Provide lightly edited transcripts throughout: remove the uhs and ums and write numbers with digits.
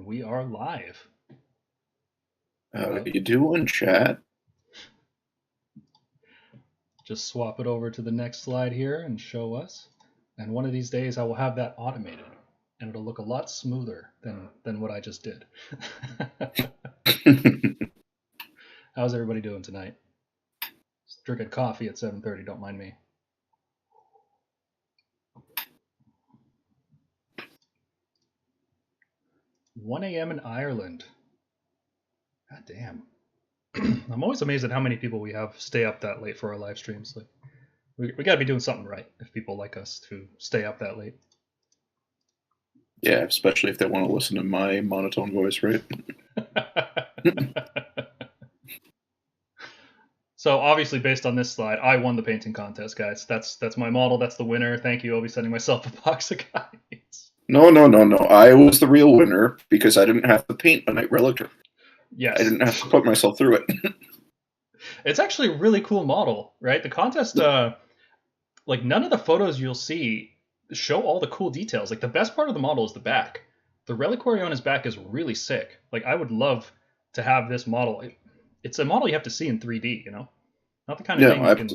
we are live. How you doing, chat? Just swap it over to the next slide here and show us. And one of these days I will have that automated, and it'll look a lot smoother than what I just did. How's everybody doing tonight? Just drinking coffee at 7:30, don't mind me. $1 a.m. in Ireland. God damn. I'm always amazed at how many people we have stay up that late for our live streams. Like, we got to be doing something right if people like us to stay up that late. Yeah, especially if they want to listen to my monotone voice, right? So obviously, based on this slide, I won the painting contest, guys. That's my model. That's the winner. Thank you. I'll be sending myself a box of guides. No. I was the real winner because I didn't have to paint a Knight-Relictor. Yes. I didn't have to put myself through it. It's actually a really cool model, right? The contest, like none of the photos you'll see show all the cool details. Like the best part of the model is the back. The reliquary on his back is really sick. Like I would love to have this model. It's a model you have to see in 3D, you know? Not the kind of thing you can...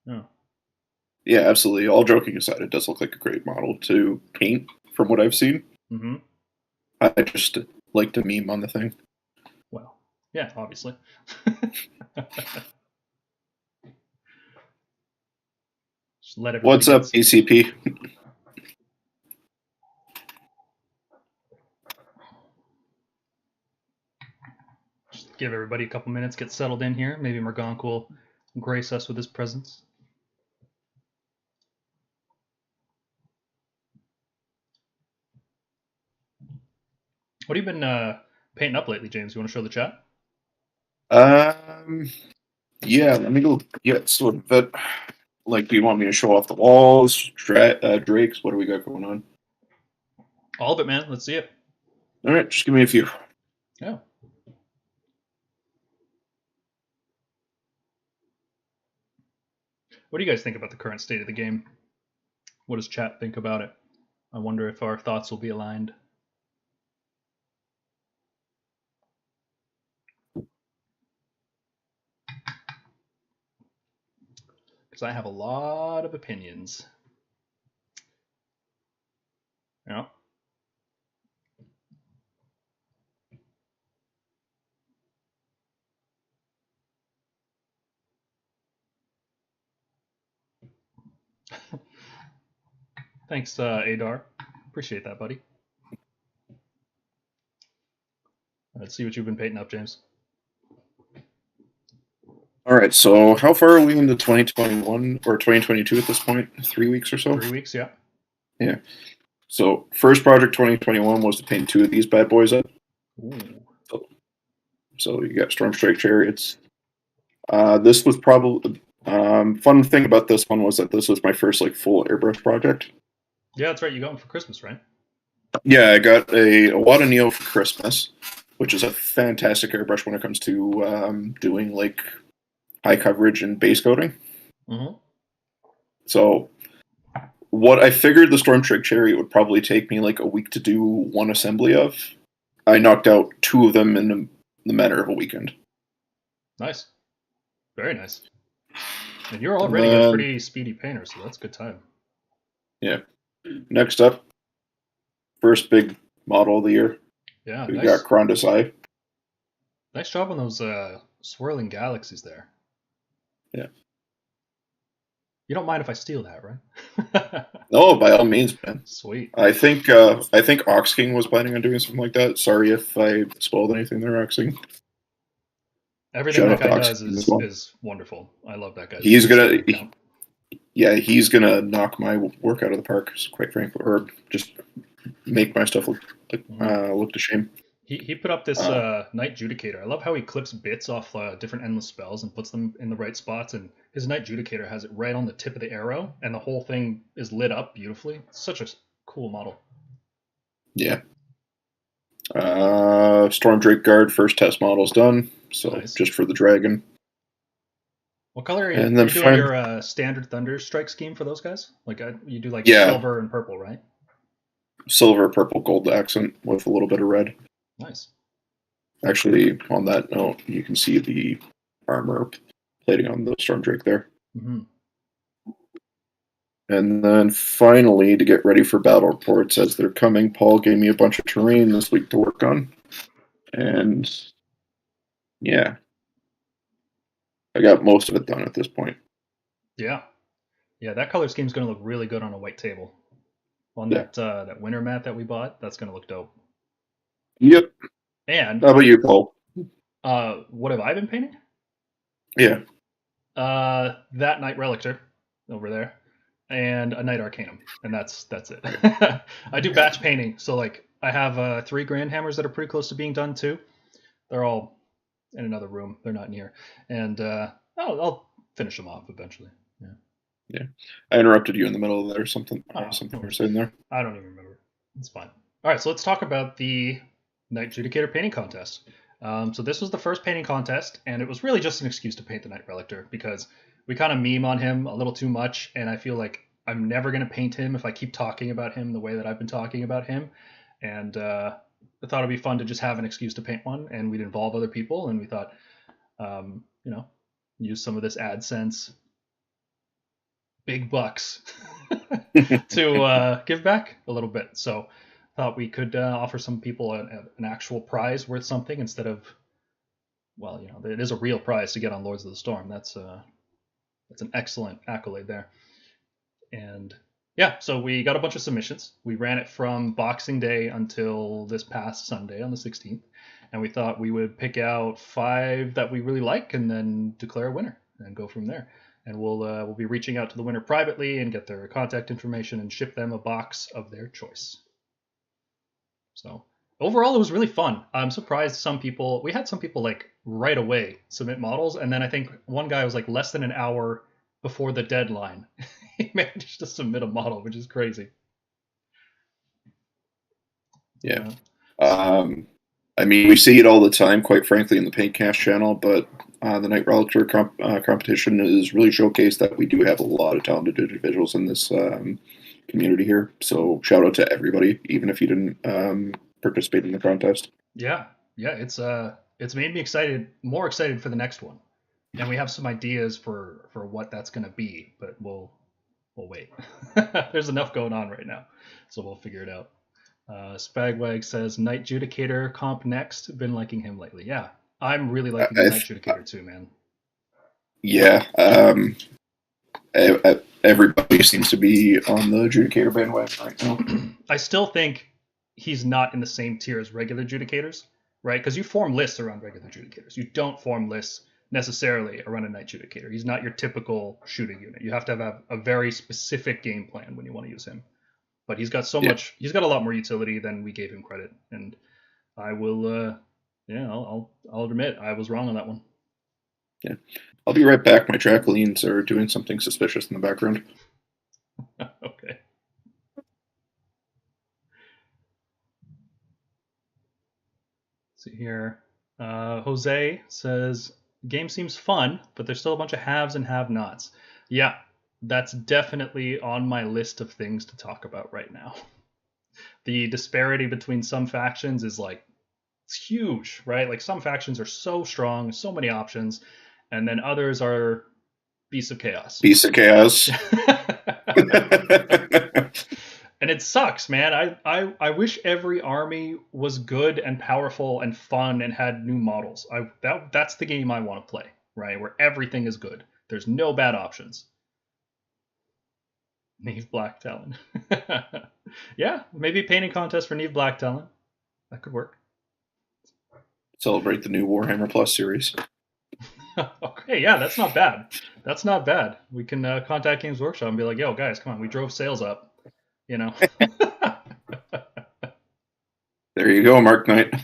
No. Yeah, absolutely. All joking aside, it does look like a great model to paint from what I've seen. Mm-hmm. I just like to meme on the thing. Well, yeah, obviously. Just let everybody What's up, ECP? Just give everybody a couple minutes, get settled in here. Maybe Mergonk will grace us with his presence. What have you been painting up lately, James? You want to show the chat? Yeah, let me go get sort of it. Like, do you want me to show off the walls, drakes? What do we got going on? All of it, man. Let's see it. All right, just give me a few. Yeah. What do you guys think about the current state of the game? What does chat think about it? I wonder if our thoughts will be aligned. Because I have a lot of opinions. Yeah. Thanks, Adar. Appreciate that, buddy. Let's see what you've been painting up, James. All right, so how far are we into 2021 or 2022 at this point? 3 weeks or so? 3 weeks, yeah. Yeah. So first project 2021 was to paint 2 of these bad boys up. Ooh. So you got Stormstrike Chariots. This was probably fun thing about this one was that this was my first like full airbrush project. Yeah, that's right. You got one for Christmas, right? Yeah, I got a Wada Neo for Christmas, which is a fantastic airbrush when it comes to doing like high coverage and base coating. Mm-hmm. So what I figured the Stormstrike Chariot would probably take me like a week to do one assembly of, I knocked out 2 of them in the matter of a weekend. Nice. Very nice. And you're already a pretty speedy painter, so that's a good time. Yeah. Next up, first big model of the year. Yeah, we got Kronda's Eye. Nice job on those swirling galaxies there. Yeah. You don't mind if I steal that, right? No, by all means, man. Sweet. I think Ox King was planning on doing something like that. Sorry if I spoiled anything there, Ox King. Everything that guy does is wonderful. I love that guy. He's gonna knock my work out of the park, quite frankly, or just make my stuff look to shame. He put up this Knight Judicator. I love how he clips bits off different endless spells and puts them in the right spots. And his Knight Judicator has it right on the tip of the arrow, and the whole thing is lit up beautifully. It's such a cool model. Yeah. Stormdrake Guard first test model's done. So nice. Just for the dragon. What color are you? And then you doing your standard Thunder Strike scheme for those guys? Like you do like silver and purple, right? silver, purple, gold accent with a little bit of red. Nice. Actually, on that note, you can see the armor plating on the Stormdrake there. Mm-hmm. And then finally, to get ready for battle reports as they're coming, Paul gave me a bunch of terrain this week to work on. And yeah, I got most of it done at this point. Yeah. Yeah, that color scheme is going to look really good on a white table. On Yeah. that winter mat that we bought, that's going to look dope. Yep. And How about you, Paul? what have I been painting? Yeah. That Knight-Relictor over there, and a Knight Arcanum, and that's it. I do batch painting, so like I have 3 Grand Hammers that are pretty close to being done too. They're all in another room; they're not near, and I'll finish them off eventually. Yeah. Yeah. I interrupted you in the middle of that or something. Something No you were saying there. I don't even remember. It's fine. All right, so let's talk about the Knight Judicator painting contest. So this was the first painting contest, and it was really just an excuse to paint the Knight-Relictor because we kind of meme on him a little too much, and I feel like I'm never going to paint him if I keep talking about him the way that I've been talking about him. And I thought it'd be fun to just have an excuse to paint one, and we'd involve other people, and we thought, use some of this AdSense big bucks to give back a little bit. So thought we could offer some people an actual prize worth something instead of, well, it is a real prize to get on Lords of the Storm. That's an excellent accolade there. And yeah, so we got a bunch of submissions. We ran it from Boxing Day until this past Sunday on the 16th, and we thought we would pick out 5 that we really like and then declare a winner and go from there. And we'll be reaching out to the winner privately and get their contact information and ship them a box of their choice. So overall, it was really fun. I'm surprised we had some people like right away submit models, and then I think one guy was like less than an hour before the deadline. He managed to submit a model, which is crazy. Yeah. I mean, we see it all the time, quite frankly, in the Paintcast channel, but the Knight-Relictor competition is really showcased that we do have a lot of talented individuals in this community here. So shout out to everybody, even if you didn't participate in the contest. Yeah, it's made me more excited for the next one, and we have some ideas for what that's going to be, but we'll wait. There's enough going on right now, so we'll figure it out. Spagwag says Knight Judicator comp next. Been liking him lately. Yeah, I'm really liking the Knight Judicator too, man. Yeah, everybody seems to be on the Judicator bandwagon right now. I still think he's not in the same tier as regular Judicators, right? Because you form lists around regular Judicators. You don't form lists necessarily around a Knight Judicator. He's not your typical shooting unit. You have to have a very specific game plan when you want to use him. But he's got much. He's got a lot more utility than we gave him credit, and I will. I'll admit I was wrong on that one. Yeah, I'll be right back. My Dracolines are doing something suspicious in the background. Okay. Let's see here. Jose says game seems fun, but there's still a bunch of haves and have-nots. Yeah, that's definitely on my list of things to talk about right now. The disparity between some factions is like, it's huge, right? Like some factions are so strong, so many options, and then others are beasts of chaos. Beasts of chaos. And it sucks, man. I wish every army was good and powerful and fun and had new models. That's the game I want to play, right? Where everything is good. There's no bad options. Neve Black Talon. Yeah, maybe painting contest for Neve Black Talon. That could work. Celebrate the new Warhammer Plus series. Okay, yeah, that's not bad. That's not bad. We can contact Games Workshop and be like, yo, guys, come on, we drove sales up. You know. There you go, Mark Knight.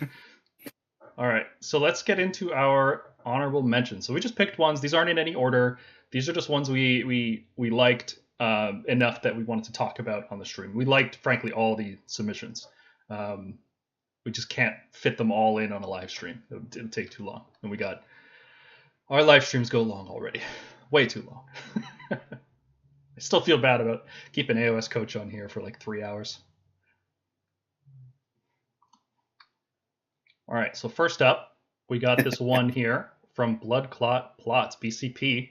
All right, so let's get into our honorable mentions. So we just picked ones. These aren't in any order. These are just ones we liked enough that we wanted to talk about on the stream. We liked, frankly, all the submissions. We just can't fit them all in on a live stream. It would take too long. And our live streams go long already. Way too long. I still feel bad about keeping AOS Coach on here for like 3 hours. right, so first up, we got this one here from Blood Clot Plots, BCP,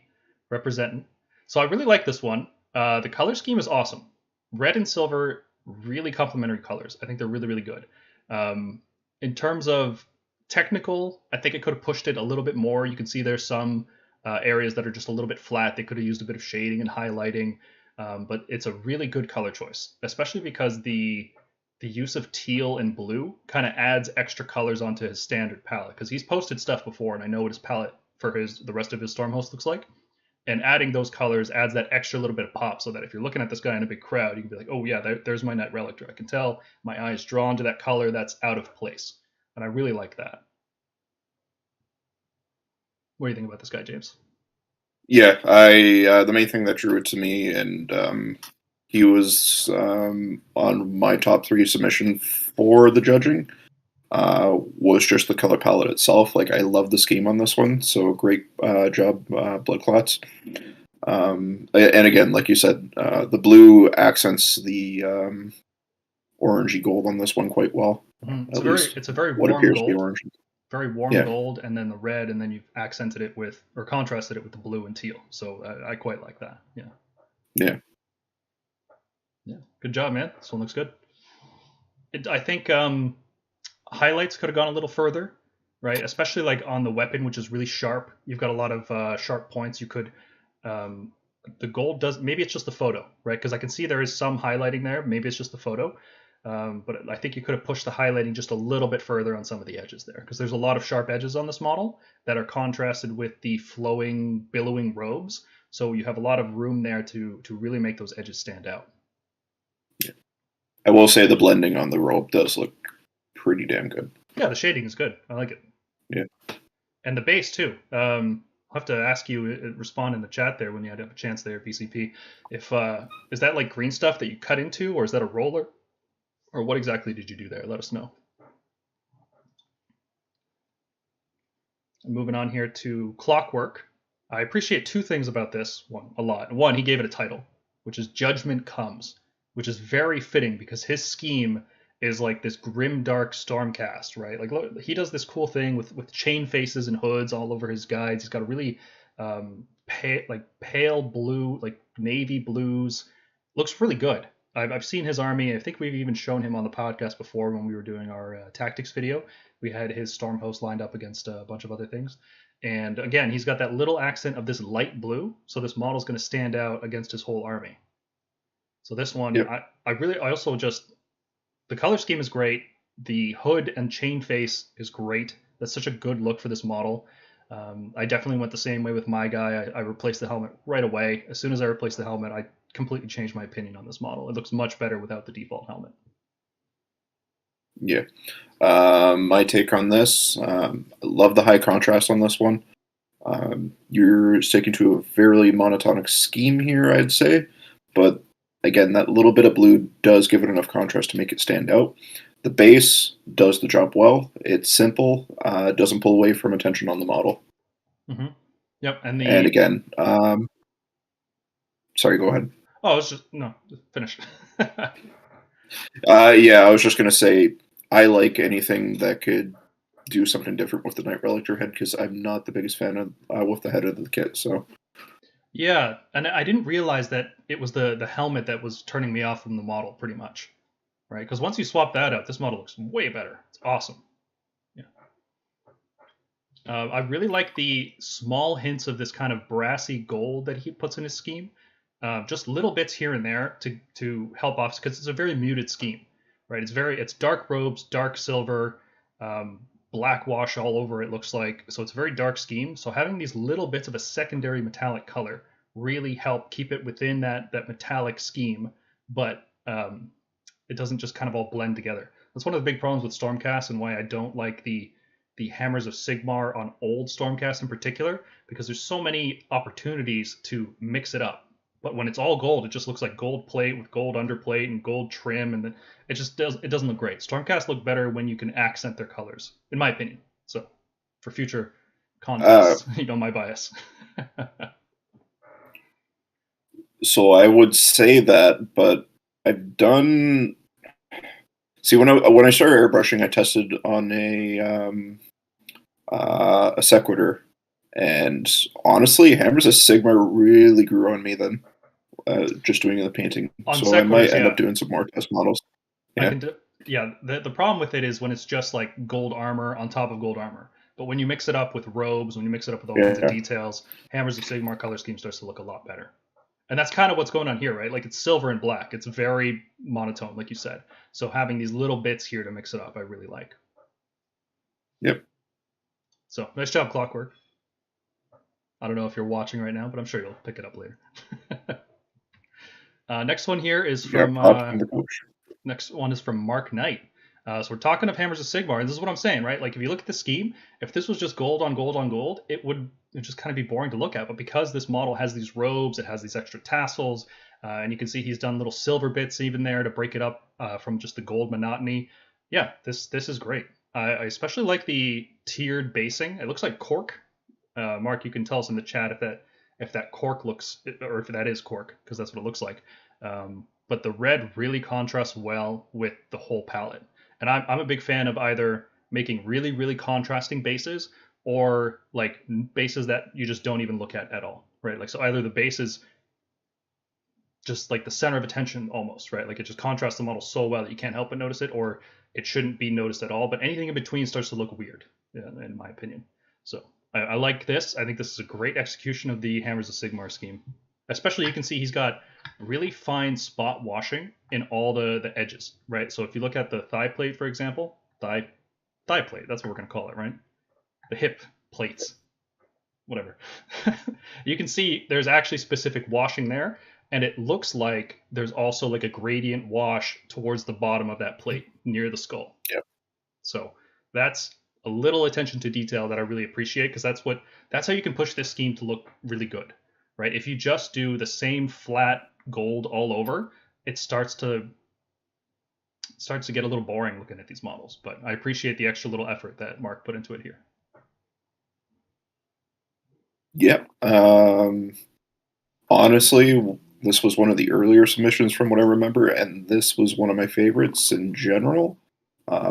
representing. So I really like this one. The color scheme is awesome. Red and silver, really complementary colors. I think they're really, really good. In terms of technical, I think it could have pushed it a little bit more. You can see there's some areas that are just a little bit flat. They could have used a bit of shading and highlighting, but it's a really good color choice, especially because the use of teal and blue kind of adds extra colors onto his standard palette, because he's posted stuff before and I know what his palette for the rest of his Stormhost looks like, and adding those colors adds that extra little bit of pop, so that if you're looking at this guy in a big crowd, you can be like, oh yeah, there's my Knight-Relictor. I can tell my eye is drawn to that color that's out of place, and I really like that. What do you think about this guy, James? Yeah, the main thing that drew it to me, and he was on my top 3 submission for the judging, was just the color palette itself. Like, I love the scheme on this one, so great job, Blood Clots. And again, like you said, the blue accents the orangey gold on this one quite well. It's a very what warm appears gold. to be orange. Very warm gold, and then the red, and then you've accented it with, or contrasted it with the blue and teal. So I quite like that. Yeah. Good job, man. This one looks good. I think highlights could have gone a little further, right? Especially like on the weapon, which is really sharp. You've got a lot of sharp points. You could, the gold does, maybe it's just the photo, right? Because I can see there is some highlighting there. Maybe it's just the photo. But I think you could have pushed the highlighting just a little bit further on some of the edges there, because there's a lot of sharp edges on this model that are contrasted with the flowing, billowing robes. So you have a lot of room there to really make those edges stand out. Yeah. I will say the blending on the robe does look pretty damn good. Yeah, the shading is good. I like it. Yeah. And the base too. I'll have to ask you, respond in the chat there when you have a chance there, BCP. If is that like green stuff that you cut into, or is that a roller? Or what exactly did you do there? Let us know. And moving on here to Clockwork. I appreciate 2 things about this one a lot. One, he gave it a title, which is Judgment Comes, which is very fitting because his scheme is like this grim dark Stormcast, right? Like, look, he does this cool thing with chain faces and hoods all over his guides. He's got a really pale blue, like navy blues. Looks really good. I've seen his army. I think we've even shown him on the podcast before when we were doing our tactics video. We had his Stormhost lined up against a bunch of other things. And again, he's got that little accent of this light blue. So this model is going to stand out against his whole army. So this one, yep. I also just, the color scheme is great. The hood and chain face is great. That's such a good look for this model. I definitely went the same way with my guy. I replaced the helmet right away. As soon as I replaced the helmet, I completely changed my opinion on this model. It looks much better without the default helmet. Yeah. My take on this, I love the high contrast on this one. You're sticking to a fairly monotonic scheme here, I'd say. But again, that little bit of blue does give it enough contrast to make it stand out. The base does the job well. It's simple. Doesn't pull away from attention on the model. Mm-hmm. Yep. And again, sorry, go ahead. Oh, I was just, no, finish. Yeah, I was just going to say, I like anything that could do something different with the Knight-Relictor head, because I'm not the biggest fan of with the head of the kit, so. Yeah, and I didn't realize that it was the helmet that was turning me off from the model, pretty much. Right? Because once you swap that out, this model looks way better. It's awesome. Yeah. I really like the small hints of this kind of brassy gold that he puts in his scheme. Just little bits here and there to help off, because it's a very muted scheme, right? It's dark robes, dark silver, black wash all over it looks like. So it's a very dark scheme. So having these little bits of a secondary metallic color really help keep it within that metallic scheme, but it doesn't just kind of all blend together. That's one of the big problems with Stormcast, and why I don't like the Hammers of Sigmar on old Stormcast in particular, because there's so many opportunities to mix it up. But when it's all gold, it just looks like gold plate with gold underplate and gold trim, and then it doesn't look great. Stormcast look better when you can accent their colors, in my opinion. So for future contests, my bias. So I would say that, but I've done. See, when I started airbrushing, I tested on a sequitur, and honestly, Hammers of Sigma really grew on me then. Just doing the painting, On so I might end yeah. up doing some more test models. Yeah. The problem with it is when it's just like gold armor on top of gold armor. But when you mix it up with robes, when you mix it up with all kinds of details, Hammers of Sigmar color scheme starts to look a lot better. And that's kind of what's going on here, right? Like it's silver and black. It's very monotone, like you said. So having these little bits here to mix it up, I really like. Yep. So nice job, Clockwork. I don't know if you're watching right now, but I'm sure you'll pick it up later. Next one here is from next one is from Mark Knight. So we're talking of Hammers of Sigmar, and this is what I'm saying, right? Like if you look at the scheme, if this was just gold on gold on gold, it would just kind of be boring to look at. But because this model has these robes, it has these extra tassels, and you can see he's done little silver bits even there to break it up from just the gold monotony. Yeah, this is great. I especially like the tiered basing. It looks like cork. Mark, you can tell us in the chat if that cork looks, or if that is cork, because that's what it looks like. But the red really contrasts well with the whole palette. And I'm a big fan of either making really, really contrasting bases or like bases that you just don't even look at all, right? Like, so either the base is just like the center of attention almost, right? Like it just contrasts the model so well that you can't help but notice it, or it shouldn't be noticed at all. But anything in between starts to look weird, in my opinion. So I like this. I think this is a great execution of the Hammers of Sigmar scheme. Especially you can see he's got really fine spot washing in all the edges, right? So if you look at the thigh plate, for example, thigh plate, that's what we're going to call it, right? The hip plates, whatever. You can see there's actually specific washing there, and it looks like there's also like a gradient wash towards the bottom of that plate near the skull. Yep. So that's a little attention to detail that I really appreciate, because that's how you can push this scheme to look really good. Right? If you just do the same flat gold all over, it starts to get a little boring looking at these models. But I appreciate the extra little effort that Mark put into it here. Yep. Honestly, this was one of the earlier submissions from what I remember, and this was one of my favorites in general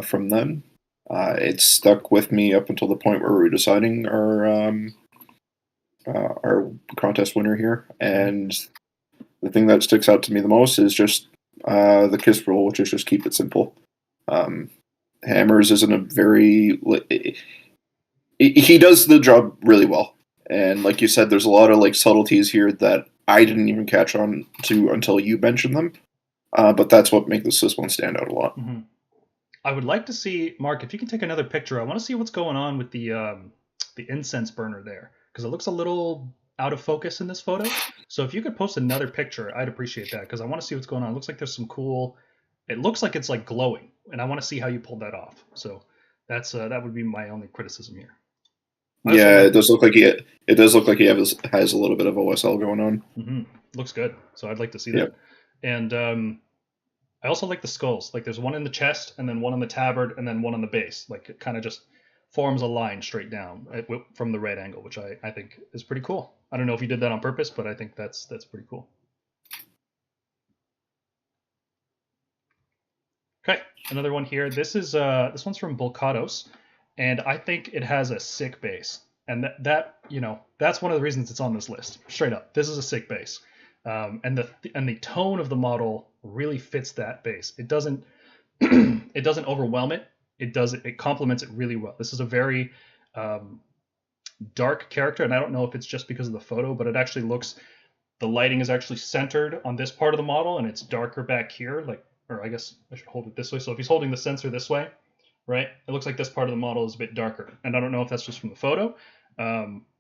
from then. It stuck with me up until the point where we were deciding our contest winner here, and the thing that sticks out to me the most is just the KISS rule, which is just keep it simple. Hammers isn't a very... He does the job really well, and like you said, there's a lot of like subtleties here that I didn't even catch on to until you mentioned them, but that's what makes this one stand out a lot. Mm-hmm. I would like to see, Mark, if you can take another picture. I want to see what's going on with the incense burner there, because it looks a little out of focus in this photo. So if you could post another picture, I'd appreciate that, because I want to see what's going on. It looks like there's some cool... It looks like it's like glowing, and I want to see how you pulled that off. So that's that would be my only criticism here. Yeah, it does look like he has a little bit of OSL going on. Mm-hmm. Looks good. So I'd like to see that. And I also like the skulls. Like there's one in the chest, and then one on the tabard, and then one on the base. Like it kind of just forms a line straight down from the right angle, which I think is pretty cool. I don't know if you did that on purpose, but I think that's pretty cool. Okay, another one here. This one's from Volcados, and I think it has a sick base. And that that's one of the reasons it's on this list. Straight up, this is a sick base. And the tone of the model really fits that base. It doesn't it doesn't overwhelm it. It complements it really well. This is a very dark character, and I don't know if it's just because of the photo, but it actually looks... The lighting is actually centered on this part of the model, and it's darker back here. Or I guess I should hold it this way. So if he's holding the sensor this way, right, it looks like this part of the model is a bit darker. And I don't know if that's just from the photo,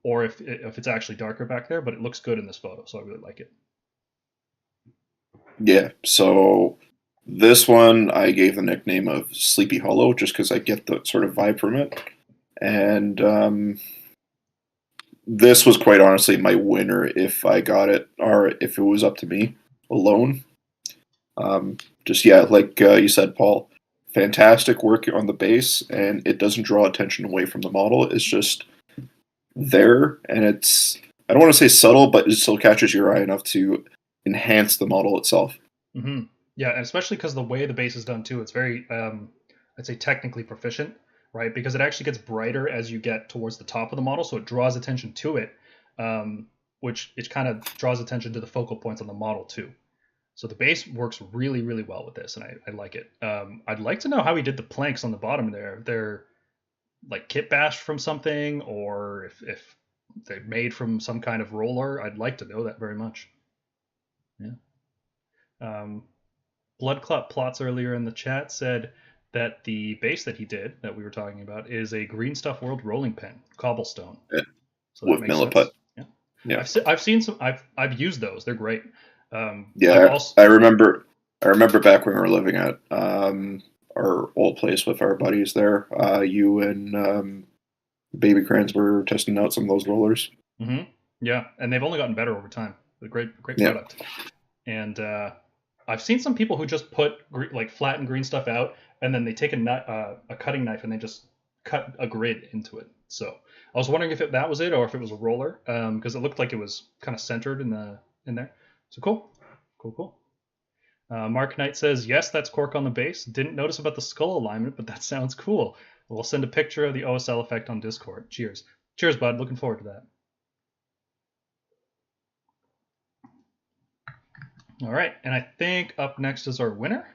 or if it's actually darker back there, but it looks good in this photo, so I really like it. Yeah, so this one I gave the nickname of Sleepy Hollow just because I get the sort of vibe from it. And this was quite honestly my winner if I got it, or if it was up to me alone. Like you said, Paul, fantastic work on the base, and it doesn't draw attention away from the model. It's just there, and it's... I don't want to say subtle, but it still catches your eye enough to enhance the model itself. Mm-hmm. Yeah, and especially because the way the base is done too, it's very, I'd say technically proficient, right? Because it actually gets brighter as you get towards the top of the model, so it draws attention to it, which it kind of draws attention to the focal points on the model too. So the base works really, really well with this, and I like it. I'd like to know how he did the planks on the bottom there. If they're like kit bashed from something, or if they're made from some kind of roller. I'd like to know that very much. Yeah. Um, Bloodclot Plots earlier in the chat said that the base that he did that we were talking about is a Green Stuff World rolling pin, cobblestone. Yeah. So that With makes milliput. sense. Yeah. Yeah. I've seen some. I've used those. They're great. Yeah, I remember. I remember back when we were living at our old place with our buddies there. You and Baby Crans were testing out some of those rollers. Mm-hmm. Yeah, and they've only gotten better over time. A great product. And I've seen some people who just put like flatten green stuff out, and then they take a cutting knife and they just cut a grid into it. So I was wondering if that was it or if it was a roller, because it looked like it was kind of centered in there. So cool. Mark Knight says, yes, that's cork on the base. Didn't notice about the skull alignment, but that sounds cool. We'll send a picture of the OSL effect on Discord. Cheers. Cheers, bud. Looking forward to that. All right, and I think up next is our winner.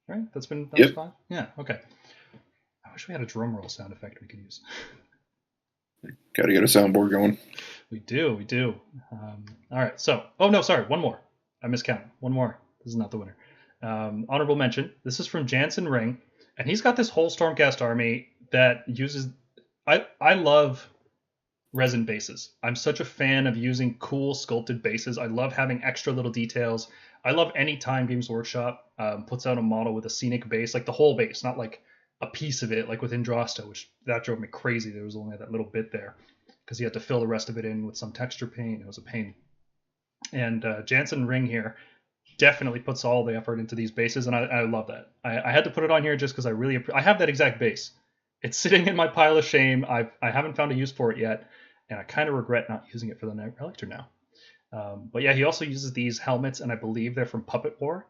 Right? That was fine? Yeah, okay. I wish we had a drum roll sound effect we could use. Got to get a soundboard going. We do. All right, so, oh no, sorry, one more. I miscounted. One more. This is not the winner. Honorable mention. This is from Jansen Ring, and he's got this whole Stormcast army that uses. I love resin bases. I'm such a fan of using cool sculpted bases. I love having extra little details. I love any time Games Workshop puts out a model with a scenic base, like the whole base, not like a piece of it, like with Indrasta, which that drove me crazy. There was only that little bit there because you had to fill the rest of it in with some texture paint. It was a pain. And Jansen Ring here definitely puts all the effort into these bases, and I love that. I had to put it on here just because I have that exact base. It's sitting in my pile of shame. I haven't found a use for it yet, and I kind of regret not using it for the Knight-Relictor now. But yeah, he also uses these helmets, and I believe they're from Puppet War,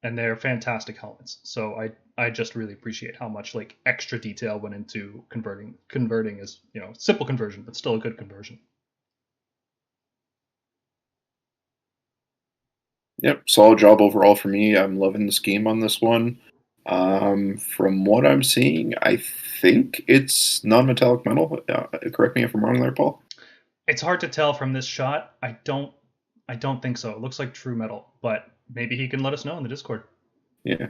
and they're fantastic helmets. So I just really appreciate how much like extra detail went into converting as, simple conversion, but still a good conversion. Yep, solid job overall for me. I'm loving the scheme on this one. From what I'm seeing, I think it's non-metallic metal. Correct me if I'm wrong there, Paul. It's hard to tell from this shot. I don't think so. It looks like true metal, but maybe he can let us know in the Discord. Yeah.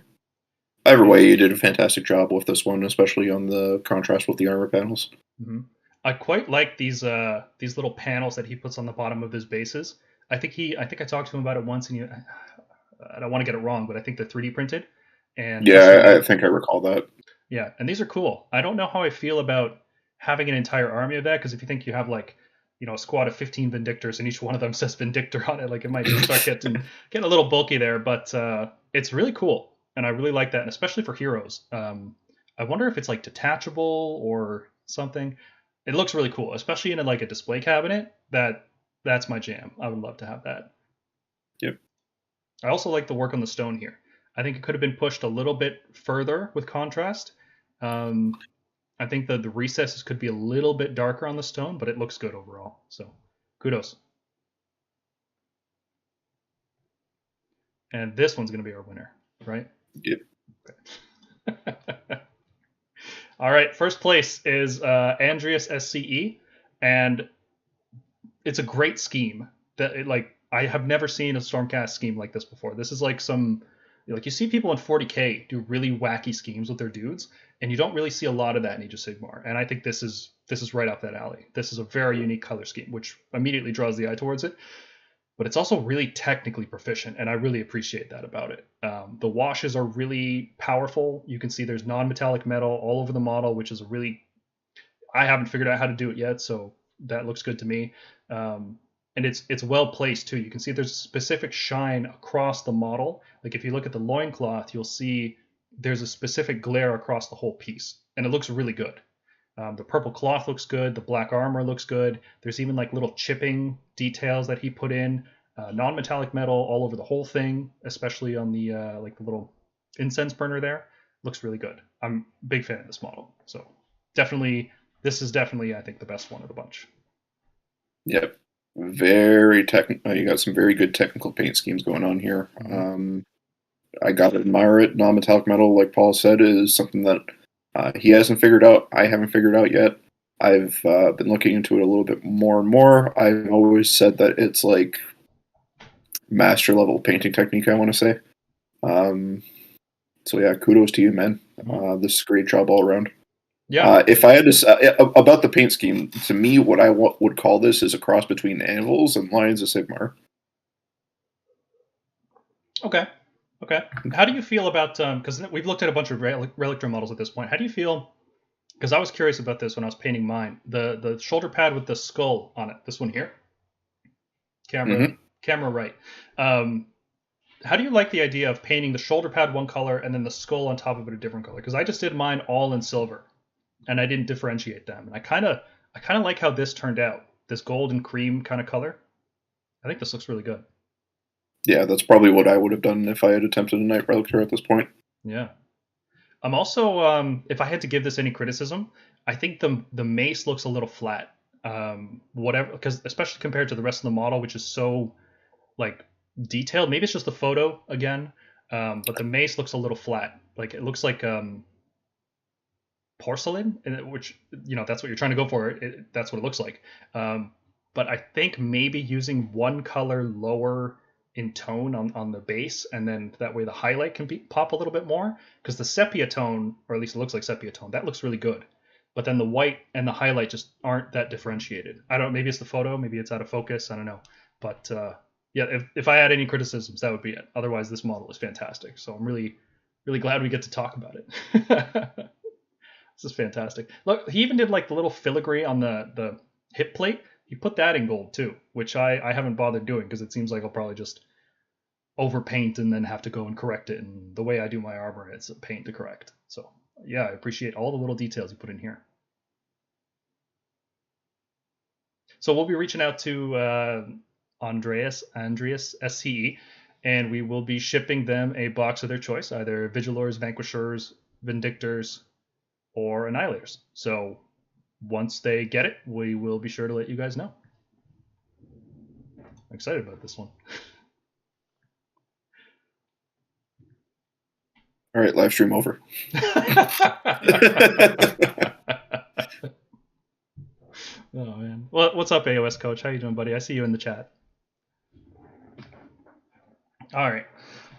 Either way, you did a fantastic job with this one, especially on the contrast with the armor panels. Mm-hmm. I quite like these little panels that he puts on the bottom of his bases. I think I talked to him about it once, and I don't want to get it wrong, but I think they're 3D printed. And yeah, I think I recall that. Yeah, and these are cool. I don't know how I feel about having an entire army of that, because if you think you have like, a squad of 15 Vindictors and each one of them says Vindictor on it, like it might start getting a little bulky there, but it's really cool, and I really like that, and especially for heroes. I wonder if it's like detachable or something. It looks really cool, especially in a display cabinet. That's my jam. I would love to have that. Yep. I also like the work on the stone here. I think it could have been pushed a little bit further with contrast. I think the recesses could be a little bit darker on the stone, but it looks good overall. So kudos. And this one's going to be our winner, right? Yep. Okay. All right, first place is Andreas SCE, and it's a great scheme. I have never seen a Stormcast scheme like this before. This is like you see people in 40K do really wacky schemes with their dudes, and you don't really see a lot of that in Age of Sigmar. And I think this is right up that alley. This is a very unique color scheme, which immediately draws the eye towards it. But it's also really technically proficient, and I really appreciate that about it. The washes are really powerful. You can see there's non-metallic metal all over the model, which is I haven't figured out how to do it yet, so that looks good to me. And it's well placed too. You can see there's a specific shine across the model. Like if you look at the loincloth, you'll see there's a specific glare across the whole piece, and it looks really good. The purple cloth looks good. The black armor looks good. There's even like little chipping details that he put in. Non-metallic metal all over the whole thing, especially on the like the little incense burner there. Looks really good. I'm a big fan of this model. So definitely, this is definitely, I think, the best one of the bunch. Yep. Very technical. You got some very good technical paint schemes going on here. I gotta admire it. Non-metallic metal, like Paul said, is something that he hasn't figured out. I haven't figured out yet. I've been looking into it a little bit more and more. I've always said that it's like master level painting technique, I want to say. So yeah, kudos to you, man. This is a great job all around. Yeah. If I had to about the paint scheme, to me, what I would call this is a cross between Anvils and Lions of Sigmar. Okay. How do you feel about because we've looked at a bunch of Relictor models at this point? How do you feel? Because I was curious about this when I was painting mine. The shoulder pad with the skull on it. This one here. Camera right. How do you like the idea of painting the shoulder pad one color and then the skull on top of it a different color? Because I just did mine all in silver, and I didn't differentiate them. And I kind of like how this turned out. This gold and cream kind of color. I think this looks really good. Yeah, that's probably what I would have done if I had attempted a Knight-Relictor at this point. Yeah. I'm also, if I had to give this any criticism, I think the mace looks a little flat. Whatever, because especially compared to the rest of the model, which is so like detailed. Maybe it's just the photo again, but the mace looks a little flat. Like it looks like porcelain, which that's what you're trying to go for. That's what it looks like. But I think maybe using one color lower in tone on the base, and then that way the highlight can pop a little bit more, because the sepia tone, or at least it looks like sepia tone, that looks really good, but then the white and the highlight just aren't that differentiated. I don't, maybe it's the photo, maybe it's out of focus, I don't know, but yeah, if I had any criticisms, that would be it. Otherwise, this model is fantastic, so I'm really glad we get to talk about it. This is fantastic. Look, he even did like the little filigree on the hip plate. He put that in gold too, which I haven't bothered doing because it seems like I'll probably just overpaint and then have to go and correct it. And the way I do my armor, it's a paint to correct. So yeah, I appreciate all the little details you put in here. So we'll be reaching out to Andreas SCE, and we will be shipping them a box of their choice, either Vigilors, Vanquishers, Vindictors, or Annihilators. So once they get it, we will be sure to let you guys know. I'm excited about this one. All right, live stream over. Oh man, what's up, AOS Coach? How you doing, buddy? I see you in the chat. All right,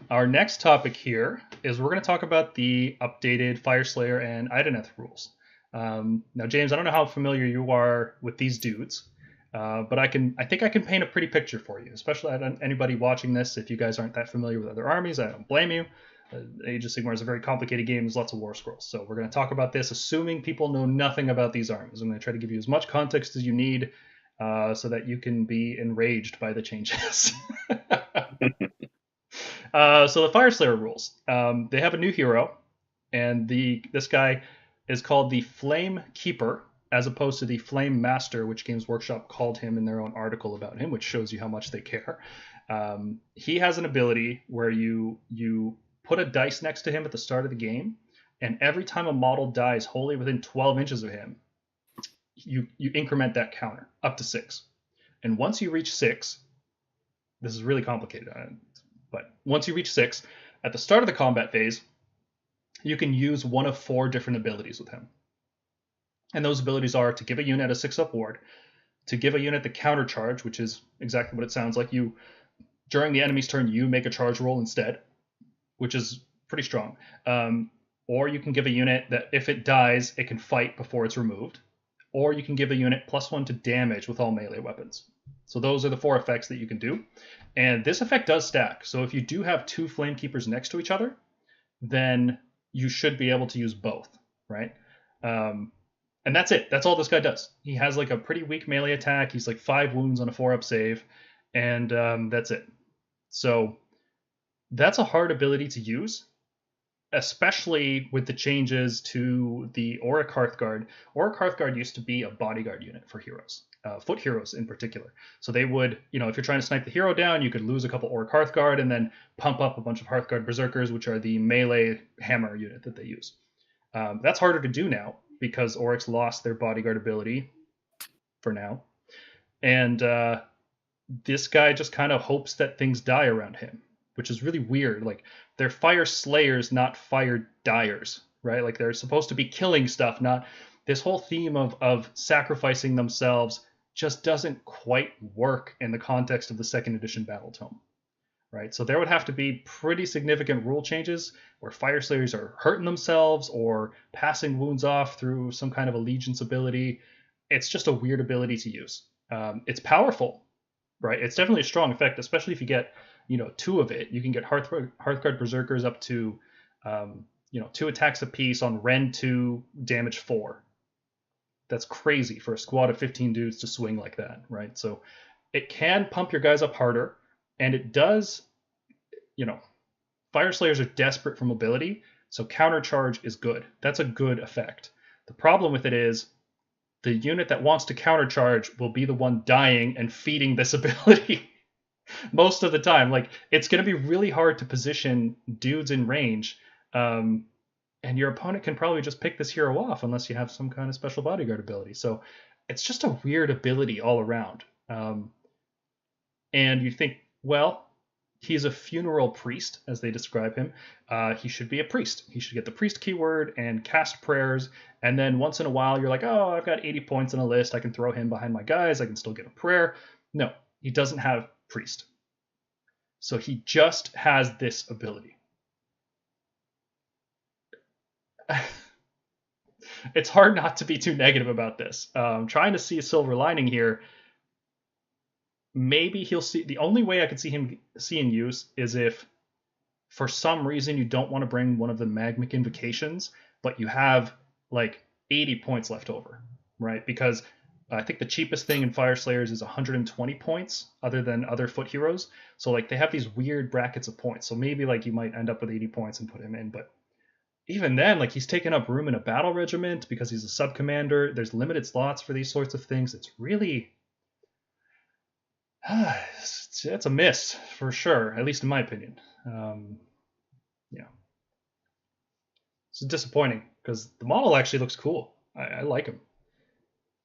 our next topic here is we're going to talk about the updated Fyreslayer and Idoneth rules. Now, James, I don't know how familiar you are with these dudes, but I think I can paint a pretty picture for you, especially anybody watching this. If you guys aren't that familiar with other armies, I don't blame you. Age of Sigmar is a very complicated game. There's lots of Warscrolls. So we're going to talk about this, assuming people know nothing about these armies. I'm going to try to give you as much context as you need so that you can be enraged by the changes. So the Fyreslayer rules. They have a new hero, and this guy is called the Flame Keeper, as opposed to the Flame Master, which Games Workshop called him in their own article about him, which shows you how much they care. He has an ability where you put a dice next to him at the start of the game, and every time a model dies wholly within 12 inches of him, you increment that counter up to 6. And once you reach 6, this is really complicated, but once you reach 6, at the start of the combat phase, you can use one of 4 different abilities with him. And those abilities are to give a unit a 6-up ward, to give a unit the counter charge, which is exactly what it sounds like. During the enemy's turn, you make a charge roll instead, which is pretty strong. Or you can give a unit that if it dies, it can fight before it's removed. Or you can give a unit +1 to damage with all melee weapons. So those are the 4 effects that you can do. And this effect does stack. So if you do have 2 Flame Keepers next to each other, then you should be able to use both, right? And that's it. That's all this guy does. He has like a pretty weak melee attack. He's like 5 wounds on a 4-up save. And that's it. So that's a hard ability to use. especially with the changes to the Auric Hearthguard. Auric Hearthguard used to be a bodyguard unit for heroes, foot heroes in particular. So they would, if you're trying to snipe the hero down, you could lose a couple Auric Hearthguard and then pump up a bunch of Hearthguard Berserkers, which are the melee hammer unit that they use. That's harder to do now because Aurics lost their bodyguard ability for now. And this guy just kind of hopes that things die around him, which is really weird. Like, they're fire slayers, not fire dyers, right? Like, they're supposed to be killing stuff, not this whole theme of sacrificing themselves just doesn't quite work in the context of the second edition battle tome, right? So there would have to be pretty significant rule changes where fire slayers are hurting themselves or passing wounds off through some kind of allegiance ability. It's just a weird ability to use. It's powerful, right? It's definitely a strong effect, especially if you get 2 of it. You can get Hearthguard Berserkers up to 2 attacks apiece on Rend 2, damage 4. That's crazy for a squad of 15 dudes to swing like that, right? So it can pump your guys up harder, and it does, Fire Slayers are desperate for mobility, so countercharge is good. That's a good effect. The problem with it is the unit that wants to countercharge will be the one dying and feeding this ability. Most of the time. Like, it's going to be really hard to position dudes in range, and your opponent can probably just pick this hero off unless you have some kind of special bodyguard ability. So it's just a weird ability all around. And you think, well, he's a funeral priest, as they describe him. He should be a priest. He should get the priest keyword and cast prayers, and then once in a while you're like, oh, I've got 80 points in a list, I can throw him behind my guys, I can still get a prayer. No, he doesn't have priest. So he just has this ability. It's hard not to be too negative about this. Trying to see a silver lining here. Maybe he'll see. The only way I could see him seeing use is if, for some reason, you don't want to bring one of the Magmic Invocations, but you have like 80 points left over, right? Because I think the cheapest thing in Fire Slayers is 120 points, other than other foot heroes. So like they have these weird brackets of points. So maybe like you might end up with 80 points and put him in, but even then, like, he's taking up room in a battle regiment because he's a sub-commander. There's limited slots for these sorts of things. It's really... it's a miss, for sure, at least in my opinion. Yeah. It's disappointing, because the model actually looks cool. I like him.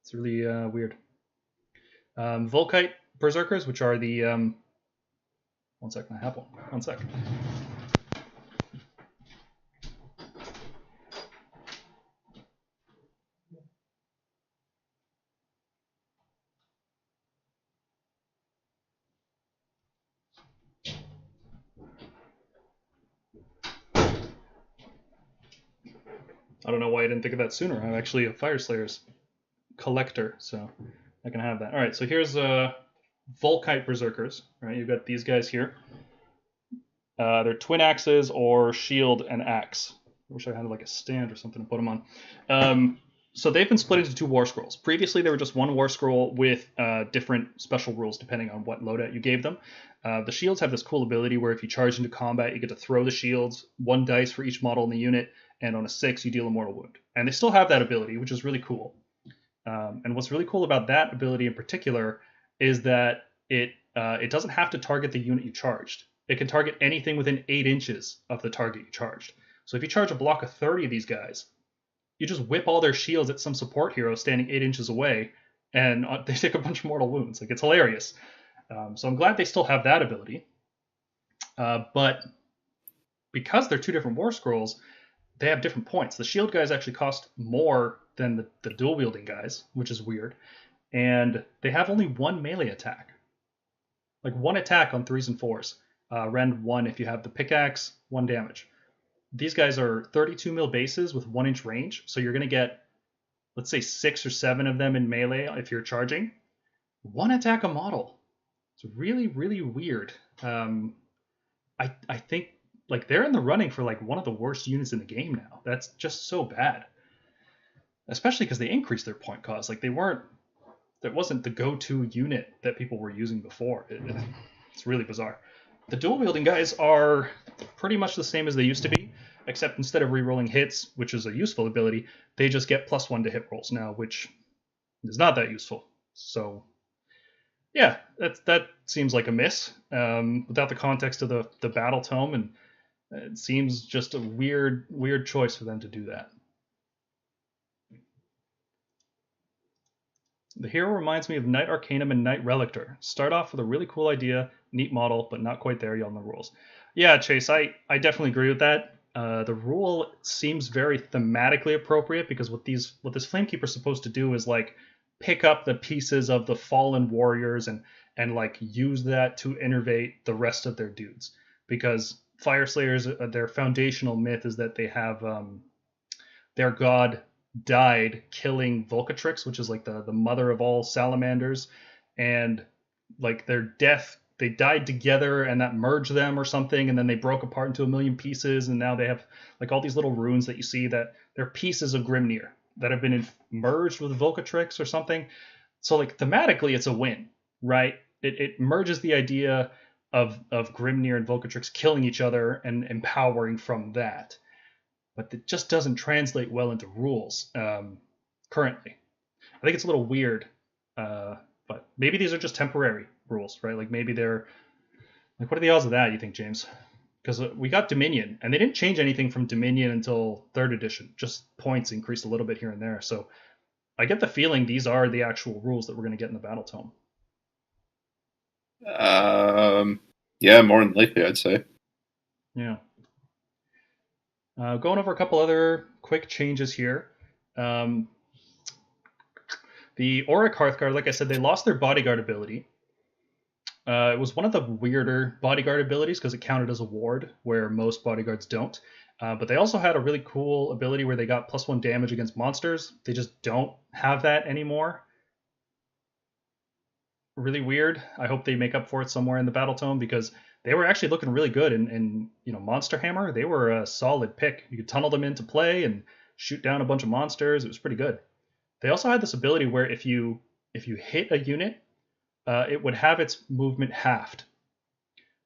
It's really weird. Volkite Berserkers, which are the... One second, I have one. One sec. I don't know why I didn't think of that sooner. I'm actually a Fyreslayers collector, so I can have that. All right, so here's Volkite Berserkers. Right, you've got these guys here. They're twin axes or shield and axe. I wish I had like a stand or something to put them on. So they've been split into 2 Warscrolls. Previously, they were just one Warscroll with different special rules depending on what loadout you gave them. The shields have this cool ability where if you charge into combat, you get to throw the shields, 1 dice for each model in the unit, and on a 6, you deal a mortal wound. And they still have that ability, which is really cool. And what's really cool about that ability in particular is that it doesn't have to target the unit you charged. It can target anything within 8 inches of the target you charged. So if you charge a block of 30 of these guys, you just whip all their shields at some support hero standing 8 inches away, and they take a bunch of mortal wounds. Like, it's hilarious. So I'm glad they still have that ability. But because they're 2 different Warscrolls, they have different points. The shield guys actually cost more than the dual-wielding guys, which is weird. And they have only 1 melee attack. Like, 1 attack on 3s and 4s. Rend 1 if you have the pickaxe, 1 damage. These guys are 32 mil bases with 1 inch range, so you're going to get, let's say, 6 or 7 of them in melee if you're charging. 1 attack a model. It's really, really weird. I think like they're in the running for like one of the worst units in the game now. That's just so bad. Especially because they increased their point cost. Like that wasn't the go-to unit that people were using before. It's really bizarre. The dual wielding guys are pretty much the same as they used to be, except instead of rerolling hits, which is a useful ability, they just get +1 to hit rolls now, which is not that useful. So yeah, that seems like a miss without the context of the battle tome, and it seems just a weird choice for them to do that. The hero reminds me of Knight Arcanum and Knight-Relictor. Start off with a really cool idea, neat model, but not quite there yet on the rules. Yeah, Chase, I definitely agree with that. The rule seems very thematically appropriate because what this Flamekeeper is supposed to do is like pick up the pieces of the fallen warriors and like use that to innervate the rest of their dudes. Because Fyreslayers, their foundational myth is that they have their god died killing Volcatrix, which is like the mother of all salamanders, and like their death, they died together and that merged them or something, and then they broke apart into a million pieces, and now they have like all these little runes that you see that they're pieces of Grimnir that have been merged with Volcatrix or something. So like thematically it's a win, right? It merges the idea of Grimnir and Volcatrix killing each other and empowering from that. But it just doesn't translate well into rules currently. I think it's a little weird, but maybe these are just temporary rules, right? Like maybe they're like, what are the odds of that, you think, James? Because we got Dominion, and they didn't change anything from Dominion until 3rd edition. Just points increased a little bit here and there. So I get the feeling these are the actual rules that we're going to get in the battle tome. Yeah, more than likely, I'd say. Yeah. Going over a couple other quick changes here. The Auric Hearthguard, like I said, they lost their bodyguard ability. It was one of the weirder bodyguard abilities because it counted as a ward, where most bodyguards don't. But they also had a really cool ability where they got +1 damage against monsters. They just don't have that anymore. Really weird. I hope they make up for it somewhere in the battle tome because they were actually looking really good in Monster Hammer. They were a solid pick. You could tunnel them into play and shoot down a bunch of monsters. It was pretty good. They also had this ability where if you hit a unit, it would have its movement halved.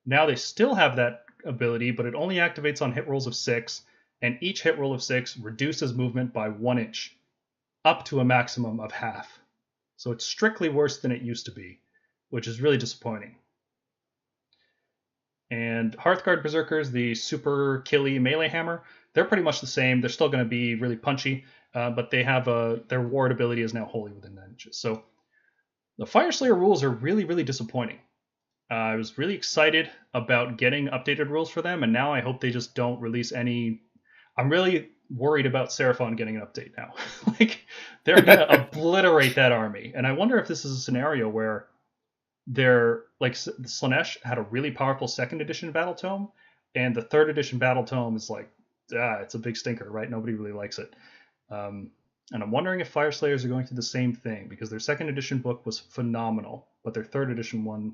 Now they still have that ability, but it only activates on hit rolls of 6, and each hit roll of 6 reduces movement by 1 inch, up to a maximum of half. So it's strictly worse than it used to be, which is really disappointing. And Hearthguard Berserkers, the super killy melee hammer, they're pretty much the same. They're still going to be really punchy, but they have their ward ability is now wholly within 9 inches. So the Fyreslayer rules are really, really disappointing. I was really excited about getting updated rules for them, and now I hope they just don't release any. I'm really worried about Seraphon getting an update now. Like, they're going to obliterate that army. And I wonder if this is a scenario where they're like Slaanesh had a really powerful 2nd edition battle tome, and the 3rd edition battle tome is like, it's a big stinker, right? Nobody really likes it. And I'm wondering if Fyreslayers are going through the same thing, because their 2nd edition book was phenomenal, but their 3rd edition one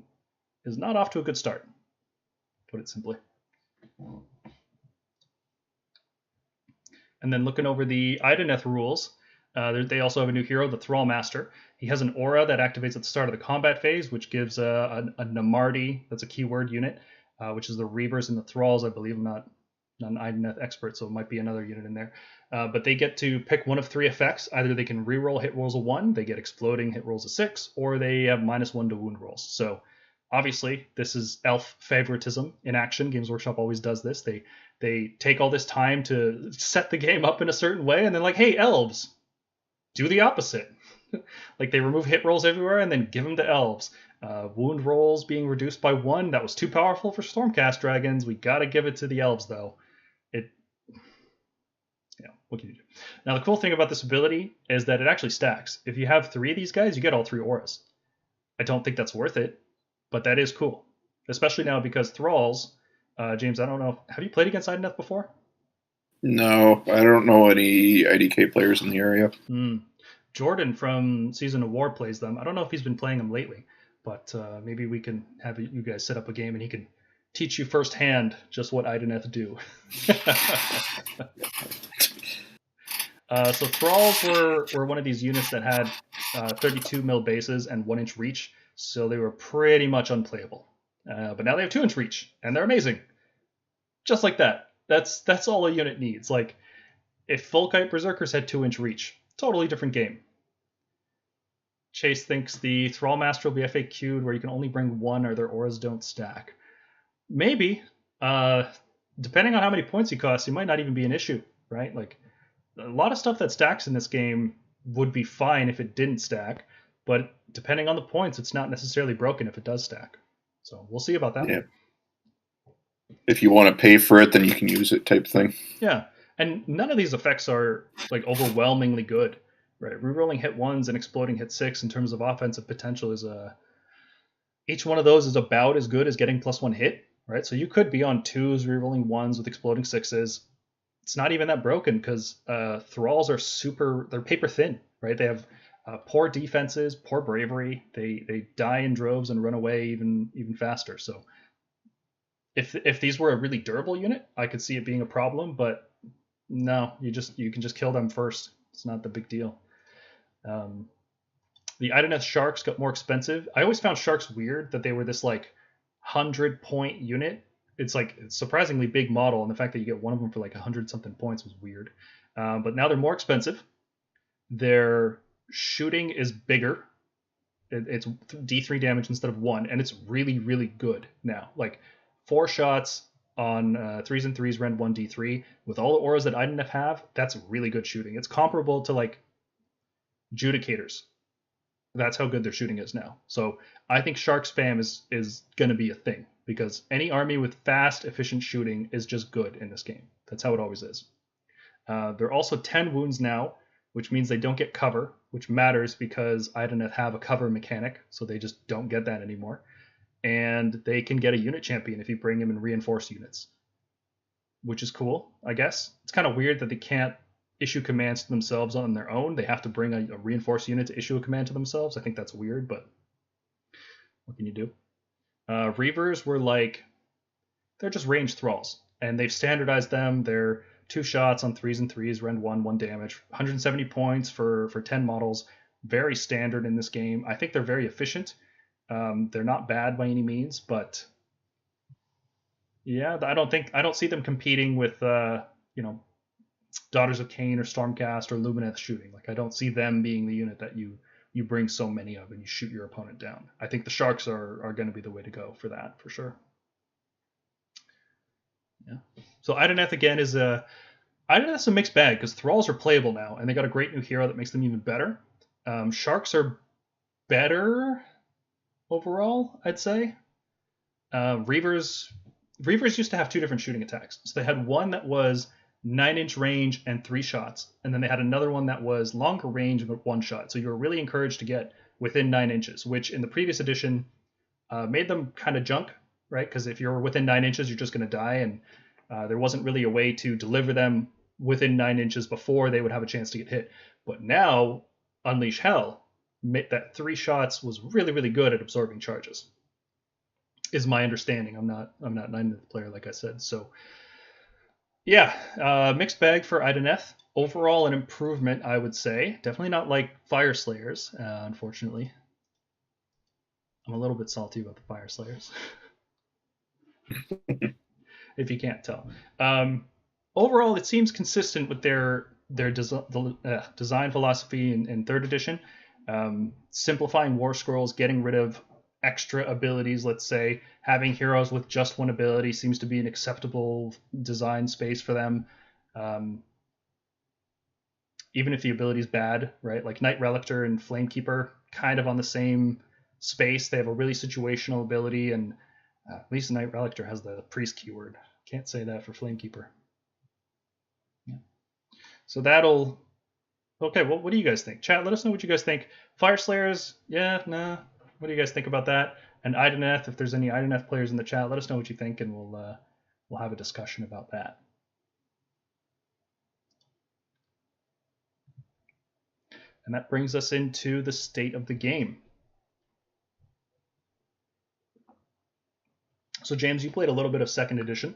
is not off to a good start, to put it simply. And then looking over the Idoneth rules, they also have a new hero, the Thrall Master. He has an aura that activates at the start of the combat phase, which gives a Namardi, that's a keyword unit, which is the Reavers and the Thralls, I believe. I'm not an Idoneth expert, so it might be another unit in there. But they get to pick one of 3 effects. Either they can reroll hit rolls of 1, they get exploding hit rolls of 6, or they have -1 to wound rolls. So obviously, this is elf favoritism in action. Games Workshop always does this. They take all this time to set the game up in a certain way, and then like, hey, elves, do the opposite. Like, they remove hit rolls everywhere and then give them to elves. Wound rolls being reduced by 1, that was too powerful for Stormcast dragons. We gotta give it to the elves, though. What can you do? Now, the cool thing about this ability is that it actually stacks. If you have 3 of these guys, you get all 3 auras. I don't think that's worth it, but that is cool. Especially now because Thralls, James, I don't know, have you played against Idoneth before? No, I don't know any IDK players in the area. Jordan from Season of War plays them. I don't know if he's been playing them lately, but maybe we can have you guys set up a game and he can teach you firsthand just what Idoneth do. So Thralls were one of these units that had 32 mil bases and 1 inch reach, so they were pretty much unplayable. But now they have 2 inch reach, and they're amazing. Just like that. That's all a unit needs. Like, if Volkite Berserkers had 2-inch reach, totally different game. Chase thinks the Thrall Master will be FAQ'd where you can only bring one or their auras don't stack. Maybe. Depending on how many points he costs, he might not even be an issue, right? Like, a lot of stuff that stacks in this game would be fine if it didn't stack, but depending on the points, it's not necessarily broken if it does stack. So we'll see about that. Yeah. If you want to pay for it, then you can use it type thing. Yeah. And none of these effects are like overwhelmingly good, right? Rerolling hit 1s and exploding hit 6 in terms of offensive potential is each one of those is about as good as getting +1 hit, right? So you could be on 2s, rerolling 1s with exploding 6s. It's not even that broken because Thralls are they're paper thin, right? They have poor defenses, poor bravery. They die in droves and run away even faster. So if these were a really durable unit, I could see it being a problem, but no, you can just kill them first. It's not the big deal. The Idoneth Sharks got more expensive. I always found Sharks weird that they were this like 100-point unit. It's like a surprisingly big model, and the fact that you get one of them for like 100-something points was weird. But now they're more expensive. Their shooting is bigger. It's D3 damage instead of 1, and it's really, really good now. Like 4 shots on 3s and 3s, rend 1 D3. With all the auras that Idoneth have, that's really good shooting. It's comparable to like Judicators. That's how good their shooting is now. So I think Shark spam is going to be a thing because any army with fast, efficient shooting is just good in this game. That's how it always is. They're also 10 wounds now, which means they don't get cover, which matters because Idoneth have a cover mechanic, so they just don't get that anymore. And they can get a unit champion if you bring him in reinforced units, which is cool, I guess. It's kind of weird that they can't issue commands to themselves on their own. They have to bring a reinforced unit to issue a command to themselves. I think that's weird, but what can you do? Reavers were like, they're just ranged thralls, and they've standardized them. They're 2 shots on 3s and 3s, rend 1 damage, 170 points for 10 models. Very standard in this game. I think they're very efficient. They're not bad by any means, but yeah, I don't see them competing with Daughters of Cain or Stormcast or Lumineth shooting. Like, I don't see them being the unit that you bring so many of and you shoot your opponent down. I think the Sharks are going to be the way to go for that, for sure. Yeah. So Idoneth again Idoneth's a mixed bag because Thralls are playable now, and they got a great new hero that makes them even better. Sharks are better overall, I'd say. Reavers used to have 2 different shooting attacks. So they had one that was 9-inch range and 3 shots, and then they had another one that was longer range but 1 shot. So you were really encouraged to get within 9 inches, which in the previous edition made them kind of junk, right? Because if you're within 9 inches, you're just going to die, and there wasn't really a way to deliver them within 9 inches before they would have a chance to get hit. But now, Unleash Hell, that 3 shots was really, really good at absorbing charges, is my understanding. I'm not 9th player, like I said. So yeah, mixed bag for Idoneth. Overall, an improvement, I would say. Definitely not like Fyreslayers, unfortunately. I'm a little bit salty about the Fyreslayers, if you can't tell. Overall, it seems consistent with their design philosophy in 3rd edition. Simplifying Warscrolls, getting rid of extra abilities, let's say. Having heroes with just 1 ability seems to be an acceptable design space for them. Even if the ability is bad, right? Like Knight-Relictor and Flamekeeper, kind of on the same space. They have a really situational ability, and at least Knight-Relictor has the priest keyword. Can't say that for Flamekeeper. Yeah. So that'll... Okay, well, what do you guys think? Chat, let us know what you guys think. Fyreslayers, yeah, nah. What do you guys think about that? And Idoneth, if there's any Idoneth players in the chat, let us know what you think, and we'll have a discussion about that. And that brings us into the state of the game. So James, you played a little bit of 2nd edition,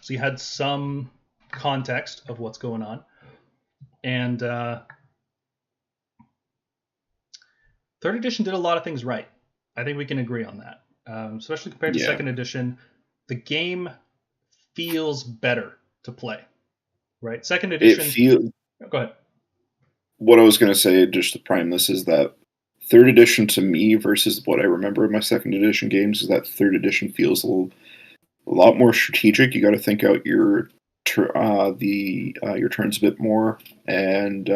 so you had some context of what's going on. And 3rd edition did a lot of things right. I think we can agree on that, especially compared to 2nd edition. The game feels better to play, right? Second It edition. Go ahead. What I was going to say, just to prime this, is that third edition to me versus what I remember in my second edition games is that third edition feels a lot more strategic. You got to think out your your turns a bit more, and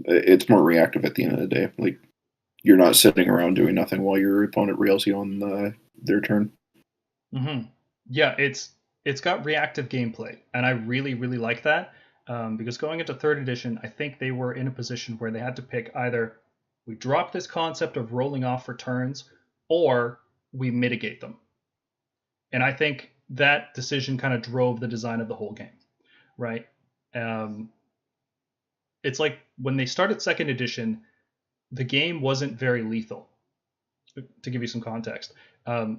it's more reactive at the end of the day. Like, you're not sitting around doing nothing while your opponent rails you on their turn. Mm-hmm. Yeah, it's got reactive gameplay, and I really like that, because going into third edition, I think they were in a position where they had to pick either we drop this concept of rolling off for turns, or we mitigate them. And I think that decision kind of drove the design of the whole game, right? It's like when they started second edition, the game wasn't very lethal. To give you some context,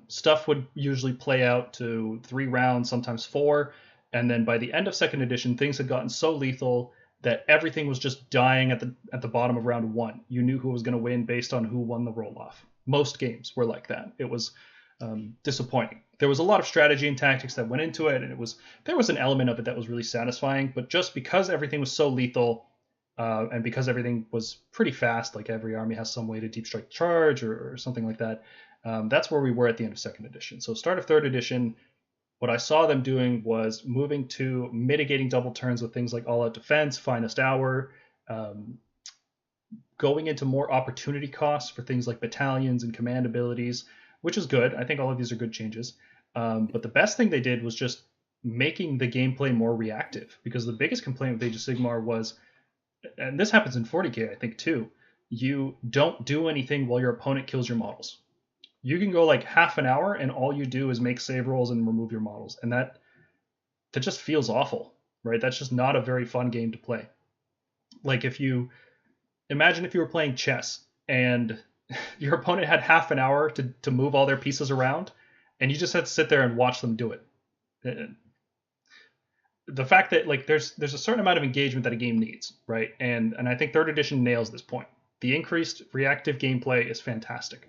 stuff would usually play out to 3 rounds, sometimes 4, and then by the end of second edition, things had gotten so lethal that everything was just dying at the bottom of round 1. You knew who was going to win based on who won the roll off. Most games were like that. It was disappointing. There was a lot of strategy and tactics that went into it, and there was an element of it that was really satisfying. But just because everything was so lethal, and because everything was pretty fast, like every army has some way to deep strike charge or something like that, that's where we were at the end of second edition. So start of third edition, what I saw them doing was moving to mitigating double turns with things like all out defense, finest hour, going into more opportunity costs for things like battalions and command abilities, which is good. I think all of these are good changes. But the best thing they did was just making the gameplay more reactive, because the biggest complaint with Age of Sigmar was, and this happens in 40k, I think too, you don't do anything while your opponent kills your models. You can go like half an hour and all you do is make save rolls and remove your models. And that just feels awful, right? That's just not a very fun game to play. Like, imagine if you were playing chess and your opponent had half an hour to move all their pieces around, and you just had to sit there and watch them do it. The fact that, like, there's a certain amount of engagement that a game needs, right? And I think third edition nails this point. The increased reactive gameplay is fantastic.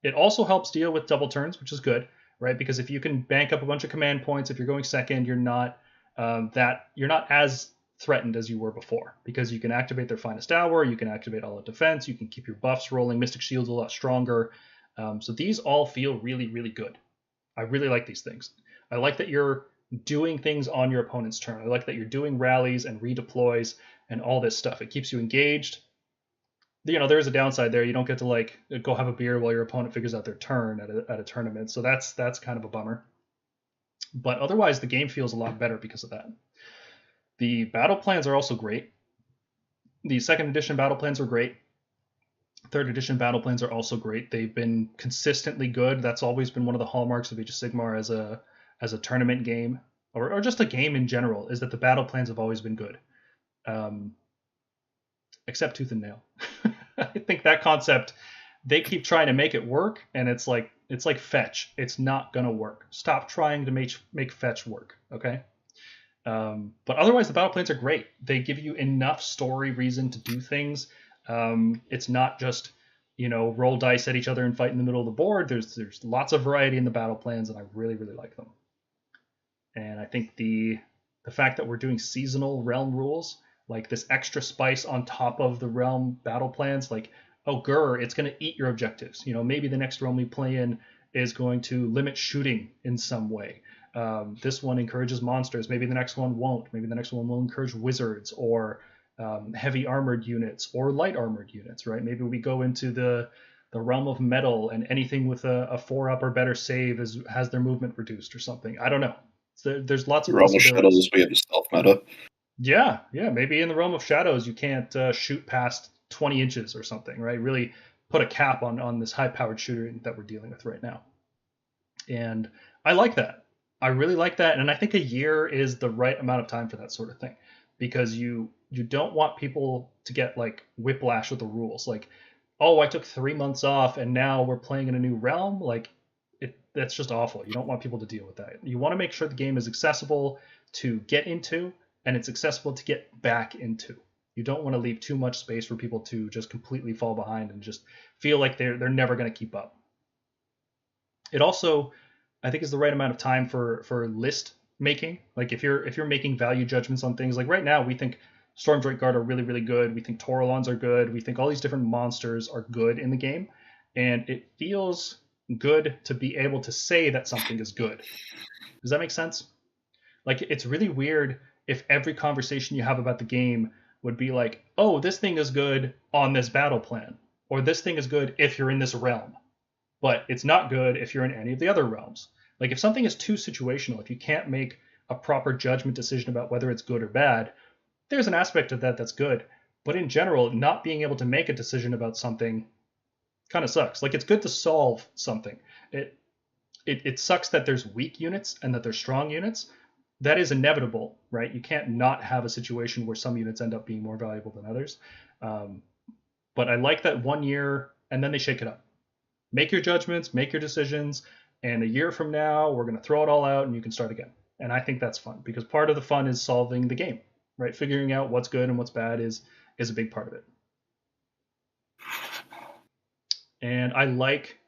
It also helps deal with double turns, which is good, right? Because if you can bank up a bunch of command points, if you're going second, you're not as threatened as you were before, because you can activate their finest hour, you can activate all out defense, you can keep your buffs rolling, Mystic Shield's a lot stronger. So these all feel really good. I really like these things. I like that you're doing things on your opponent's turn. I like that you're doing rallies and redeploys and all this stuff. It keeps you engaged. There is a downside there. You don't get to like go have a beer while your opponent figures out their turn at a tournament. So that's kind of a bummer. But otherwise, the game feels a lot better because of that. The battle plans are also great. The second edition battle plans are great. Third edition battle plans are also great. They've been consistently good. That's always been one of the hallmarks of Age of Sigmar as a tournament game, or just a game in general, is that the battle plans have always been good. Except Tooth and Nail. I think that concept, they keep trying to make it work, and it's like fetch. It's not gonna work. Stop trying to make fetch work, okay? But otherwise, the battle plans are great. They give you enough story reason to do things. It's not just roll dice at each other and fight in the middle of the board. There's lots of variety in the battle plans, and I really like them. And I think the fact that we're doing seasonal realm rules, like this extra spice on top of the realm battle plans, like, oh, it's going to eat your objectives. Maybe the next realm we play in is going to limit shooting in some way. This one encourages monsters. Maybe the next one won't. Maybe the next one will encourage wizards or heavy armored units or light armored units, right? Maybe we go into the realm of metal, and anything with a 4-up or better save has their movement reduced or something. I don't know. So there's lots of possibilities. Realm of Shadows, we have a stealth meta. Yeah. Maybe in the Realm of Shadows, you can't shoot past 20 inches or something, right? Really put a cap on this high-powered shooter that we're dealing with right now. And I like that. I really like that, and I think a year is the right amount of time for that sort of thing, because you don't want people to get like whiplash with the rules. Like, oh, I took 3 months off and now we're playing in a new realm. Like, that's just awful. You don't want people to deal with that. You want to make sure the game is accessible to get into, and it's accessible to get back into. You don't want to leave too much space for people to just completely fall behind and just feel like they're never going to keep up. It also, I think, is the right amount of time for list making. Like if you're making value judgments on things, like right now we think Stormkeep Guard are really, really good. We think Taurolons are good. We think all these different monsters are good in the game. And it feels good to be able to say that something is good. Does that make sense? Like, it's really weird if every conversation you have about the game would be like, oh, this thing is good on this battle plan, or this thing is good if you're in this realm, but it's not good if you're in any of the other realms. Like, if something is too situational, if you can't make a proper judgment decision about whether it's good or bad, there's an aspect of that that's good. But in general, not being able to make a decision about something kind of sucks. Like, it's good to solve something. It sucks that there's weak units and that there's strong units. That is inevitable, right? You can't not have a situation where some units end up being more valuable than others. But I like that 1 year, and then they shake it up. Make your judgments, make your decisions, and a year from now, we're going to throw it all out and you can start again. And I think that's fun, because part of the fun is solving the game, right? Figuring out what's good and what's bad is a big part of it. And I like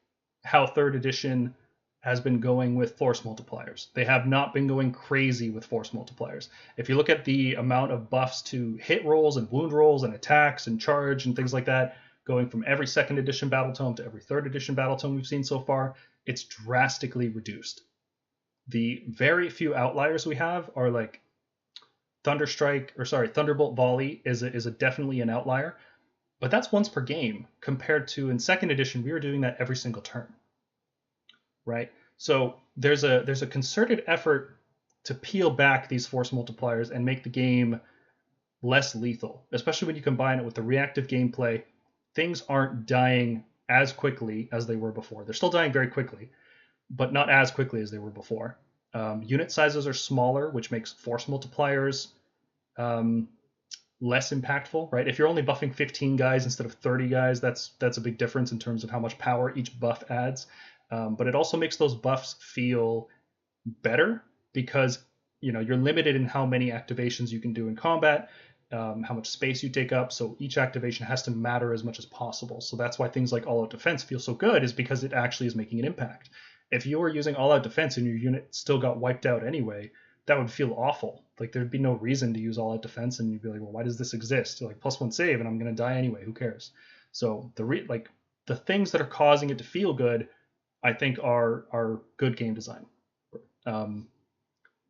how 3rd edition has been going with force multipliers. They have not been going crazy with force multipliers. If you look at the amount of buffs to hit rolls and wound rolls and attacks and charge and things like that, going from every 2nd edition battle tome to every 3rd edition battle tome we've seen so far, it's drastically reduced. The very few outliers we have are like Thunderbolt Volley is definitely an outlier, but that's once per game compared to in 2nd edition we were doing that every single turn. Right? So there's a concerted effort to peel back these force multipliers and make the game less lethal, especially when you combine it with the reactive gameplay. Things aren't dying as quickly as they were before. They're still dying very quickly, but not as quickly as they were before. Unit sizes are smaller, which makes force multipliers less impactful, right? If you're only buffing 15 guys instead of 30 guys, that's a big difference in terms of how much power each buff adds. But it also makes those buffs feel better because you're limited in how many activations you can do in combat, how much space you take up. So each activation has to matter as much as possible. So that's why things like all-out defense feel so good, is because it actually is making an impact. If you were using all-out defense and your unit still got wiped out anyway, that would feel awful. Like, there'd be no reason to use all-out defense, and you'd be like, well, why does this exist? You're like, +1 save, and I'm going to die anyway. Who cares? So the things that are causing it to feel good, I think are good game design. And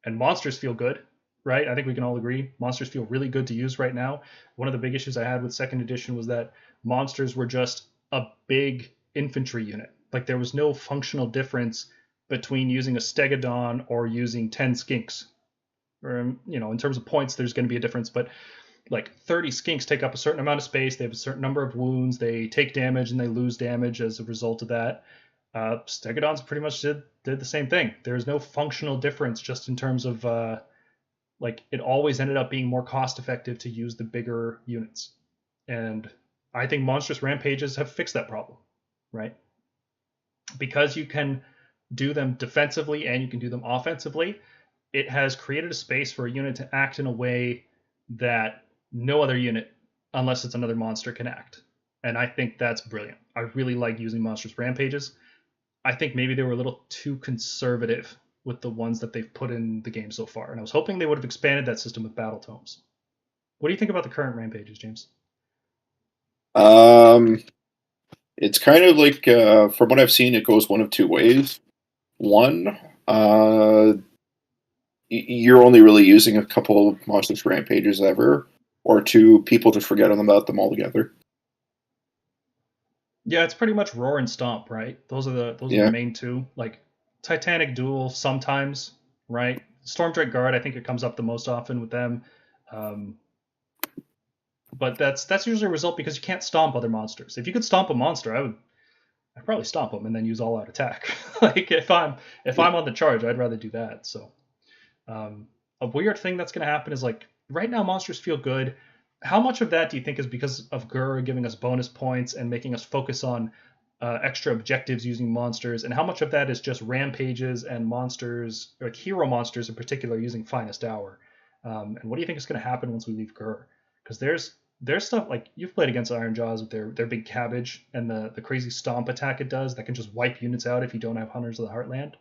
monsters feel good, right? I think we can all agree. Monsters feel really good to use right now. One of the big issues I had with 2nd edition was that monsters were just a big infantry unit. Like, there was no functional difference between using a Stegodon or using 10 skinks. Or, in terms of points, there's going to be a difference, but like 30 skinks take up a certain amount of space. They have a certain number of wounds. They take damage and they lose damage as a result of that. Stegodons pretty much did the same thing. There's no functional difference, just in terms of it always ended up being more cost effective to use the bigger units. And I think Monstrous Rampages have fixed that problem, right? Because you can do them defensively and you can do them offensively, it has created a space for a unit to act in a way that no other unit, unless it's another monster, can act. And I think that's brilliant. I really like using Monstrous Rampages. I think maybe they were a little too conservative with the ones that they've put in the game so far. And I was hoping they would have expanded that system with battle tomes. What do you think about the current Rampages, James? It's kind of like, from what I've seen, it goes one of two ways. One, you're only really using a couple of Monstrous Rampages ever, or two, people just forget about them altogether. Yeah, it's pretty much Roar and Stomp, right? Those are the main two. Like Titanic Duel sometimes, right? Stormkeep Guard, I think it comes up the most often with them. But that's usually a result because you can't stomp other monsters. If you could stomp a monster, I'd probably stomp them and then use all-out attack. Like if I'm on the charge, I'd rather do that. So a weird thing that's going to happen is, like, right now monsters feel good. How much of that do you think is because of Gur giving us bonus points and making us focus on extra objectives using monsters, and how much of that is just Rampages and monsters, like hero monsters in particular, using Finest Hour? And what do you think is going to happen once we leave Gur? Because there's stuff like you've played against Iron Jaws with their big cabbage and the crazy stomp attack it does that can just wipe units out if you don't have Hunters of the Heartland.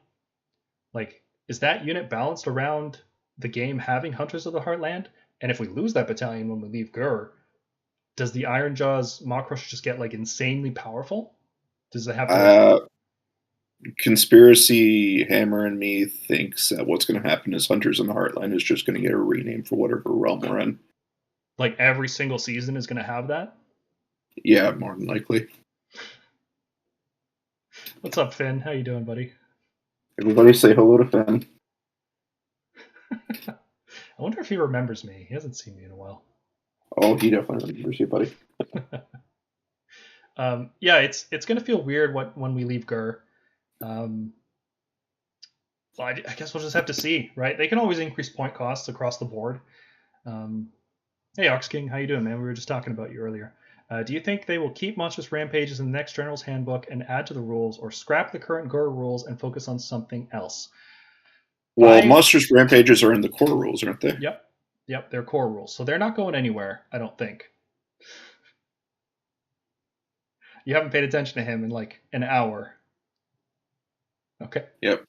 Like, is that unit balanced around the game having Hunters of the Heartland? And if we lose that battalion when we leave Gur, does the Ironjaw's Maw Crush just get like insanely powerful? Does it have to? Conspiracy Hammer and me thinks that what's going to happen is Hunters in the Heartland is just going to get a rename for whatever realm we're in. Like every single season is going to have that? Yeah, more than likely. What's up, Finn? How you doing, buddy? Everybody say hello to Finn. I wonder if he remembers me. He hasn't seen me in a while. Oh, he definitely remembers you, buddy. Yeah, it's going to feel weird when we leave Gur. Well, I guess we'll just have to see, right? They can always increase point costs across the board. Hey, Ox King, how you doing, man? We were just talking about you earlier. Do you think they will keep Monstrous Rampages in the next General's Handbook and add to the rules, or scrap the current Gur rules and focus on something else? Well, Monstrous Rampages are in the core rules, aren't they? Yep, they're core rules. So they're not going anywhere, I don't think. You haven't paid attention to him in like an hour. Okay. Yep.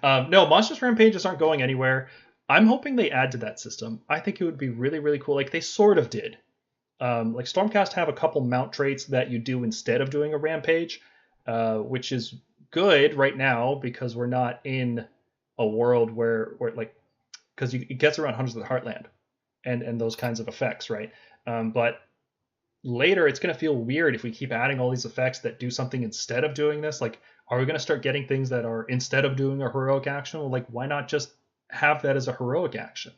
No, Monstrous Rampages aren't going anywhere. I'm hoping they add to that system. I think it would be really, really cool. Like they sort of did. Like Stormcast have a couple mount traits that you do instead of doing a rampage, which is good right now because we're not in a world where like, because it gets around Hunters of the Heartland and those kinds of effects, right? But later it's going to feel weird if we keep adding all these effects that do something instead of doing this. Like, are we going to start getting things that are instead of doing a heroic action? Well, like, why not just have that as a heroic action?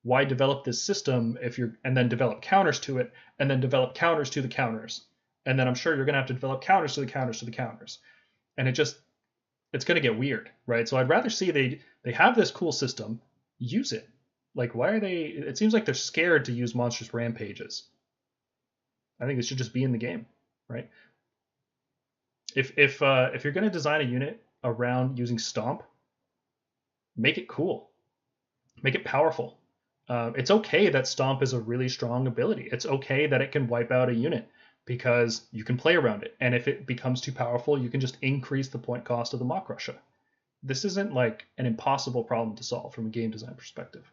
Why develop this system and then develop counters to it, and then develop counters to the counters, and then I'm sure you're going to have to develop counters to the counters to the counters, and it's going to get weird, right? So I'd rather see they have this cool system, use it. Like, why are they? It seems like they're scared to use Monstrous Rampages. I think it should just be in the game, right? If you're going to design a unit around using Stomp, make it cool, make it powerful. It's okay that Stomp is a really strong ability. It's okay that it can wipe out a unit because you can play around it. And if it becomes too powerful, you can just increase the point cost of the Maw Crusher. This isn't like an impossible problem to solve from a game design perspective.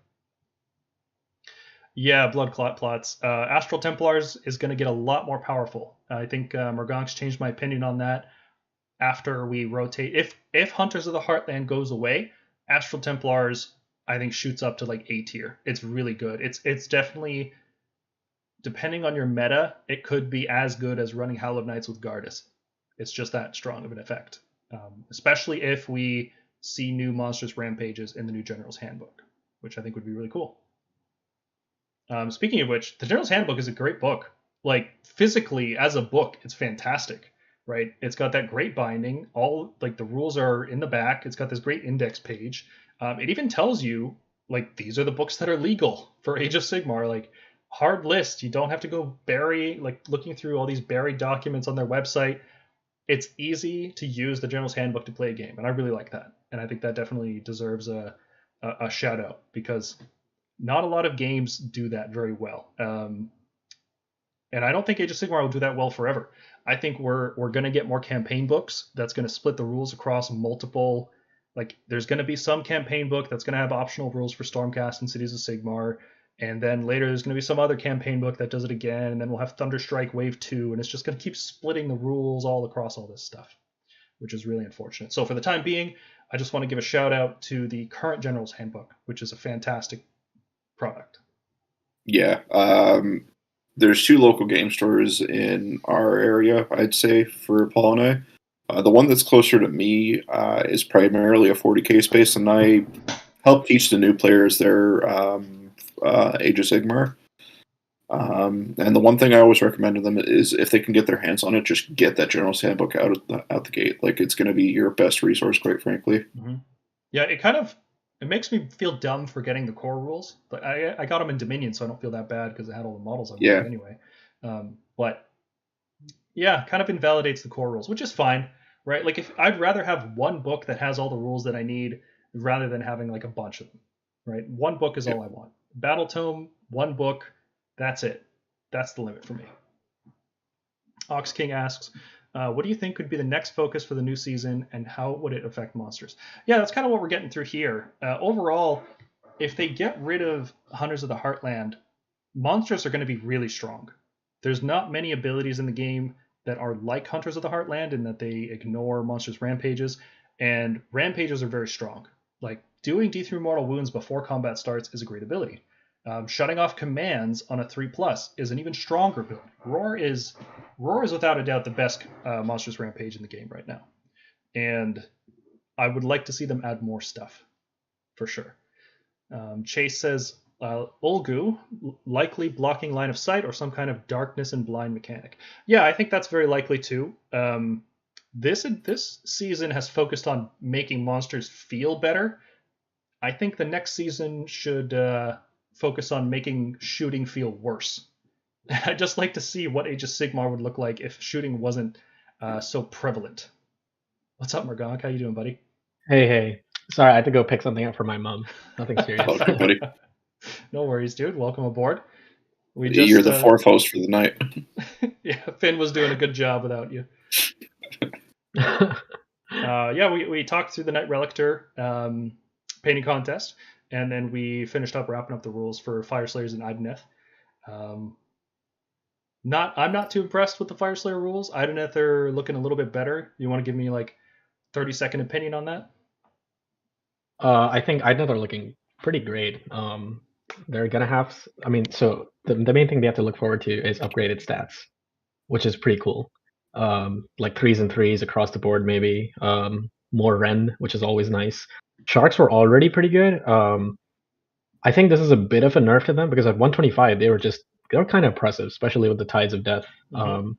Yeah, Blood Clot plots. Astral Templars is going to get a lot more powerful. I think Morgonk's changed my opinion on that after we rotate. If Hunters of the Heartland goes away, Astral Templars I think shoots up to like A tier. It's really good. It's definitely, depending on your meta, it could be as good as running Howl of Knights with Gardas. It's just that strong of an effect, especially if we see new Monstrous Rampages in the new General's Handbook, which I think would be really cool. Speaking of which, the General's Handbook is a great book. Like physically as a book, it's fantastic, right? It's got that great binding. All like the rules are in the back. It's got this great index page. It even tells you, like, these are the books that are legal for Age of Sigmar. Like, hard list. You don't have to go looking through all these buried documents on their website. It's easy to use the General's Handbook to play a game, and I really like that. And I think that definitely deserves a shout out because not a lot of games do that very well. And I don't think Age of Sigmar will do that well forever. I think we're going to get more campaign books that's going to split the rules across multiple. Like, there's going to be some campaign book that's going to have optional rules for Stormcast and Cities of Sigmar, and then later there's going to be some other campaign book that does it again, and then we'll have Thunderstrike Wave 2, and it's just going to keep splitting the rules all across all this stuff, which is really unfortunate. So for the time being, I just want to give a shout out to the current General's Handbook, which is a fantastic product. Yeah. There's 2 local game stores in our area, I'd say, for Paul and I. The one that's closer to me is primarily a 40k space, and I help teach the new players their Age of Sigmar. And the one thing I always recommend to them is if they can get their hands on it, just get that General's Handbook out the gate. Like, it's going to be your best resource, quite frankly. Mm-hmm. Yeah, it makes me feel dumb forgetting the core rules, but I got them in Dominion, so I don't feel that bad because I had all the models I wanted anyway. But yeah, kind of invalidates the core rules, which is fine, right? Like, if I'd rather have one book that has all the rules that I need rather than having like a bunch of them, right? One book is all I want. Battle Tome, one book, that's it. That's the limit for me. Ox King asks, What do you think could be the next focus for the new season, and how would it affect monsters? Yeah, that's kind of what we're getting through here. Overall, if they get rid of Hunters of the Heartland, monsters are going to be really strong. There's not many abilities in the game that are like Hunters of the Heartland in that they ignore monsters' rampages, and rampages are very strong. Like, doing D3 mortal wounds before combat starts is a great ability. Shutting off commands on a 3+ is an even stronger ability. Roar is without a doubt the best monstrous rampage in the game right now. And I would like to see them add more stuff, for sure. Chase says, Ulgu, likely blocking line of sight or some kind of darkness and blind mechanic. Yeah, I think that's very likely too. This season has focused on making monsters feel better. I think the next season should focus on making shooting feel worse. I'd just like to see what Age of Sigmar would look like if shooting wasn't so prevalent. What's up, Morgana? How you doing, buddy? Hey. Sorry, I had to go pick something up for my mom. Nothing serious. Okay, buddy. No worries, dude. Welcome aboard. You're the fourth host for the night. Yeah, Finn was doing a good job without you. We talked through the Knight-Relictor painting contest, and then we finished up wrapping up the rules for Fyreslayers and Idoneth. I'm not too impressed with the Fyreslayer rules. Idoneth are looking a little bit better. You want to give me like 30-second opinion on that? I think Idoneth are looking pretty great. They're gonna have. So the main thing they have to look forward to is upgraded stats, which is pretty cool. Like 3s and 3s across the board, maybe. More Ren, which is always nice. Sharks were already pretty good. I think this is a bit of a nerf to them because at 125 they were kind of oppressive, especially with the Tides of Death. Mm-hmm.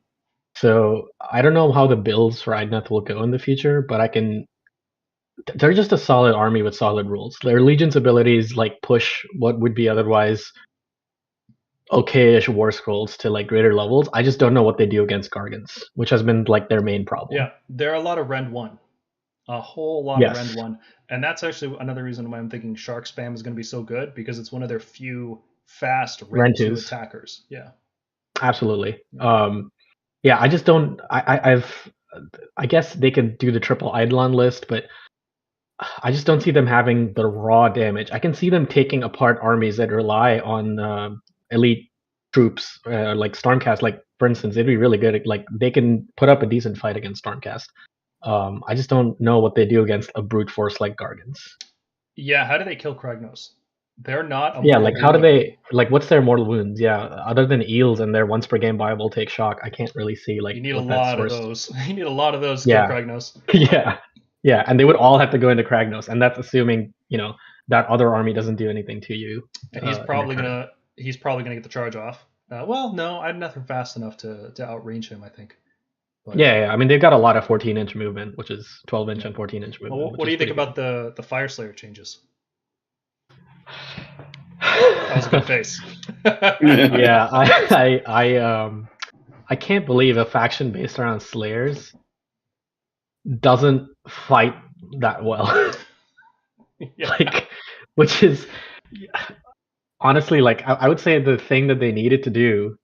So I don't know how the builds for Idoneth will go in the future, but they're just a solid army with solid rules. Their Legion's abilities like push what would be otherwise okay-ish Warscrolls to like greater levels. I just don't know what they do against Gargants, which has been like their main problem. Yeah, there are a lot of Rend 1. A whole lot of Rend 1. And that's actually another reason why I'm thinking Shark Spam is going to be so good, because it's one of their few fast Rend 2 attackers. Yeah. Absolutely. I just don't... I guess they could do the triple Eidolon list, but I just don't see them having the raw damage. I can see them taking apart armies that rely on elite troops, like Stormcast. Like, for instance, they'd be really good at, like, they can put up a decent fight against Stormcast. I just don't know what they do against a brute force like Gargants. Yeah, how do they kill Kragnos? They're not. How do they, like, what's their mortal wounds? Yeah, other than eels and their once per game viable take shock, I can't really see, like, you need a lot of those. You need a lot of those to kill Kragnos. Yeah, and they would all have to go into Kragnos, and that's assuming, that other army doesn't do anything to you. And he's probably gonna get the charge off. Well, no, I have nothing fast enough to outrange him, I think. But, yeah. I mean, they've got a lot of 14-inch movement, which is 12-inch and 14-inch movement. Well, what do you think about the Fyreslayer changes? That was a good face. Yeah, I can't believe a faction based around Slayers doesn't fight that well. Yeah. Like, which is honestly, like, I would say the thing that they needed to do,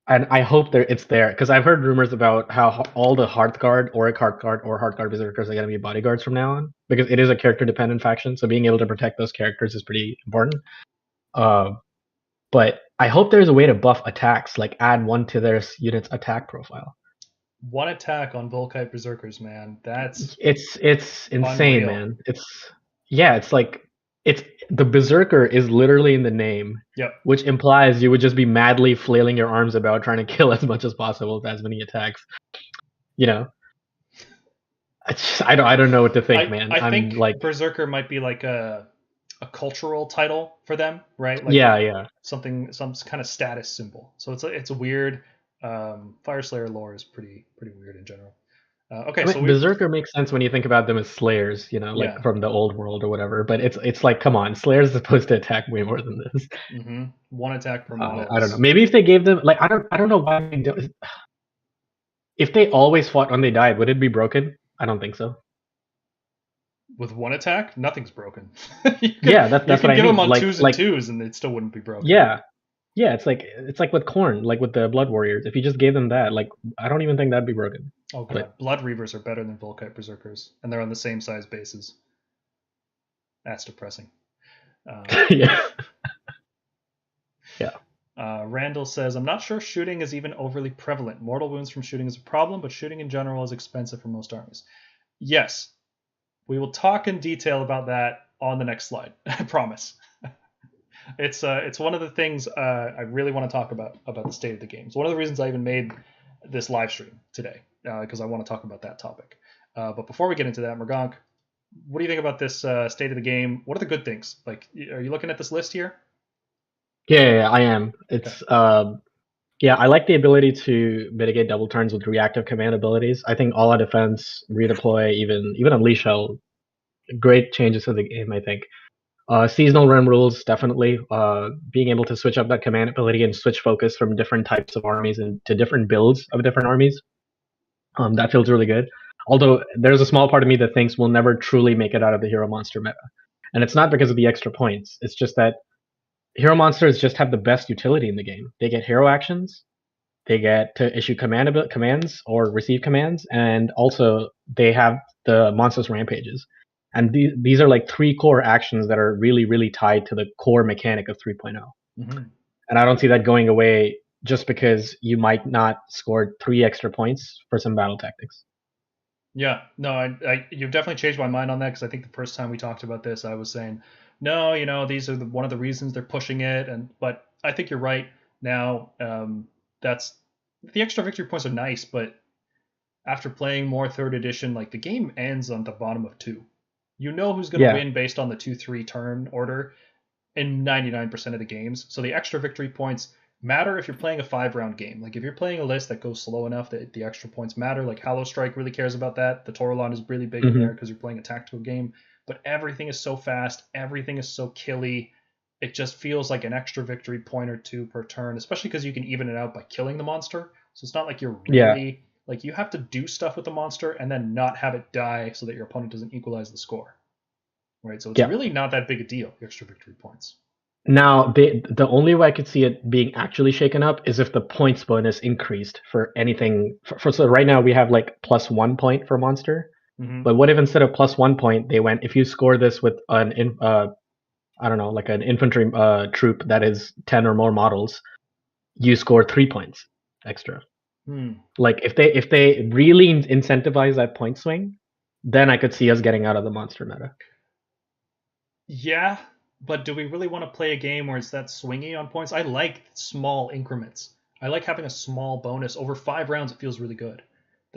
and I hope it's there, because I've heard rumors about how all the Hearthguard, Auric Hearthguard, or Hearthguard Berserkers are going to be bodyguards from now on, because it is a character-dependent faction, so being able to protect those characters is pretty important. But I hope there's a way to buff attacks, like add 1 to their unit's attack profile. 1 attack on Volkite Berserkers, man. It's insane, unreal. Man. It's the Berserker is literally in the name. Yep. Which implies you would just be madly flailing your arms about trying to kill as much as possible with as many attacks. I don't know what to think, man. I think like Berserker might be like a cultural title for them, right? Like some kind of status symbol. So it's a weird. Fyreslayer lore is pretty weird in general. So Berserker makes sense when you think about them as Slayers, from the old world or whatever. But it's like, come on, Slayers is supposed to attack way more than this. Mm-hmm. 1 attack per model. I don't know. Maybe if they gave them, like, I don't know why they do. If they always fought when they died, would it be broken? I don't think so. With 1 attack, nothing's broken. That's what I mean. You can give them on 2s and 2s, and it still wouldn't be broken. Yeah. Yeah, it's like with Khorne, like with the Blood Warriors. If you just gave them that, like I don't even think that'd be broken. Oh god, But Blood Reavers are better than Volkite Berserkers, and they're on the same size bases. That's depressing. yeah, yeah. Randall says, I'm not sure shooting is even overly prevalent. Mortal wounds from shooting is a problem, but shooting in general is expensive for most armies. Yes, we will talk in detail about that on the next slide. I promise. It's one of the things I really want to talk about the state of the game. It's one of the reasons I even made this live stream today, because I want to talk about that topic. But before we get into that, Mergonk, what do you think about this state of the game? What are the good things? Like, are you looking at this list here? Yeah, I am. It's yeah, I like the ability to mitigate double turns with reactive command abilities. I think all out defense, redeploy, even unleash hell, great changes to the game. I think seasonal realm rules definitely. Being able to switch up that command ability and switch focus from different types of armies and to different builds of different armies. That feels really good. Although there's a small part of me that thinks we'll never truly make it out of the hero monster meta, and it's not because of the extra points. It's just that hero monsters just have the best utility in the game. They get hero actions, they get to issue commands or receive commands, and also they have the monstrous rampages. And these are like three core actions that are really, really tied to the core mechanic of 3.0. Mm-hmm. And I don't see that going away just because you might not score 3 extra points for some battle tactics. Yeah, no, you've definitely changed my mind on that, because I think the first time we talked about this, I was saying, no, these are one of the reasons they're pushing it, but I think you're right now. That's the extra victory points are nice, but after playing more third edition, like the game ends on the bottom of 2. You know who's going to win based on the 2-3 turn order in 99% of the games. So the extra victory points matter if you're playing a 5-round game. Like if you're playing a list that goes slow enough that the extra points matter, like Hallow Strike really cares about that. The Toralon is really big in there because you're playing a tactical game. But everything is so fast, everything is so killy. It just feels like an extra victory point or 2 per turn, especially because you can even it out by killing the monster. So it's not like you're really like you have to do stuff with the monster and then not have it die so that your opponent doesn't equalize the score. Right? So it's really not that big a deal, the extra victory points. Now, the only way I could see it being actually shaken up is if the points bonus increased for anything. So right now we have like +1 point for monster. Mm-hmm. But what if instead of +1 point, they went, if you score this with an I don't know, like an infantry troop that is 10 or more models, you score 3 points extra. Like if they really incentivize that point swing, then I could see us getting out of the monster meta. Yeah, but do we really want to play a game where it's that swingy on points? I like small increments. I like having a small bonus over 5 rounds. It feels really good.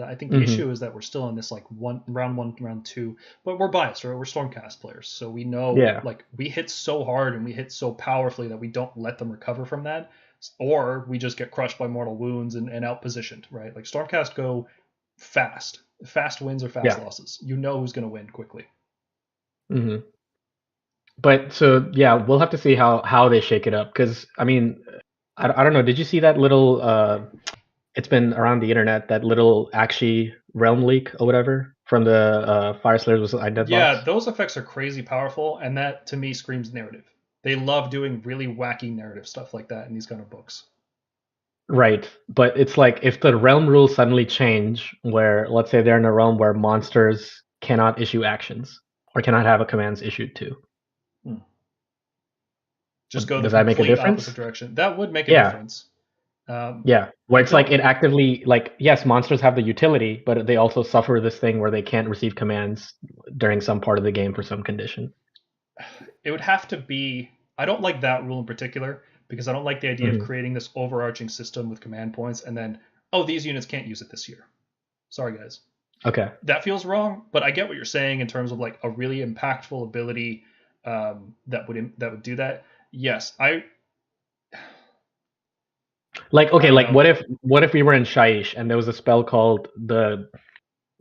I think the issue is that we're still in this like round 1, round 2, but we're biased, right? We're Stormcast players, so we know like we hit so hard and we hit so powerfully that we don't let them recover from that, or we just get crushed by mortal wounds and outpositioned, right? Like Stormcast go fast wins or fast losses. You know who's going to win quickly. Mm-hmm. But so yeah, we'll have to see how they shake it up, because I mean, I don't know. Did you see that little? It's been around the internet, that little Akshi realm leak or whatever from the Fyreslayers was Idoneth. Yeah, those effects are crazy powerful, and that to me screams narrative. They love doing really wacky narrative stuff like that in these kind of books. Right, but it's like if the realm rules suddenly change, where let's say they're in a realm where monsters cannot issue actions or cannot have a commands issued to. Just go Does the that make a complete difference? opposite direction. That would make a difference. Yeah, where it's like it actively, like, yes, monsters have the utility, but they also suffer this thing where they can't receive commands during some part of the game for some condition. It would have to be. I don't like that rule in particular, because I don't like the idea of creating this overarching system with command points and then, oh, these units can't use it this year. Sorry, guys. Okay. That feels wrong, but I get what you're saying in terms of like a really impactful ability that would do that. Yes, like, okay, like what if we were in Shaiish and there was a spell called the,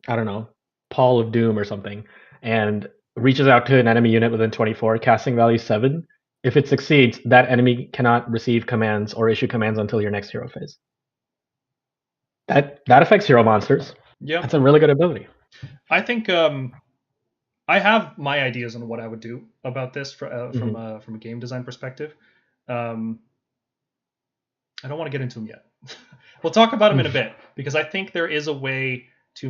I don't know, Pall of Doom or something, and reaches out to an enemy unit within 24, casting value 7. If it succeeds, that enemy cannot receive commands or issue commands until your next hero phase. That affects hero monsters. Yeah, that's a really good ability. I think I have my ideas on what I would do about this from a game design perspective. I don't want to get into them yet. We'll talk about them in a bit, because I think there is a way to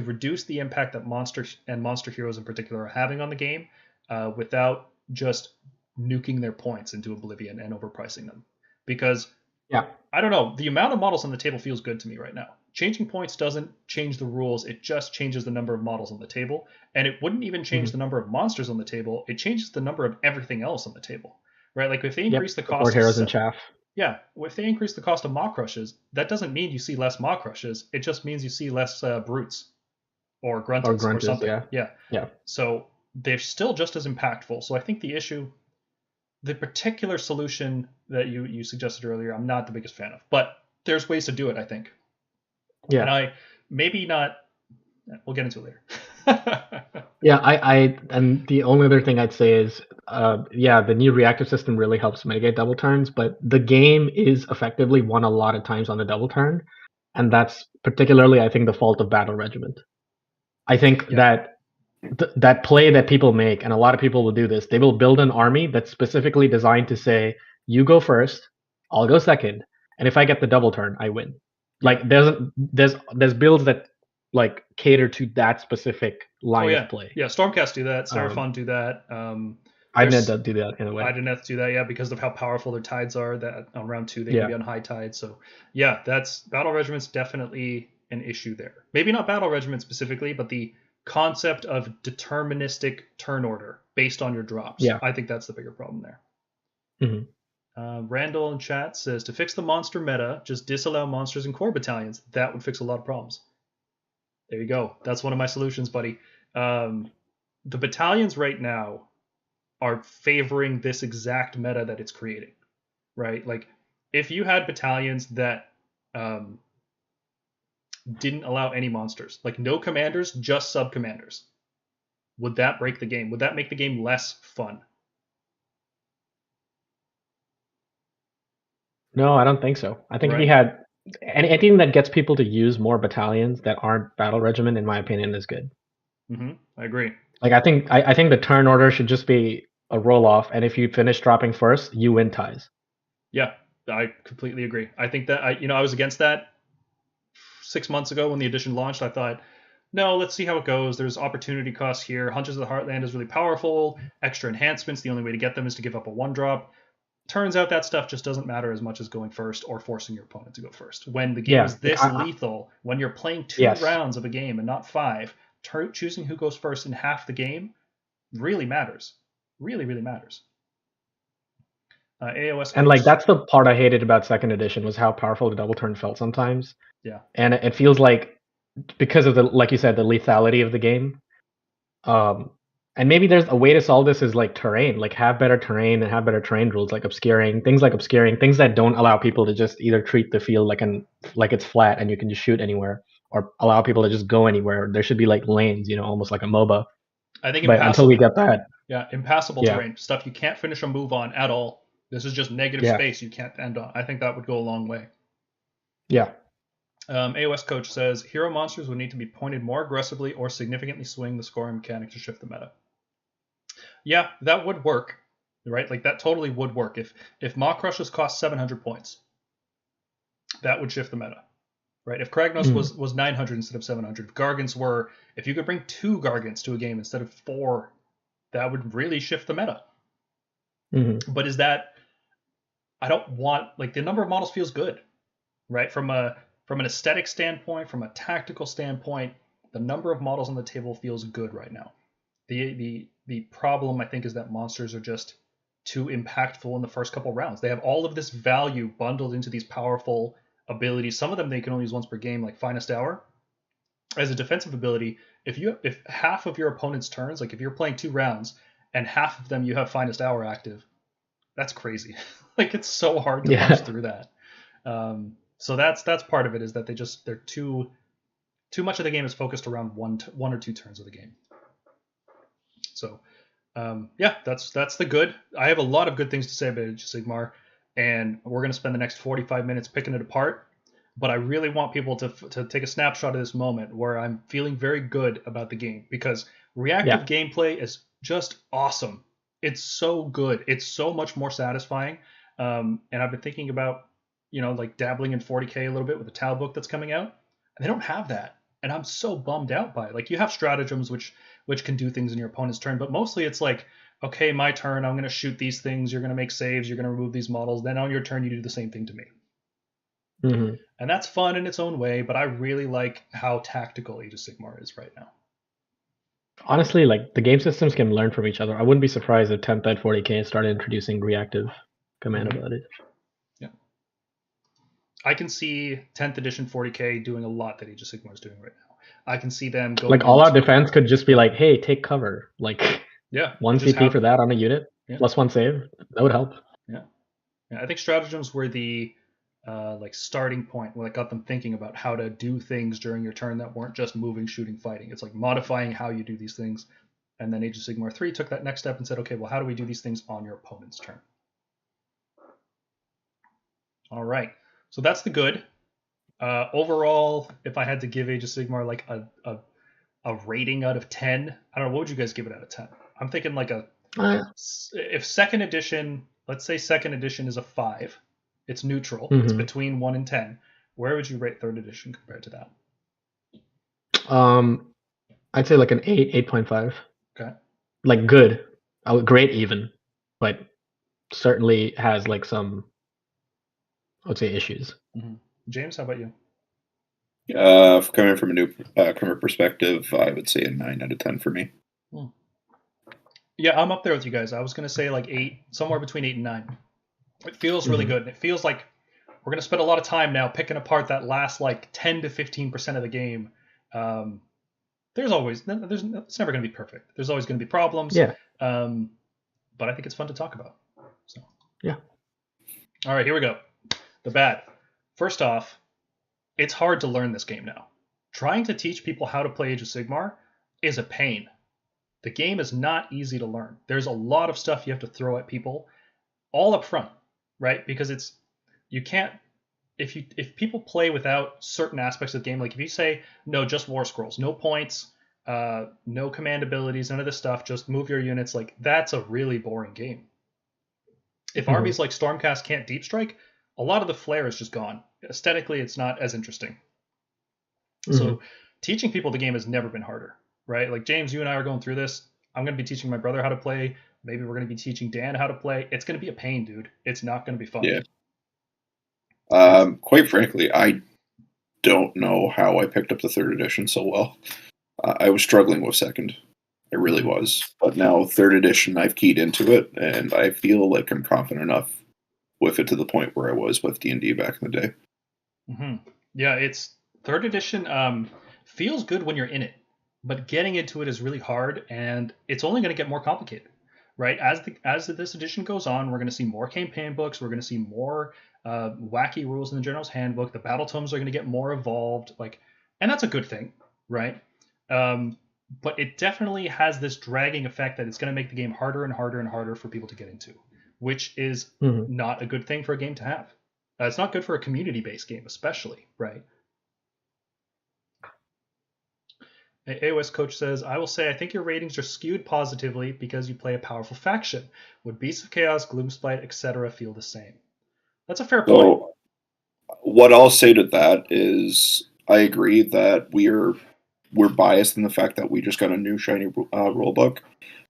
reduce the impact that monsters and monster heroes in particular are having on the game, without just nuking their points into oblivion and overpricing them. Because I don't know, the amount of models on the table feels good to me right now. Changing points doesn't change the rules, it just changes the number of models on the table. And it wouldn't even change the number of monsters on the table, it changes the number of everything else on the table. Right? Like if they increase the cost heroes and chaff. Yeah, if they increase the cost of Maw Crushes, that doesn't mean you see less Maw Crushes, it just means you see less Brutes or Grunties or something. Yeah. So they're still just as impactful. So I think the particular solution that you suggested earlier, I'm not the biggest fan of, but there's ways to do it, I think. Yeah. And we'll get into it later. And the only other thing I'd say is, the new reactive system really helps mitigate double turns, but the game is effectively won a lot of times on the double turn, and that's particularly, I think, the fault of Battle Regiment. I think that that play that people make, and a lot of people will do this, they will build an army that's specifically designed to say, you go first, I'll go second, and if I get the double turn, I win. Like there's builds that like cater to that specific line of play. Yeah, Stormcast do that, Seraphon do that. Idoneth do that in a way. Idoneth do that, because of how powerful their tides are. That on round 2 they can be on high tide. So yeah, that's Battle Regiment's definitely an issue there. Maybe not Battle Regiment specifically, but the concept of deterministic turn order based on your drops. Yeah. I think that's the bigger problem there. Mm-hmm. Randall in chat says, to fix the monster meta, just disallow monsters in core battalions. That would fix a lot of problems. There you go. That's one of my solutions, buddy. The battalions right now are favoring this exact meta that it's creating, right? Like, if you had battalions that didn't allow any monsters, like no commanders, just sub-commanders, would that break the game? Would that make the game less fun? No, I don't think so. I think if we had anything that gets people to use more battalions that aren't Battle Regiment, in my opinion, is good. Mm-hmm. I agree. Like I think the turn order should just be a roll off, and if you finish dropping first, you win ties. Yeah, I completely agree. I think that I was against that 6 months ago when the edition launched. I thought, no, let's see how it goes. There's opportunity costs here. Hunters of the Heartland is really powerful. Extra enhancements. The only way to get them is to give up a 1-drop. Turns out that stuff just doesn't matter as much as going first or forcing your opponent to go first. When the game is this lethal, when you're playing 2 rounds of a game and not 5, choosing who goes first in half the game really matters. Really, really matters. AOS and like that's the part I hated about second edition, was how powerful the double turn felt sometimes. Yeah. And it feels like, because of the, like you said, the lethality of the game, and maybe there's a way to solve this, is like terrain, like have better terrain and have better terrain rules, like obscuring, things that don't allow people to just either treat the field like it's flat and you can just shoot anywhere, or allow people to just go anywhere. There should be like lanes, almost like a MOBA. I think until we get that. Yeah, impassable terrain, stuff you can't finish a move on at all. This is just negative space you can't end on. I think that would go a long way. Yeah. AOS Coach says, hero monsters would need to be pointed more aggressively or significantly swing the scoring mechanic to shift the meta. Yeah, that would work, right? Like that totally would work. If Maw Crushes cost 700 points, that would shift the meta, right? If Kragnos was 900 instead of 700, if Gargants were, if you could bring 2 Gargants to a game instead of 4, that would really shift the meta. Mm-hmm. But is that, I don't want, like the number of models feels good, right? From an aesthetic standpoint, from a tactical standpoint, the number of models on the table feels good right now. The problem, I think, is that monsters are just too impactful in the first couple rounds. They have all of this value bundled into these powerful abilities. Some of them they can only use once per game, like Finest Hour. As a defensive ability, if half of your opponent's turns, like if you're playing 2 rounds and half of them you have Finest Hour active, that's crazy. Like it's so hard to punch through that. So that's part of it, is that they're too much of the game is focused around one or two turns of the game. So that's the good. I have a lot of good things to say about Age of Sigmar, and we're going to spend the next 45 minutes picking it apart. But I really want people to take a snapshot of this moment where I'm feeling very good about the game, because reactive gameplay is just awesome. It's so good. It's so much more satisfying. And I've been thinking about like dabbling in 40k a little bit with the Tau book that's coming out, and they don't have that, and I'm so bummed out by it. Like, you have stratagems which can do things in your opponent's turn, but mostly it's like, okay, my turn, I'm going to shoot these things, you're going to make saves, you're going to remove these models, then on your turn you do the same thing to me. Mm-hmm. And that's fun in its own way, but I really like how tactical Age of Sigmar is right now. Honestly, like, the game systems can learn from each other. I wouldn't be surprised if 10th Ed 40k started introducing reactive command abilities. Yeah. I can see 10th edition 40k doing a lot that Age of Sigmar is doing right now. I can see them going like, all-out defense could just be like, hey, take cover. Like, yeah, 1 CP for that on a unit, yeah. +1 save. That would help. Yeah. I think stratagems were the like starting point when it got them thinking about how to do things during your turn that weren't just moving, shooting, fighting. It's like modifying how you do these things. And then Age of Sigmar 3 took that next step and said, okay, well, how do we do these things on your opponent's turn? All right. So that's the good. Overall, if I had to give Age of Sigmar like a rating out of 10, I don't know, what would you guys give it out of 10? I'm thinking like if second edition, let's say second edition is a 5, it's neutral, it's between 1 and 10. Where would you rate third edition compared to that? I'd say like an 8, 8.5. Okay. Like, good. Great even, but certainly has like some, I would say, issues. Mm-hmm. James, how about you? Coming from a newcomer perspective, I would say a 9 out of 10 for me. Yeah, I'm up there with you guys. I was going to say like 8, somewhere between 8 and 9. It feels really good. And it feels like we're going to spend a lot of time now picking apart that last like 10 to 15% of the game. It's never going to be perfect. There's always going to be problems. Yeah. But I think it's fun to talk about. So. Yeah. All right, here we go. The bad. First off, it's hard to learn this game now. Trying to teach people how to play Age of Sigmar is a pain. The game is not easy to learn. There's a lot of stuff you have to throw at people all up front, right? Because you can't, if people play without certain aspects of the game, like if you say, no, just Warscrolls, no points, no command abilities, none of this stuff, just move your units, like that's a really boring game. If armies like Stormcast can't deep strike, a lot of the flair is just gone. Aesthetically, it's not as interesting. So teaching people the game has never been harder, right? Like, James, you and I are going through this. I'm going to be teaching my brother how to play. Maybe we're going to be teaching Dan how to play. It's going to be a pain, dude. It's not going to be fun. Yeah. Quite frankly, I don't know how I picked up the third edition so well. I was struggling with second. I really was. But now third edition, I've keyed into it, and I feel like I'm confident enough with it to the point where I was with D&D back in the day. Yeah, it's third edition feels good when you're in it, but getting into it is really hard, and it's only going to get more complicated, right? As this edition goes on, we're going to see more campaign books, we're going to see more wacky rules in the General's Handbook. The battle tomes are going to get more evolved, and that's a good thing, right? But it definitely has this dragging effect that it's going to make the game harder and harder and harder for people to get into, which is not a good thing for a game to have. It's not good for a community-based game, especially, right? AOS Coach says, I will say I think your ratings are skewed positively because you play a powerful faction. Would Beasts of Chaos, Gloomspite, etc. feel the same? That's a fair point. So, what I'll say to that is I agree that we're biased in the fact that we just got a new shiny rulebook.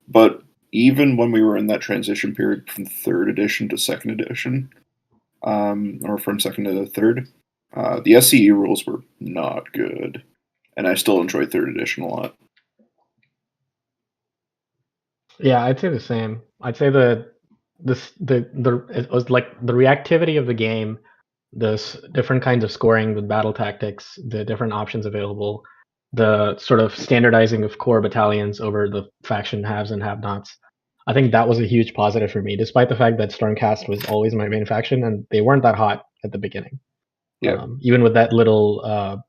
But even when we were in that transition period from third edition to second edition, or from second to third, the SCE rules were not good. And I still enjoy third edition a lot. Yeah, I'd say the same. I'd say it was like the reactivity of the game, the different kinds of scoring, the battle tactics, the different options available, the sort of standardizing of core battalions over the faction haves and have-nots. I think that was a huge positive for me, despite the fact that Stormcast was always my main faction, and they weren't that hot at the beginning. Yeah. Even with that little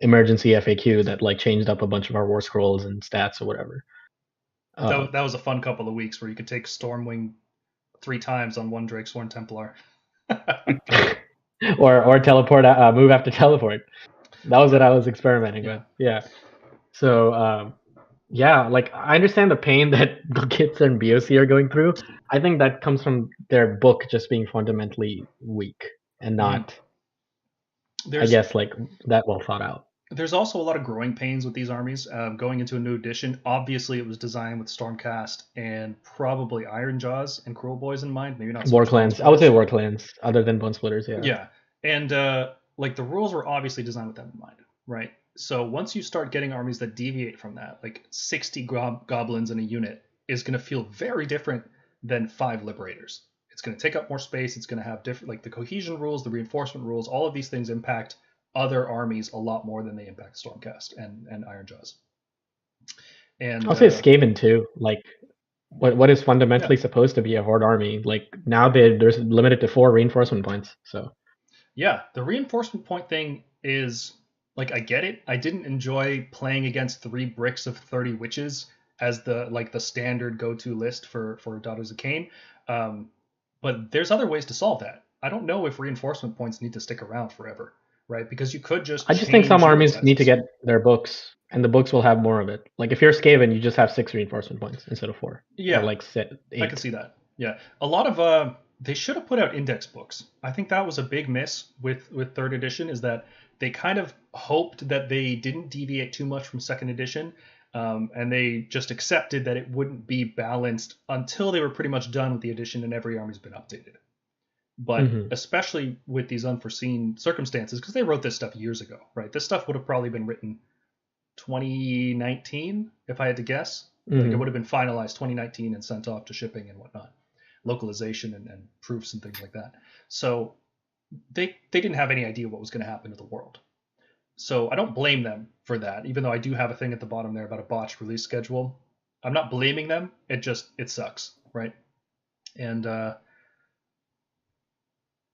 emergency FAQ that like changed up a bunch of our Warscrolls and stats or whatever. That was a fun couple of weeks where you could take Stormwing 3 times on one Drakesworn Templar. or teleport, move after teleport. That was what I was experimenting with. Yeah. So, like, I understand the pain that Kits and BOC are going through. I think that comes from their book just being fundamentally weak. and not, I There's guess, like that well thought out. there's also a lot of growing pains with these armies. Going into a new edition, obviously it was designed with Stormcast and probably Ironjaws and Cruel Boys in mind. Maybe not so War much Bone clans. I would say Splitters. war clans, other than Bone Splitters. Yeah. Yeah, and like the rules were obviously designed with them in mind, right? So once you start getting armies that deviate from that, like 60 goblins in a unit is going to feel very different than 5 liberators. It's going to take up more space. It's going to have different, like the cohesion rules, the reinforcement rules, all of these things impact other armies a lot more than they impact Stormcast and Ironjaws. And I'll say Skaven too. Like what is fundamentally supposed to be a horde army. Like now there's limited to 4 reinforcement points. So yeah, the reinforcement point thing is like, I get it. I didn't enjoy playing against 3 bricks of 30 witches as the standard go-to list for Daughters of Cain. But there's other ways to solve that. I don't know if reinforcement points need to stick around forever, right? Because you could just. I just think some armies need to get their books, and the books will have more of it. Like if you're Skaven, you just have 6 reinforcement points instead of 4. Yeah, or like 8. I can see that. Yeah, a lot of they should have put out index books. I think that was a big miss with 3rd edition, is that they kind of hoped that they didn't deviate too much from 2nd edition, and they just accepted that it wouldn't be balanced until they were pretty much done with the edition and every army's been updated. But especially with these unforeseen circumstances, because they wrote this stuff years ago, right? This stuff would have probably been written 2019, if I had to guess. Like it would have been finalized 2019 and sent off to shipping and whatnot, localization and proofs and things like that. So they didn't have any idea what was going to happen to the world. So I don't blame them for that, even though I do have a thing at the bottom there about a botched release schedule. I'm not blaming them. It sucks, right? And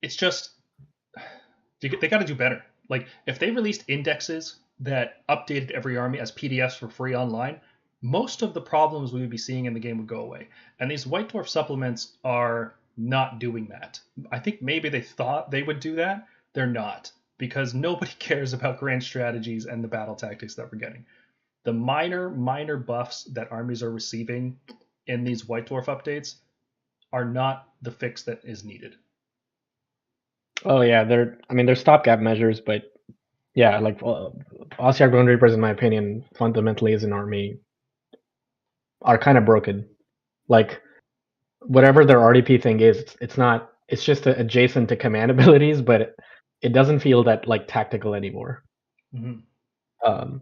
it's just, they got to do better. Like if they released indexes that updated every army as PDFs for free online, most of the problems we would be seeing in the game would go away. And these White Dwarf supplements are not doing that. I think maybe they thought they would do that. They're not, because nobody cares about grand strategies and the battle tactics that we're getting. The minor buffs that armies are receiving in these White Dwarf updates are not the fix that is needed. Oh yeah, they're stopgap measures, but yeah, like Ossiarch Bone Reapers, in my opinion, fundamentally as an army are kind of broken. Like whatever their RDP thing is, it's just adjacent to command abilities, but it doesn't feel that like tactical anymore.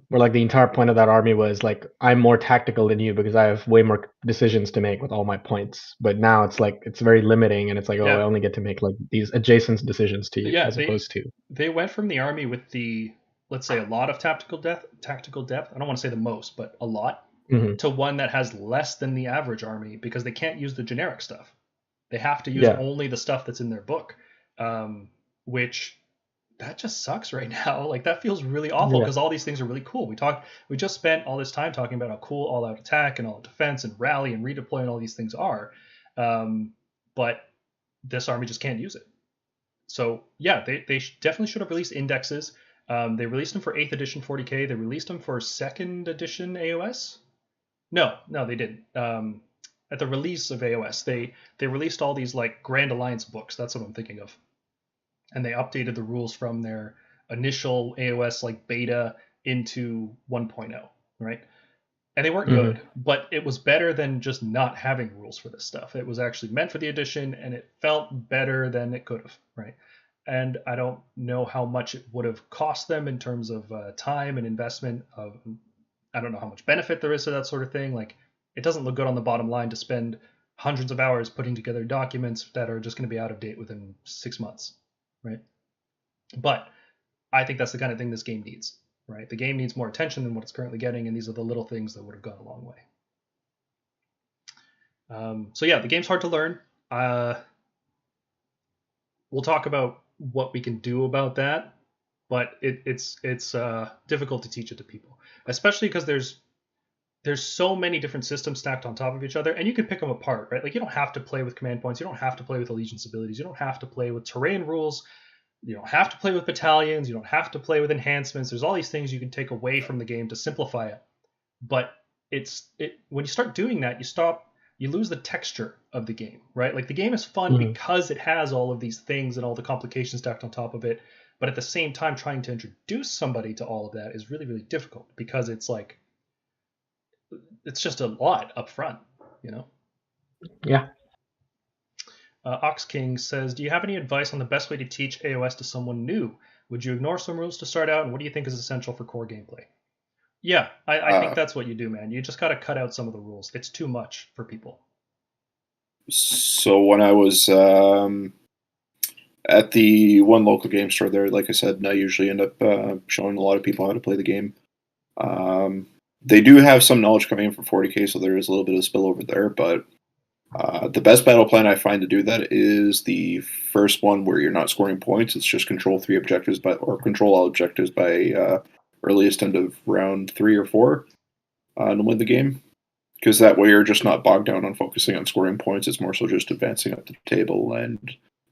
Where like the entire point of that army was like, I'm more tactical than you because I have way more decisions to make with all my points. But now it's like it's very limiting, and it's like, I only get to make like these adjacent decisions to you, as opposed to. They went from the army with the, let's say, a lot of tactical depth. I don't want to say the most, but a lot, to one that has less than the average army, because they can't use the generic stuff. They have to use only the stuff that's in their book, which that just sucks right now. Like that feels really awful, because all these things are really cool. We just spent all this time talking about how cool all out attack and all out defense and rally and redeploy and all these things are, but this army just can't use it. So yeah, they definitely should have released indexes. They released them for 8th edition 40k. They released them for 2nd edition AOS. No, they didn't. At the release of AOS, they released all these like Grand Alliance books. That's what I'm thinking of. And they updated the rules from their initial AOS like beta into 1.0, right? And they weren't good, but it was better than just not having rules for this stuff. It was actually meant for the edition, and it felt better than it could have, right? And I don't know how much it would have cost them in terms of time and investment. I don't know how much benefit there is to that sort of thing. Like, it doesn't look good on the bottom line to spend hundreds of hours putting together documents that are just going to be out of date within 6 months, right? But I think that's the kind of thing this game needs, right? The game needs more attention than what it's currently getting, and these are the little things that would have gone a long way. So yeah, the game's hard to learn. We'll talk about what we can do about that, but it's difficult to teach it to people, especially because there's so many different systems stacked on top of each other, and you can pick them apart, right? Like, you don't have to play with command points. You don't have to play with allegiance abilities. You don't have to play with terrain rules. You don't have to play with battalions. You don't have to play with enhancements. There's all these things you can take away from the game to simplify it. But when you start doing that, you stop you lose the texture of the game, right? Like the game is fun because it has all of these things and all the complications stacked on top of it. But at the same time, trying to introduce somebody to all of that is really, really difficult because it's like, it's just a lot up front, you know? Yeah. Ox King says, do you have any advice on the best way to teach AOS to someone new? Would you ignore some rules to start out? And what do you think is essential for core gameplay? Yeah, I think that's what you do, man. You just got to cut out some of the rules. It's too much for people. So when I was at the one local game store there, like I said, I usually end up showing a lot of people how to play the game. They do have some knowledge coming in from 40K, so there is a little bit of spillover there, but the best battle plan I find to do that is the first one where you're not scoring points. It's just control 3 objectives or control all objectives by earliest end of round 3 or 4 to win the game. Because that way you're just not bogged down on focusing on scoring points. It's more so just advancing up the table and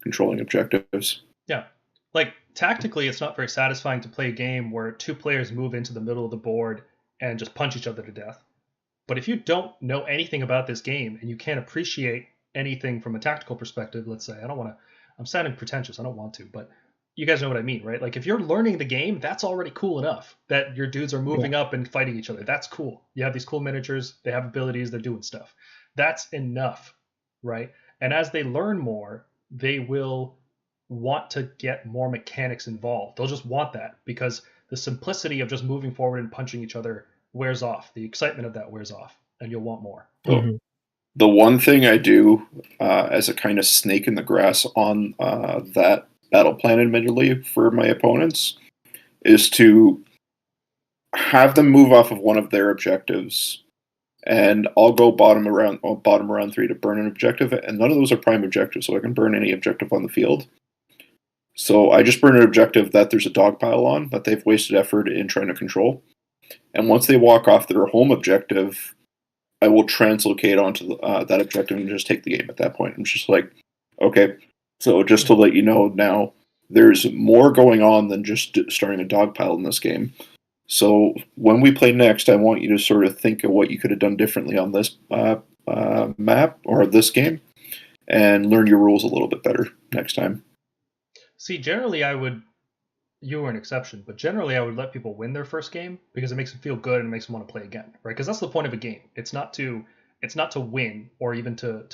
controlling objectives. Yeah. Like, tactically, it's not very satisfying to play a game where 2 players move into the middle of the board and just punch each other to death. But if you don't know anything about this game and you can't appreciate anything from a tactical perspective, let's say, I'm sounding pretentious, I don't want to, but you guys know what I mean, right? Like if you're learning the game, that's already cool enough that your dudes are moving up and fighting each other. That's cool. You have these cool miniatures, they have abilities, they're doing stuff. That's enough, right? And as they learn more, they will want to get more mechanics involved. They'll just want that because the simplicity of just moving forward and punching each other wears off. The excitement of that wears off, and you'll want more. The one thing I do as a kind of snake in the grass on that battle plan, admittedly, for my opponents, is to have them move off of one of their objectives, and I'll go bottom around 3 to burn an objective, and none of those are prime objectives, so I can burn any objective on the field. So I just burn an objective that there's a dogpile on, that they've wasted effort in trying to control. And once they walk off their home objective, I will translocate onto that objective and just take the game at that point. I'm just like, okay, so just to let you know now, there's more going on than just starting a dogpile in this game. So when we play next, I want you to sort of think of what you could have done differently on this map or this game and learn your rules a little bit better next time. See, generally you were an exception, but generally I would let people win their first game because it makes them feel good and it makes them want to play again, right? Because that's the point of a game. It's not to win or even to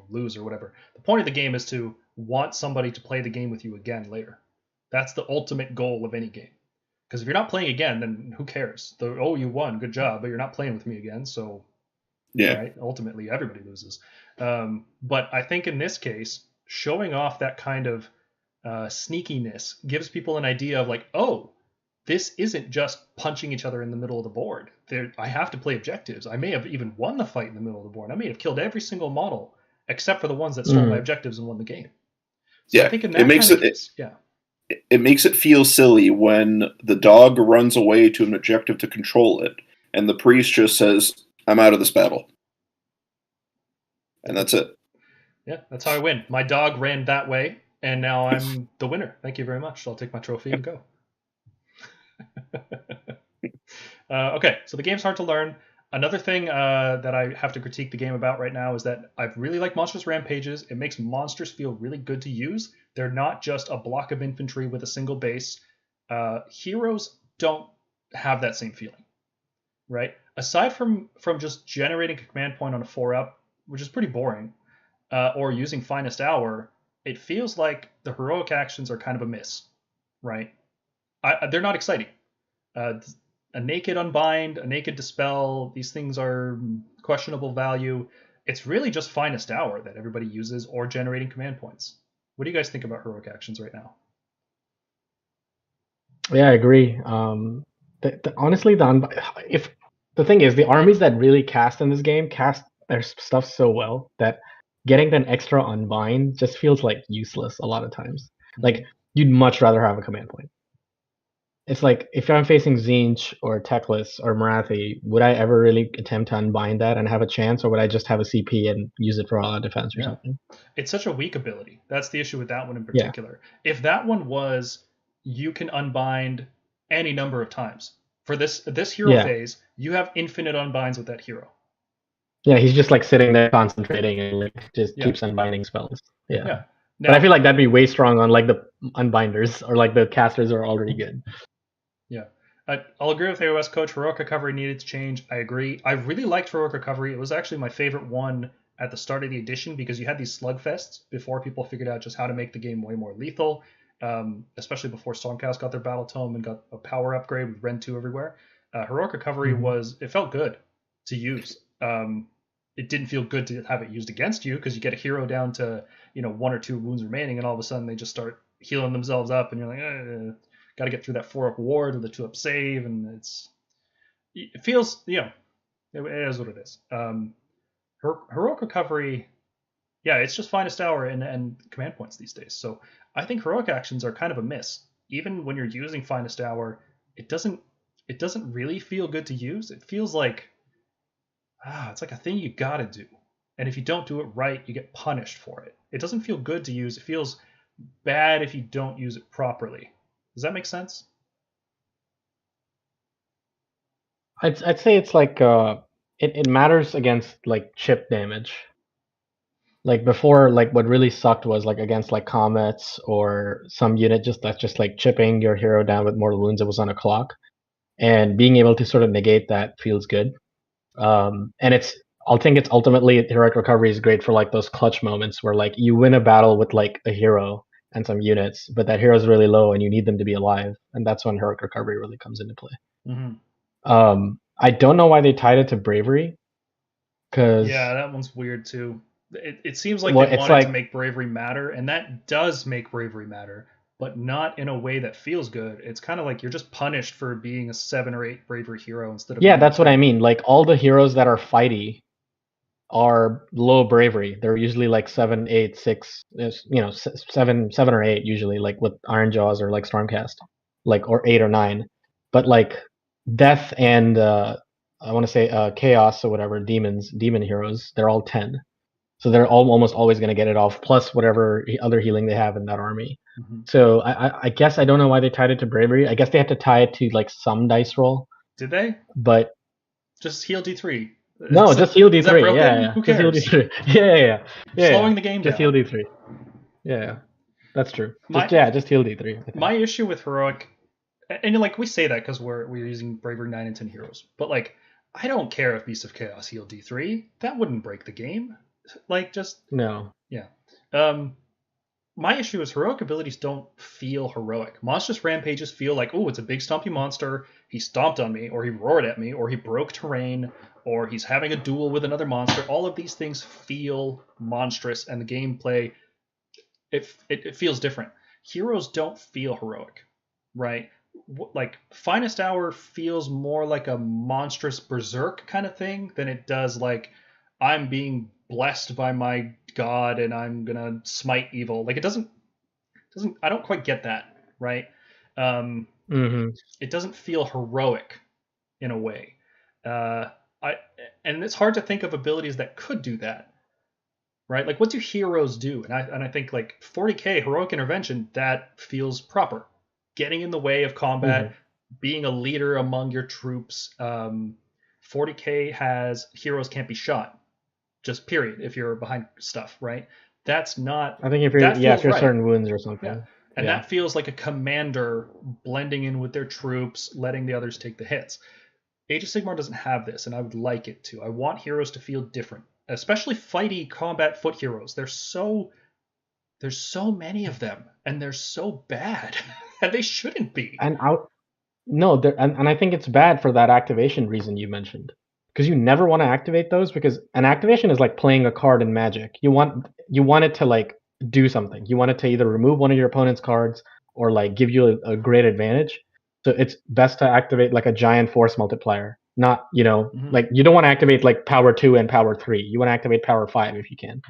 lose or whatever. The point of the game is to want somebody to play the game with you again later. That's the ultimate goal of any game. Because if you're not playing again, then who cares? You won, good job, but you're not playing with me again, so yeah, right? Ultimately, everybody loses. But I think in this case, showing off that kind of sneakiness gives people an idea of like, oh, this isn't just punching each other in the middle of the board. I have to play objectives. I may have even won the fight in the middle of the board. I may have killed every single model except for the ones that stole my objectives and won the game. So I think in that it makes it feel silly when the dog runs away to an objective to control it, and the priest just says, "I'm out of this battle," and that's it. Yeah, that's how I win. My dog ran that way. And now I'm the winner. Thank you very much. I'll take my trophy and go. Okay, so the game's hard to learn. Another thing that I have to critique the game about right now is that I really like Monstrous Rampages. It makes monsters feel really good to use. They're not just a block of infantry with a single base. Heroes don't have that same feeling, right? Aside from just generating a command point on a 4-up, which is pretty boring, or using Finest Hour, it feels like the heroic actions are kind of a miss, right? They're not exciting. A naked Unbind, a naked Dispel, these things are questionable value. It's really just Finest Hour that everybody uses or generating command points. What do you guys think about heroic actions right now? Yeah, I agree. Honestly, if the thing is, the armies that really cast in this game cast their stuff so well that getting an extra Unbind just feels like useless a lot of times. Like, you'd much rather have a command point. It's like, if I'm facing Tzeentch or Teclis or Marathi, would I ever really attempt to unbind that and have a chance, or would I just have a CP and use it for all-out defense or something? It's such a weak ability. That's the issue with that one in particular. Yeah. If that one was, you can unbind any number of times. For this hero phase, you have infinite unbinds with that hero. Yeah, he's just like sitting there concentrating and like just keeps unbinding spells. Yeah. Now, but I feel like that'd be way strong on like the unbinders or like the casters are already good. Yeah. I'll agree with AOS Coach. Heroic Recovery needed to change. I agree. I really liked Heroic Recovery. It was actually my favorite one at the start of the edition because you had these slugfests before people figured out just how to make the game way more lethal, especially before Stormcast got their Battle Tome and got a power upgrade with Ren 2 everywhere. Heroic Recovery it felt good to use. It didn't feel good to have it used against you because you get a hero down to 1 or 2 wounds remaining and all of a sudden they just start healing themselves up and you're like, got to get through that 4-up ward or the 2-up save, and it feels, it is what it is. Heroic Recovery, it's just Finest Hour and command points these days. So I think heroic actions are kind of a miss. Even when you're using Finest Hour, it doesn't really feel good to use. It feels like it's like a thing you gotta do, and if you don't do it right, you get punished for it. It doesn't feel good to use. It feels bad if you don't use it properly. Does that make sense? I'd say it's like it matters against like chip damage. Like before, like what really sucked was like against like comets or some unit that's just like chipping your hero down with mortal wounds that was on a clock, and being able to sort of negate that feels good. And I think it's ultimately Heroic Recovery is great for like those clutch moments where like you win a battle with like a hero and some units, but that hero's really low and you need them to be alive, and that's when Heroic Recovery really comes into play. I don't know why they tied it to bravery, because that one's weird too. It seems like they wanted to make bravery matter, and that does make bravery matter, but not in a way that feels good. It's kind of like you're just punished for being a 7 or 8 bravery hero instead of that's what I mean. Like all the heroes that are fighty are low bravery. They're usually like 7, 8, 6, 7 or 8 usually, like with Iron Jaws or like Stormcast, like or 8 or 9. But like Death and I want to say Chaos or whatever, demon heroes, they're all 10. So they're almost always going to get it off, plus whatever other healing they have in that army. So I guess I don't know why they tied it to bravery. I guess they had to tie it to like some dice roll. Did they? But just heal D3. No, just heal D3. Yeah. Who cares? Just heal D3. Yeah. Slowing the game down. Just heal D3. Yeah. That's true. Just heal D3. My issue with heroic, and like we say that because we're using bravery 9 and 10 heroes, but like I don't care if Beasts of Chaos heal D3. That wouldn't break the game. Like just no. Yeah. My issue is heroic abilities don't feel heroic. Monstrous rampages feel like, oh, it's a big stompy monster. He stomped on me, or he roared at me, or he broke terrain, or he's having a duel with another monster. All of these things feel monstrous, and the gameplay, it feels different. Heroes don't feel heroic, right? Like Finest Hour feels more like a monstrous berserk kind of thing than it does like I'm being blessed by my god and I'm gonna smite evil. Like it doesn't I don't quite get that, right? It doesn't feel heroic in a way. And it's hard to think of abilities that could do that, right? Like what do heroes do? And I think like 40k heroic intervention, that feels proper. Getting in the way of combat, being a leader among your troops. 40k has heroes can't be shot. Just period. If you're behind stuff, right? That's not. I think if you're certain wounds or something. Yeah. And that feels like a commander blending in with their troops, letting the others take the hits. Age of Sigmar doesn't have this, and I would like it to. I want heroes to feel different, especially fighty combat foot heroes. There's so many of them, and they're so bad, and they shouldn't be. And I think it's bad for that activation reason you mentioned. Because you never want to activate those, because an activation is like playing a card in Magic. You want it to like do something. You want it to either remove one of your opponent's cards or like give you a great advantage. So it's best to activate like a giant force multiplier. Not, like you don't want to activate like power 2 and power 3. You want to activate power 5 if you can.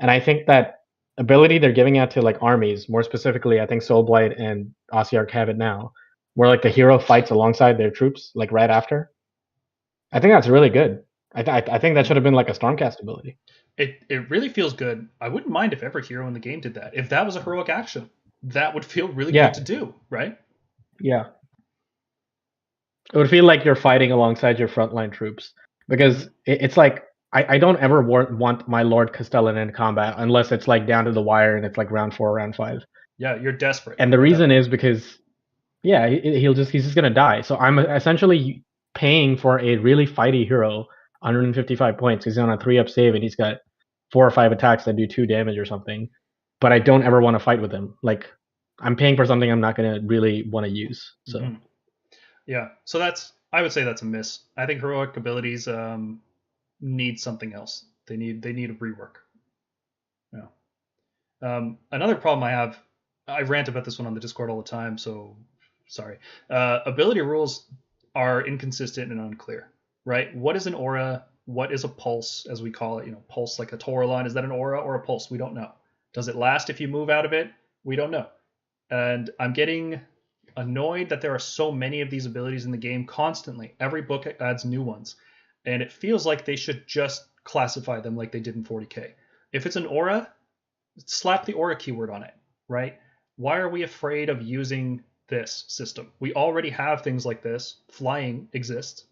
And I think that ability they're giving out to like armies, more specifically, I think Soulblight and Ossiarch have it now, where like the hero fights alongside their troops like right after. I think that's really good. I think that should have been like a Stormcast ability. It really feels good. I wouldn't mind if every hero in the game did that. If that was a heroic action, that would feel really good to do, right? Yeah. It would feel like you're fighting alongside your frontline troops, because it's like I don't ever want my Lord Castellan in combat unless it's like down to the wire and it's like round 4, round 5. Yeah, you're desperate. And the reason is because, yeah, he's just gonna die. So I'm essentially paying for a really fighty hero, 155 points. He's on a 3-up save and he's got 4 or 5 attacks that do 2 damage or something. But I don't ever want to fight with him. Like, I'm paying for something I'm not gonna really want to use. So yeah, so I would say that's a miss. I think heroic abilities need something else. They need a rework. Yeah. Another problem I rant about this one on the Discord all the time, so sorry. Ability rules are inconsistent and unclear, right? What is an aura? What is a pulse, as we call it? Pulse like a Toralon. Is that an aura or a pulse? We don't know. Does it last if you move out of it? We don't know. And I'm getting annoyed that there are so many of these abilities in the game constantly. Every book adds new ones. And it feels like they should just classify them like they did in 40k. If it's an aura, slap the aura keyword on it, right? Why are we afraid of using this system? We already have things like this. Flying exists,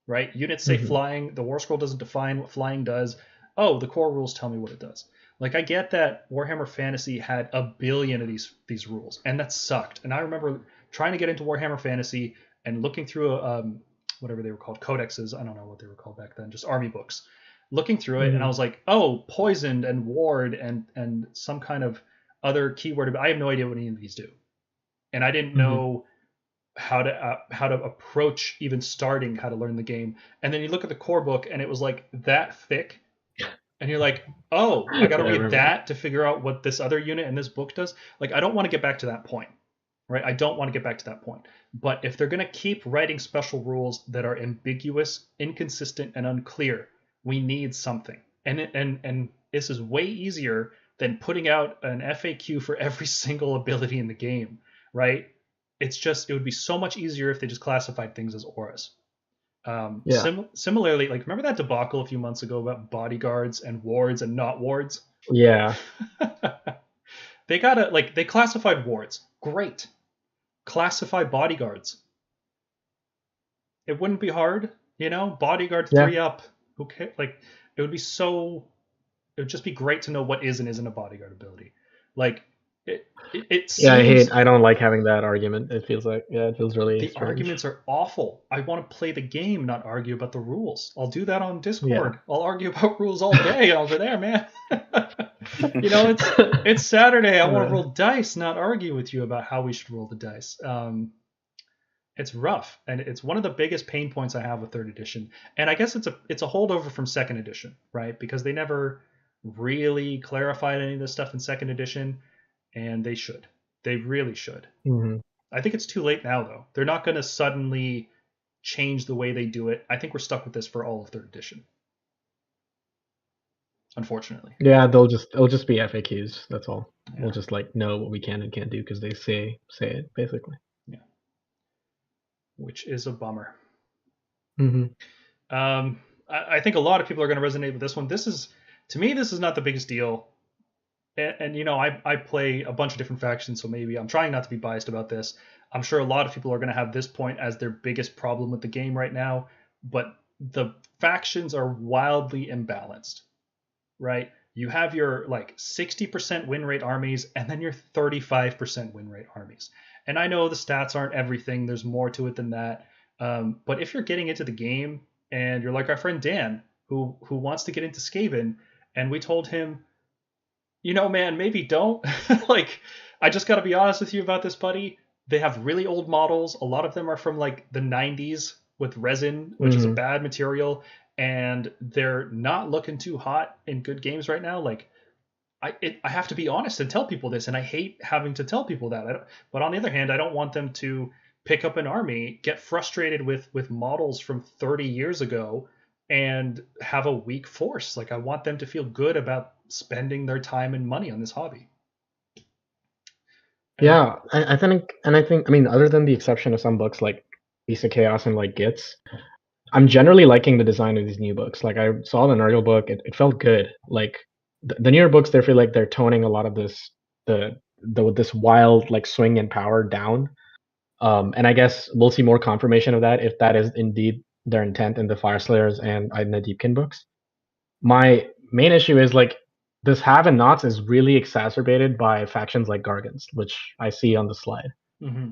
right? Units say flying. The Warscroll doesn't define what flying does. Oh, the core rules tell me what it does. Like, I get that Warhammer Fantasy had a billion of these rules, and that sucked. And I remember trying to get into Warhammer Fantasy and looking through whatever they were called, codexes. I don't know what they were called back then, just army books. Looking through it, and I was like, oh, poisoned and ward and some kind of other keyword. I have no idea what any of these do, and I didn't know how to approach even starting how to learn the game. And then you look at the core book, and it was like that thick. And you're like, oh, I got to read that to figure out what this other unit in this book does. Like, I don't want to get back to that point, right? I don't want to get back to that point. But if they're going to keep writing special rules that are ambiguous, inconsistent, and unclear, we need something. And this is way easier than putting out an FAQ for every single ability in the game, right? It would be so much easier if they just classified things as auras. Similarly, like, remember that debacle a few months ago about bodyguards and wards and not wards? Yeah. They classified wards. Great. Classify bodyguards. It wouldn't be hard, bodyguard 3-up. Okay, like, it would just be great to know what is and isn't a bodyguard ability. Like, it seems, I don't like having that argument. It feels really the strange. Arguments are awful. I want to play the game, not argue about the rules. I'll do that on Discord. I'll argue about rules all day over there, man. It's Saturday. I want to roll dice, not argue with you about how we should roll the dice. It's rough, and it's one of the biggest pain points I have with 3rd edition. And I guess it's a holdover from 2nd edition, right? Because they never really clarified any of this stuff in 2nd edition. And they should. They really should. I think it's too late now, though. They're not going to suddenly change the way they do it. I think we're stuck with this for all of 3rd edition. Unfortunately. Yeah, it'll just be FAQs. That's all. Yeah. We'll just know what we can and can't do because they say it, basically. Yeah. Which is a bummer. I think a lot of people are going to resonate with this one. To me, this is not the biggest deal. And I play a bunch of different factions, so maybe I'm trying not to be biased about this. I'm sure a lot of people are going to have this point as their biggest problem with the game right now, but the factions are wildly imbalanced, right? You have your 60% win rate armies and then your 35% win rate armies. And I know the stats aren't everything. There's more to it than that. But if you're getting into the game and you're like our friend Dan, who wants to get into Skaven, and we told him, man, maybe don't. I just got to be honest with you about this, buddy. They have really old models. A lot of them are from the 90s with resin, which is a bad material. And they're not looking too hot in good games right now. I have to be honest and tell people this. And I hate having to tell people that. But on the other hand, I don't want them to pick up an army, get frustrated with models from 30 years ago, and have a weak force. I want them to feel good about spending their time and money on this hobby. Yeah, I think, other than the exception of some books like Beast of Chaos and Gits, I'm generally liking the design of these new books. I saw the Nurgle book, it felt good. The newer books, they feel like they're toning a lot of this this wild swing and power down. And I guess we'll see more confirmation of that if that is indeed their intent in the Fyreslayers and Idoneth Deepkin books. My main issue is like this have and nots is really exacerbated by factions like Gargants, which I see on the slide. Mm-hmm.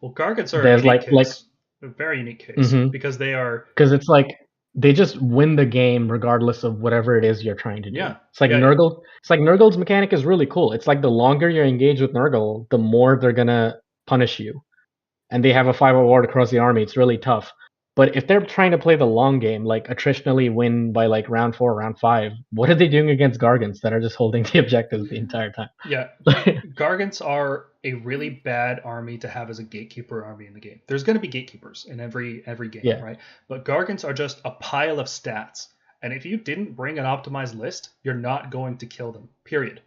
Well, Gargants are There's a unique case, a very unique case, because they are it's like they just win the game regardless of whatever it is you're trying to do. Yeah. It's like Nurgle. It's like Nurgle's mechanic is really cool. It's like the longer you engage with Nurgle, the more they're gonna punish you. And they have a 5 award across the army. It's really tough. But if they're trying to play the long game, like attritionally win by like round 4, round 5, what are they doing against Gargants that are just holding the objectives the entire time? Yeah, Gargants are a really bad army to have as a gatekeeper army in the game. There's going to be gatekeepers in every game, right? But Gargants are just a pile of stats. And if you didn't bring an optimized list, you're not going to kill them, period.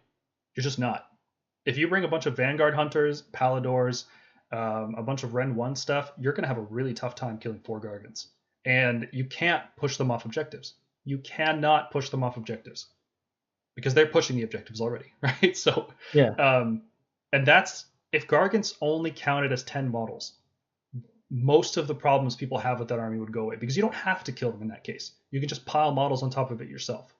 You're just not. If you bring a bunch of Vanguard Hunters, Paladors, a bunch of Ren 1 stuff, you're going to have a really tough time killing 4 Gargants. And you can't push them off objectives. You cannot push them off objectives. Because they're pushing the objectives already, right? So, and that's, if Gargants only counted as 10 models, most of the problems people have with that army would go away, because you don't have to kill them in that case. You can just pile models on top of it yourself.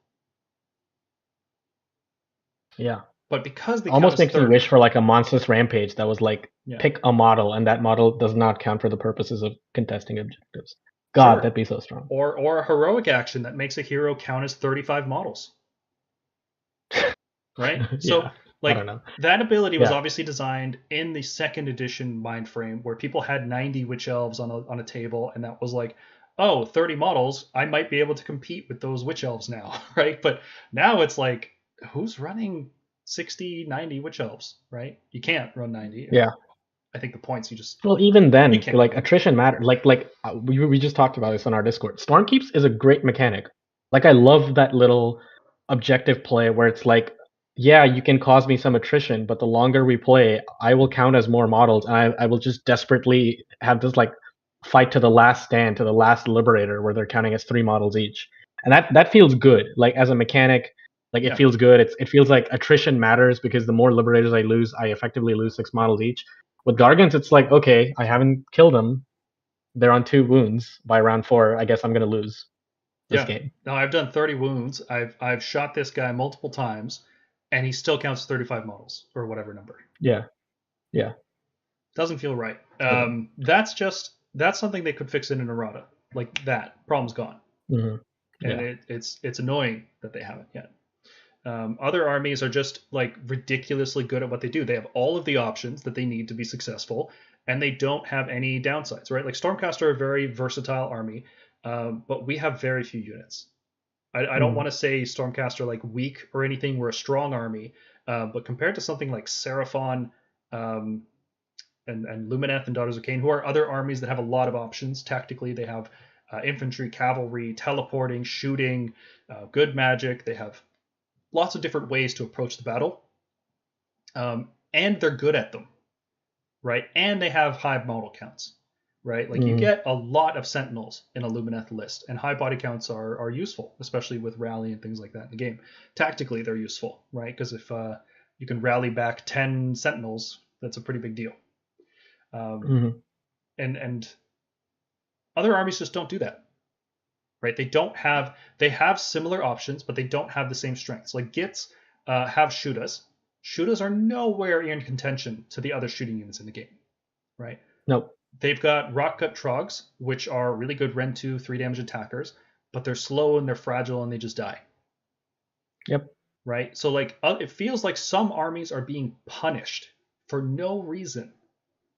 Yeah. But because they almost makes me wish for like a monstrous rampage that was like, pick a model, and that model does not count for the purposes of contesting objectives. God, that'd be so strong. Or a heroic action that makes a hero count as 35 models. Right? So, like, that ability was obviously designed in the 2nd edition Mindframe, where people had 90 Witch Elves on a table, and that was like, oh, 30 models, I might be able to compete with those Witch Elves now, right? But now it's like, who's running 60, 90 Witch Elves, right? You can't run 90. Yeah. I think the points you just... Well, even then, like, attrition matters. Like we just talked about this on our Discord. Stormkeeps is a great mechanic. Like, I love that little objective play where it's like, yeah, you can cause me some attrition, but the longer we play, I will count as more models, and I will just desperately have this, like, fight to the last stand, to the last liberator, where they're counting as 3 models each. And that feels good. Like, as a mechanic, like, it feels good. It feels like attrition matters, because the more liberators I lose, I effectively lose 6 models each. With Gargants, it's like, okay, I haven't killed them. They're on 2 wounds by round 4. I guess I'm going to lose this game. No, I've done 30 wounds. I've shot this guy multiple times, and he still counts 35 models, or whatever number. Yeah. Doesn't feel right. That's something they could fix in an errata. Like, that problem's gone. Mm-hmm. And it's annoying that they haven't yet. Other armies are just like ridiculously good at what they do. They have all of the options that they need to be successful, and they don't have any downsides, right? Like, Stormcast are a very versatile army, but we have very few units. I don't want to say Stormcast are like weak or anything. We're a strong army, but compared to something like Seraphon and Lumineth and Daughters of Cain, who are other armies that have a lot of options tactically, they have infantry, cavalry, teleporting, shooting, good magic. They have lots of different ways to approach the battle, and they're good at them, right? And they have high model counts, right? Like, you get a lot of Sentinels in a Lumineth list, and high body counts are useful, especially with rally and things like that in the game. Tactically, they're useful, right? Because if you can rally back 10 Sentinels, that's a pretty big deal. And other armies just don't do that. Right? They have similar options, but they don't have the same strengths. Like, Gits have Shudas. Shudas are nowhere in contention to the other shooting units in the game. Right? Nope. They've got Rockcut Trogs, which are really good Ren 2, 3 damage attackers, but they're slow and they're fragile and they just die. Yep. Right? So, like, it feels like some armies are being punished for no reason,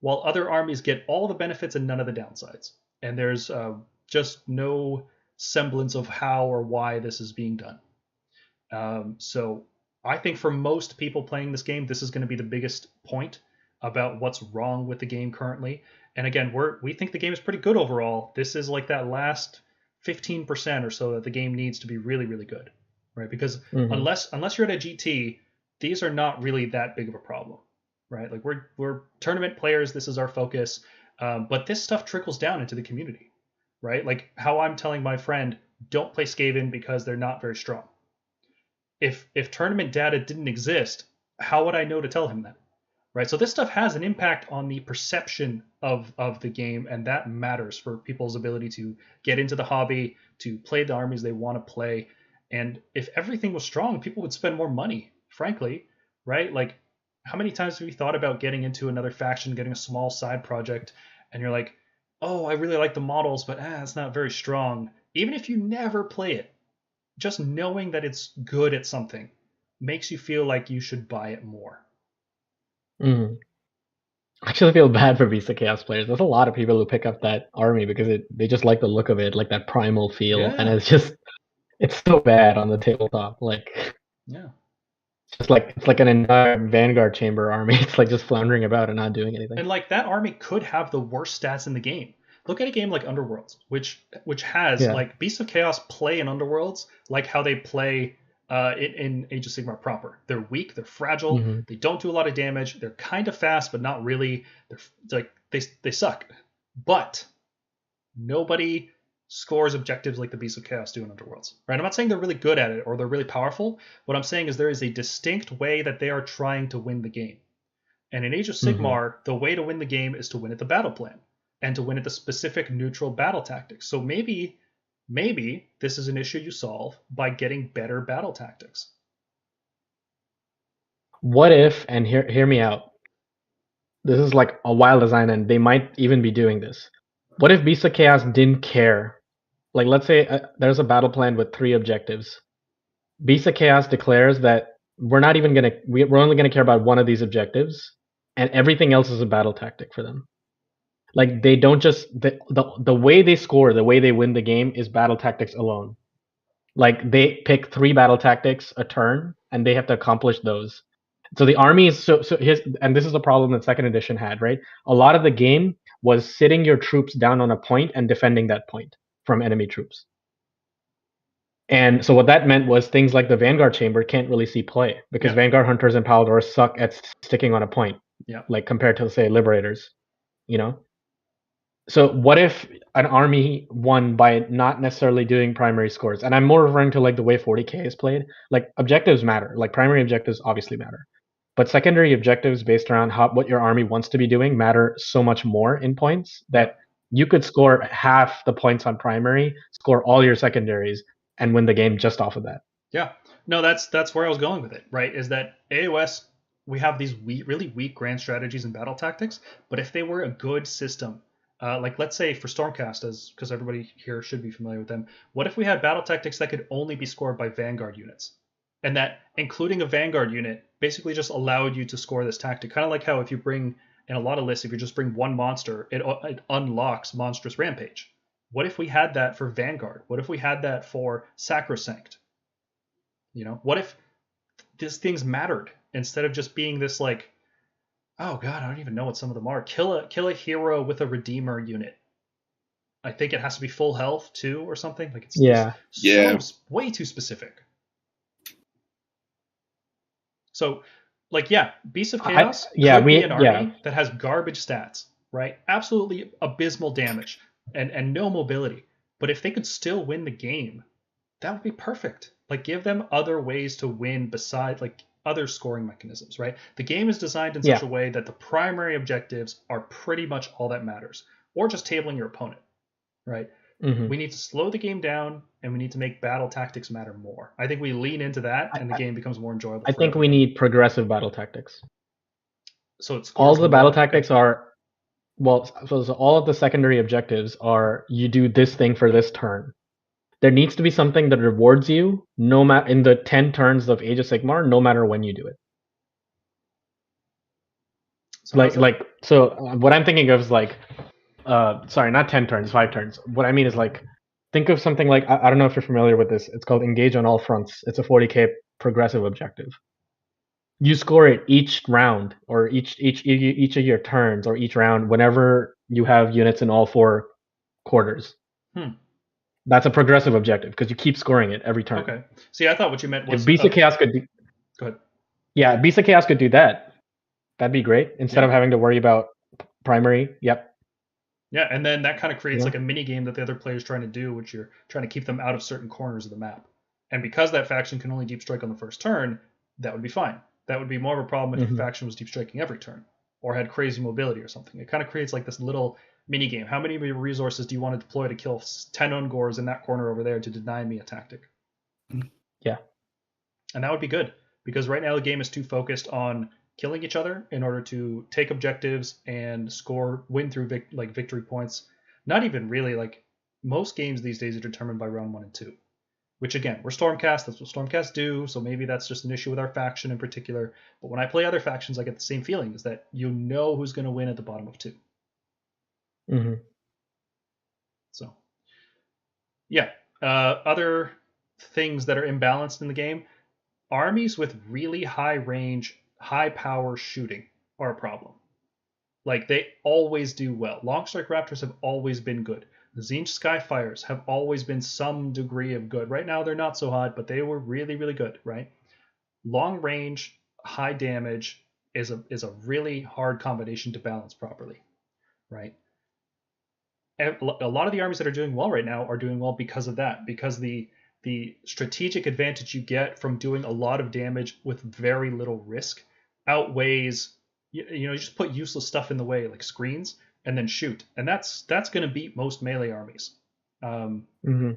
while other armies get all the benefits and none of the downsides. And there's just no semblance of how or why this is being done. So I think for most people playing this game, this is going to be the biggest point about what's wrong with the game currently. And again, we think the game is pretty good overall. This is like that last 15% or so that the game needs to be really, really good, right? Because unless you're at a GT, these are not really that big of a problem, right? Like, we're tournament players. This is our focus. But this stuff trickles down into the community. Right? Like, how I'm telling my friend, don't play Skaven because they're not very strong. If tournament data didn't exist, how would I know to tell him that? Right? So this stuff has an impact on the perception of the game, and that matters for people's ability to get into the hobby, to play the armies they want to play. And if everything was strong, people would spend more money, frankly, right? Like, how many times have you thought about getting into another faction, getting a small side project, and you're like, oh, I really like the models, but it's not very strong. Even if you never play it, just knowing that it's good at something makes you feel like you should buy it more. I actually feel bad for Beast of Chaos players. There's a lot of people who pick up that army because they just like the look of it, like that primal feel, and it's so bad on the tabletop. Like, yeah, it's like an entire Vanguard chamber army. It's like just floundering about and not doing anything. and like that army could have the worst stats in the game. Look at a game like Underworlds, which has like Beasts of Chaos play in Underworlds like how they play in Age of Sigmar proper. They're weak, they're fragile, they don't do a lot of damage, they're kind of fast, but not really. They're like they suck. But nobody scores objectives like the Beasts of Chaos do in Underworlds. Right? I'm not saying they're really good at it or they're really powerful. What I'm saying is there is a distinct way that they are trying to win the game. And in Age of Sigmar, the way to win the game is to win at the battle plan and to win at the specific neutral battle tactics. So maybe this is an issue you solve by getting better battle tactics. What if, and hear me out, this is like a wild design and they might even be doing this. What if Beast of Chaos didn't care? Like, let's say there's a battle plan with 3 objectives. Beast of Chaos declares that we're only gonna care about one of these objectives, and everything else is a battle tactic for them. Like, they don't just the way they score, the way they win the game is battle tactics alone. Like, they pick 3 battle tactics a turn, and they have to accomplish those. So the army is so here's, and this is the problem that second edition had, right? A lot of the game was sitting your troops down on a point and defending that point from enemy troops. And so what that meant was things like the Vanguard Chamber can't really see play because Vanguard Hunters and Paladors suck at sticking on a point. Yeah. Like compared to, say, Liberators, you know? So what if an army won by not necessarily doing primary scores? And I'm more referring to like the way 40k is played. Like, objectives matter. Like, primary objectives obviously matter. But secondary objectives based around what your army wants to be doing matter so much more in points that you could score half the points on primary, score all your secondaries, and win the game just off of that. Yeah. No, that's where I was going with it, right? Is that AOS, we have these really weak grand strategies and battle tactics, but if they were a good system, like let's say for Stormcast, because everybody here should be familiar with them, what if we had battle tactics that could only be scored by Vanguard units? And that including a Vanguard unit basically just allowed you to score this tactic. Kind of like how if you bring, in a lot of lists, if you just bring one monster, it unlocks Monstrous Rampage. What if we had that for Vanguard? What if we had that for Sacrosanct? You know, what if these things mattered instead of just being this like, oh god, I don't even know what some of them are. Kill a hero with a Redeemer unit. I think it has to be full health too, or something. Like it's way too specific. So, like, Beasts of Chaos could be an army that has garbage stats, right? Absolutely abysmal damage and no mobility. But if they could still win the game, that would be perfect. Like, give them other ways to win besides, like, other scoring mechanisms, right? The game is designed in such a way that the primary objectives are pretty much all that matters, or just tabling your opponent, right? We need to slow the game down, and we need to make battle tactics matter more. I think we lean into that, and the game becomes more enjoyable. I think we need progressive battle tactics. So it's all of the battle tactics are, so all of the secondary objectives are you do this thing for this turn. There needs to be something that rewards you no matter in the 10 turns of Age of Sigmar, no matter when you do it. So what I'm thinking of is like, sorry, not 10 turns, 5 turns. What I mean is like, think of something like, I don't know if you're familiar with this. It's called Engage on All Fronts. It's a 40k progressive objective. You score it each round, or each of your turns, or each round whenever you have units in all 4 quarters. That's a progressive objective because you keep scoring it every turn. Okay. See, I thought what you meant was if Beast of Chaos could do. Go ahead. Yeah, Beast of Chaos could do that. That'd be great instead of having to worry about primary. Yep. Yeah, and then that kind of creates like a mini game that the other player's trying to do, which you're trying to keep them out of certain corners of the map. And because that faction can only deep strike on the first turn, that would be fine. That would be more of a problem if the faction was deep striking every turn or had crazy mobility or something. It kind of creates like this little mini game. How many resources do you want to deploy to kill 10 Ungors in that corner over there to deny me a tactic? Yeah. And that would be good, because right now the game is too focused on killing each other in order to take objectives and win through victory points. Not even really, like, most games these days are determined by round 1 and 2. Which, again, we're Stormcast, that's what Stormcast do, so maybe that's just an issue with our faction in particular. But when I play other factions, I get the same feeling, is that you know who's going to win at the bottom of 2. Mm-hmm. So, yeah. Other things that are imbalanced in the game, armies with really high range, high power shooting are a problem. Like, they always do well. Longstrike Raptors have always been good. The Tzeentch Skyfires have always been some degree of good. Right now they're not so hot, but they were really, really good, right? Long range, high damage is a really hard combination to balance properly, right? And a lot of the armies that are doing well right now are doing well because of that, because the strategic advantage you get from doing a lot of damage with very little risk outweighs, you just put useless stuff in the way, like screens, and then shoot, and that's going to beat most melee armies. Mm-hmm.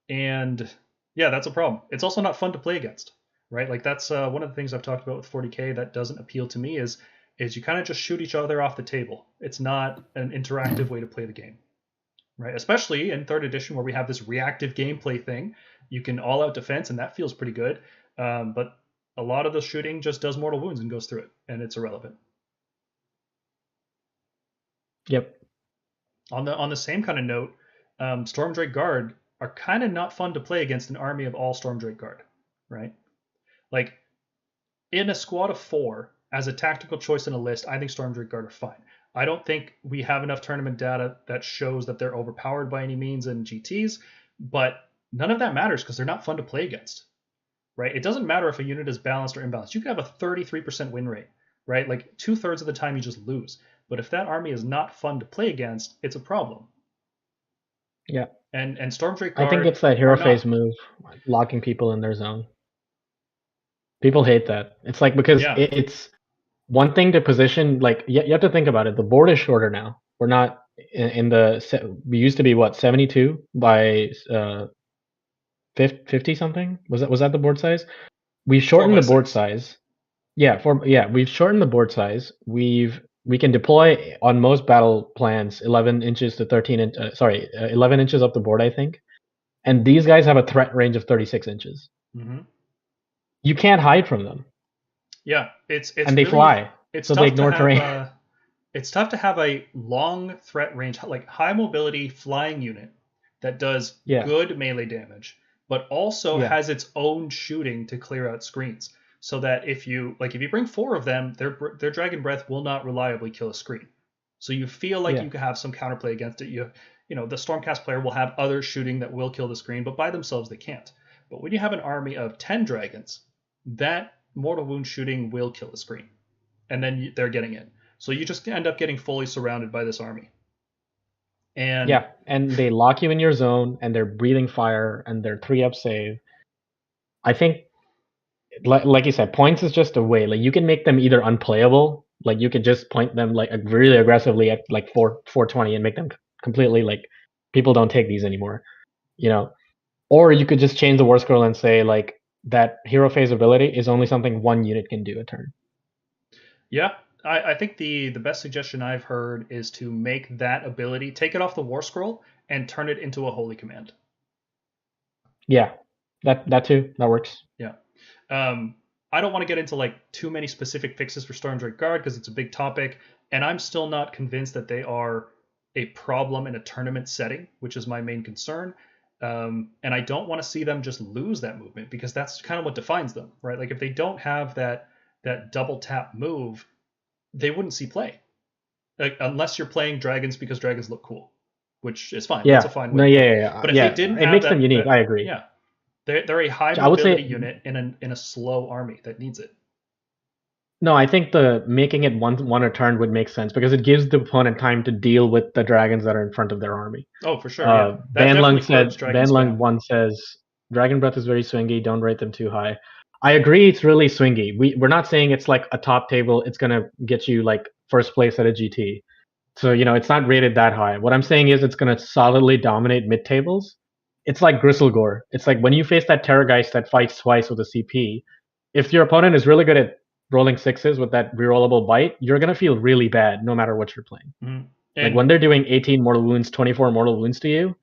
And yeah, that's a problem. It's also not fun to play against, right? Like, that's one of the things I've talked about with 40k that doesn't appeal to me is you kind of just shoot each other off the table. It's not an interactive way to play the game, right? Especially in 3rd edition, where we have this reactive gameplay thing. You can all out defense, and that feels pretty good. But a lot of the shooting just does mortal wounds and goes through it, and it's irrelevant. Yep. On the same kind of note, Stormdrake Guard are kind of not fun to play against an army of all Stormdrake Guard, right? Like, in a squad of 4, as a tactical choice in a list, I think Stormdrake Guard are fine. I don't think we have enough tournament data that shows that they're overpowered by any means in GTs, but none of that matters because they're not fun to play against, right? It doesn't matter if a unit is balanced or imbalanced. You can have a 33% win rate, right? Like, 2/3 of the time you just lose. But if that army is not fun to play against, it's a problem. Yeah. And Stormdrake Guard, I think it's that hero phase move, locking people in their zone. People hate that. It's like, because it's one thing to position, like, you have to think about it. The board is shorter now. We're not in we used to be, what, 72 by 50 something? Was that the board size? We've shortened the board size. Yeah, we've shortened the board size. We can deploy on most battle plans 11 inches to 11 inches up the board, I think. And these guys have a threat range of 36 inches. Mm-hmm. You can't hide from them. Yeah, it's and they really fly. It's so tough they ignore terrain. It's tough to have a long threat range, like high mobility flying unit that does good melee damage, but also has its own shooting to clear out screens. So that if you bring 4 of them, their Dragon Breath will not reliably kill a screen. So you feel like you can have some counterplay against it. The Stormcast player will have other shooting that will kill the screen, but by themselves they can't. But when you have an army of 10 dragons, that mortal wound shooting will kill the screen, and then they're getting in. So you just end up getting fully surrounded by this army. And and they lock you in your zone, and they're breathing fire, and they're 3-up save. I think, like you said, points is just a way. Like, you can make them either unplayable, like you could just point them like really aggressively at like 420 and make them completely like people don't take these anymore, or you could just change the war scroll and say like that hero phase ability is only something one unit can do a turn. Yeah, I think the best suggestion I've heard is to make that ability, take it off the war scroll and turn it into a holy command. Yeah, that too, that works. Yeah. I don't want to get into like too many specific fixes for Stormdrake Guard because it's a big topic, and I'm still not convinced that they are a problem in a tournament setting, which is my main concern. And I don't want to see them just lose that movement, because that's kind of what defines them, right? Like, if they don't have that double tap move, they wouldn't see play, like, unless you're playing dragons because dragons look cool, which is fine. That's a fine way. No, But if they didn't, it makes them unique. I agree. Yeah. They're a high mobility unit in a slow army that needs it. No, I think the making it one a turn would make sense, because it gives the opponent time to deal with the dragons that are in front of their army. Oh, for sure. Ban Lung 1 says Dragon Breath is very swingy. Don't rate them too high. I agree, it's really swingy. We're not saying it's like a top table. It's gonna get you like first place at a GT. So it's not rated that high. What I'm saying is it's gonna solidly dominate mid tables. it's like Gristlegore. It's like when you face that Terrorgeist that fights twice with a CP, if your opponent is really good at rolling sixes with that rerollable bite, you're gonna feel really bad no matter what you're playing. Mm-hmm. Like when they're doing 18 mortal wounds, 24 mortal wounds to you,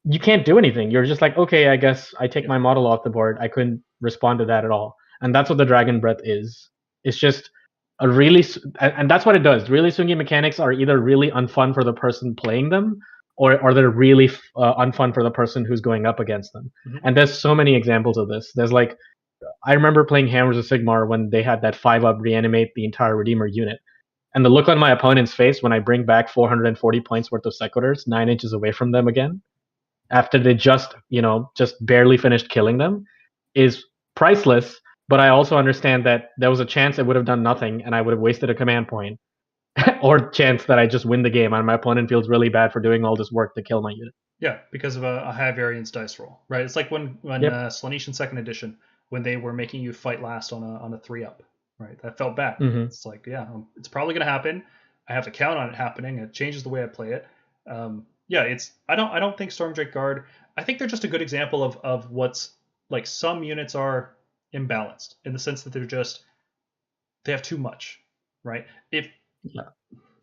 you can't do anything. You're just like, okay, I guess I take my model off the board. I couldn't respond to that at all. And that's what the Dragon Breath is. It's just a really, and that's what it does. Really swingy mechanics are either really unfun for the person playing them, or they're really unfun for the person who's going up against them. Mm-hmm. And there's so many examples of this. There's like, I remember playing Hammers of Sigmar when they had that 5-up reanimate the entire Redeemer unit. And the look on my opponent's face when I bring back 440 points worth of Sequitors 9 inches away from them again, after they just barely finished killing them, is priceless. But I also understand that there was a chance it would have done nothing and I would have wasted a command point, or chance that I just win the game and my opponent feels really bad for doing all this work to kill my unit. Yeah, because of a high variance dice roll, right? It's like when Slaanesh in 2nd edition, when they were making you fight last on a 3-up, right? That felt bad. Mm-hmm. It's like, it's probably going to happen. I have to count on it happening. It changes the way I play it. I don't think Stormdrake Guard. I think they're just a good example of what's like some units are imbalanced in the sense that they have too much, right?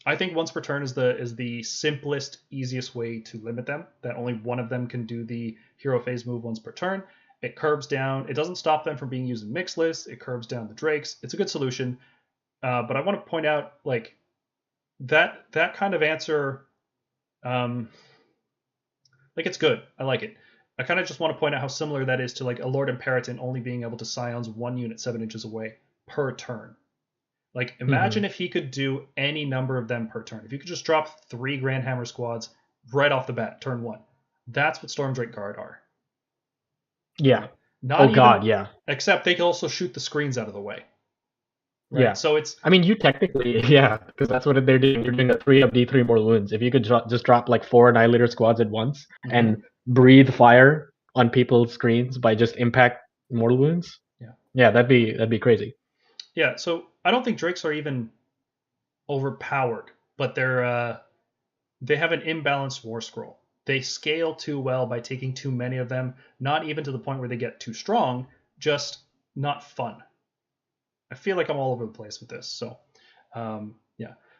I think once per turn is the simplest, easiest way to limit them. That only one of them can do the hero phase move once per turn. It curbs down. It doesn't stop them from being used in mixed lists. It curbs down the drakes. It's a good solution. But I want to point out like that kind of answer. Like it's good. I like it. I kind of just want to point out how similar that is to like a Lord Imperator only being able to scions 1 unit 7 inches away per turn. Like imagine if he could do any number of them per turn. If you could just drop 3 Grand Hammer squads right off the bat, turn 1. That's what Stormdrake Guard are. Yeah. Except they can also shoot the screens out of the way. Right? Yeah. So it's. I mean, you technically, because that's what they're doing. You're doing a 3-up D3 mortal wounds. If you could just drop like 4 Annihilator squads at once and breathe fire on people's screens by just impact mortal wounds. Yeah, that'd be crazy. Yeah. So I don't think Drakes are even overpowered, but they have an imbalanced War Scroll. They scale too well by taking too many of them, not even to the point where they get too strong, just not fun. I feel like I'm all over the place with this. So,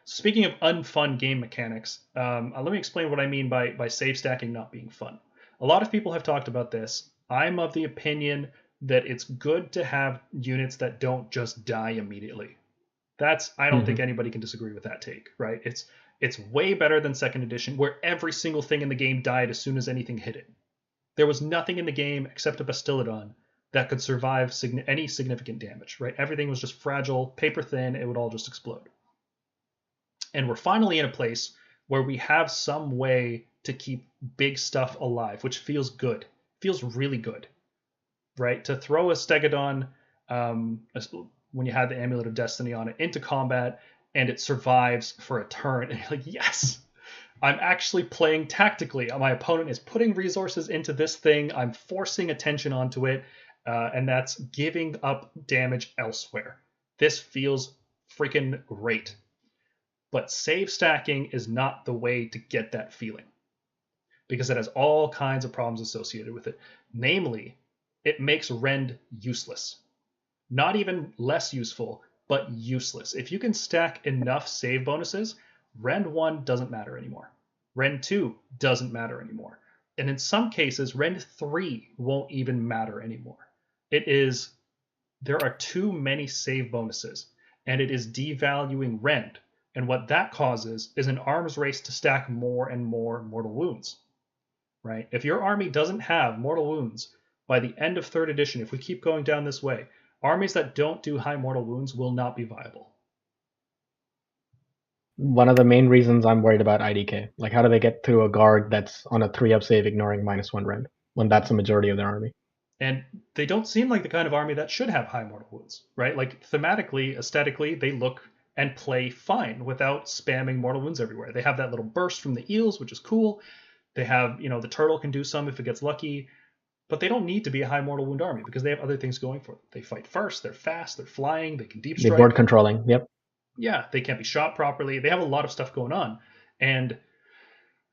Speaking of unfun game mechanics, let me explain what I mean by save stacking not being fun. A lot of people have talked about this. I'm of the opinion that it's good to have units that don't just die immediately. I don't think anybody can disagree with that take, right? It's way better than 2nd edition, where every single thing in the game died as soon as anything hit it. There was nothing in the game except a Bastiladon that could survive any significant damage, right? Everything was just fragile, paper thin, it would all just explode. And we're finally in a place where we have some way to keep big stuff alive, which feels good. Feels really good, right? To throw a Stegodon, when you had the Amulet of Destiny on it, into combat, and it survives for a turn, and you're like, yes! I'm actually playing tactically. My opponent is putting resources into this thing. I'm forcing attention onto it, and that's giving up damage elsewhere. This feels freaking great. But save stacking is not the way to get that feeling, because it has all kinds of problems associated with it. Namely, it makes Rend useless. Not even less useful, but useless. If you can stack enough save bonuses, Rend 1 doesn't matter anymore. Rend 2 doesn't matter anymore. And in some cases, Rend 3 won't even matter anymore. There are too many save bonuses, and it is devaluing Rend. And what that causes is an arms race to stack more and more mortal wounds, right? If your army doesn't have mortal wounds by the end of 3rd edition, if we keep going down this way, armies that don't do high mortal wounds will not be viable. One of the main reasons I'm worried about IDK. Like, how do they get through a guard that's on a 3-up save ignoring -1 Rend when that's the majority of their army? And they don't seem like the kind of army that should have high mortal wounds, right? Like, thematically, aesthetically, they look and play fine without spamming mortal wounds everywhere. They have that little burst from the eels, which is cool. They have, the turtle can do some if it gets lucky. But they don't need to be a high mortal wound army because they have other things going for them. They fight first, they're fast, they're flying, they can deep strike. They're board controlling, yep. Yeah, they can't be shot properly. They have a lot of stuff going on. And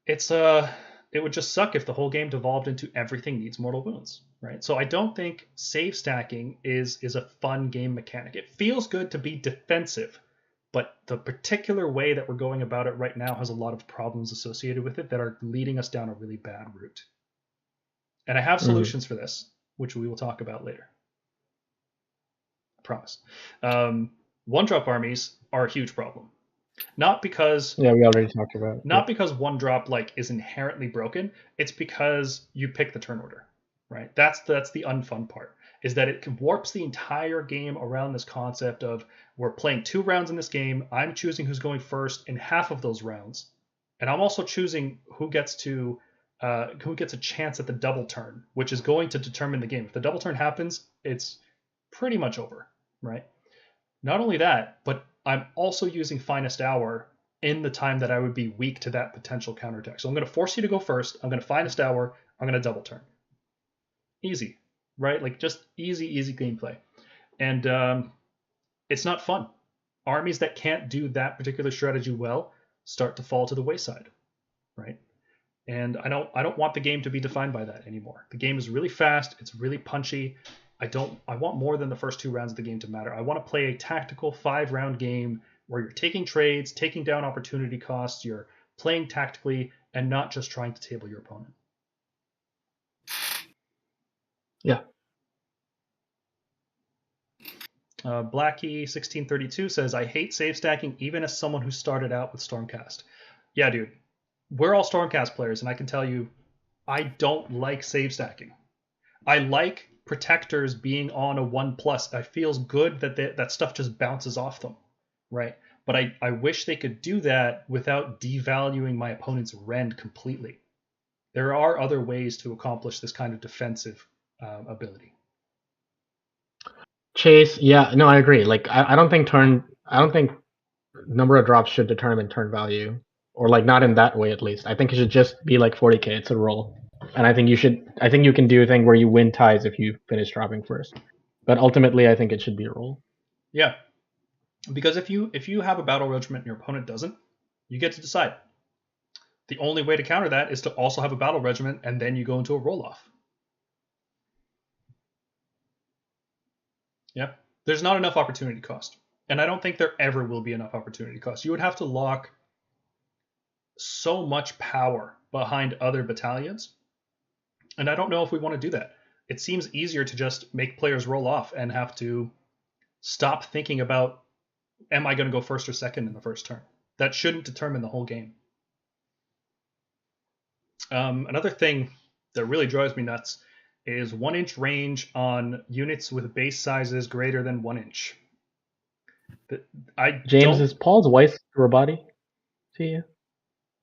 it's a it would just suck if the whole game devolved into everything needs mortal wounds, right? So I don't think save stacking is a fun game mechanic. It feels good to be defensive, but the particular way that we're going about it right now has a lot of problems associated with it that are leading us down a really bad route. And I have solutions for this, which we will talk about later. I promise. One-drop armies are a huge problem. Not because we already talked about it. Not because one drop like is inherently broken. It's because you pick the turn order, right? That's the unfun part. Is that it warps the entire game around this concept of we're playing 2 rounds in this game. I'm choosing who's going first in half of those rounds, and I'm also choosing who gets a chance at the double turn, which is going to determine the game. If the double turn happens, it's pretty much over, right? Not only that, but I'm also using Finest Hour in the time that I would be weak to that potential counterattack. So I'm going to force you to go first. I'm going to Finest Hour. I'm going to double turn. Easy, right? Like just easy gameplay. And it's not fun. Armies that can't do that particular strategy well start to fall to the wayside, right? And I don't want the game to be defined by that anymore. The game is really fast. It's really punchy. I want more than the first 2 rounds of the game to matter. I want to play a tactical 5-round game where you're taking trades, taking down opportunity costs, you're playing tactically, and not just trying to table your opponent. Yeah. Blackie1632 says, I hate save stacking even as someone who started out with Stormcast. Yeah, dude. We're all Stormcast players, and I can tell you, I don't like save stacking. I like protectors being on a 1+. It feels good that that stuff just bounces off them, right? But I wish they could do that without devaluing my opponent's rend completely. There are other ways to accomplish this kind of defensive ability. Chase, yeah, no, I agree. Like, I don't think number of drops should determine turn value, or like not in that way at least. I think it should just be like 40k. It's a roll, and I think you can do a thing where you win ties if you finish dropping first. But ultimately, I think it should be a roll. Yeah, because if you have a battle regiment and your opponent doesn't, you get to decide. The only way to counter that is to also have a battle regiment, and then you go into a roll-off. Yeah, there's not enough opportunity cost. And I don't think there ever will be enough opportunity cost. You would have to lock so much power behind other battalions. And I don't know if we want to do that. It seems easier to just make players roll off and have to stop thinking about, am I going to go first or second in the first turn? That shouldn't determine the whole game. Another thing that really drives me nuts is 1-inch range on units with base sizes greater than 1 inch. James, is Paul's voice robotic to you?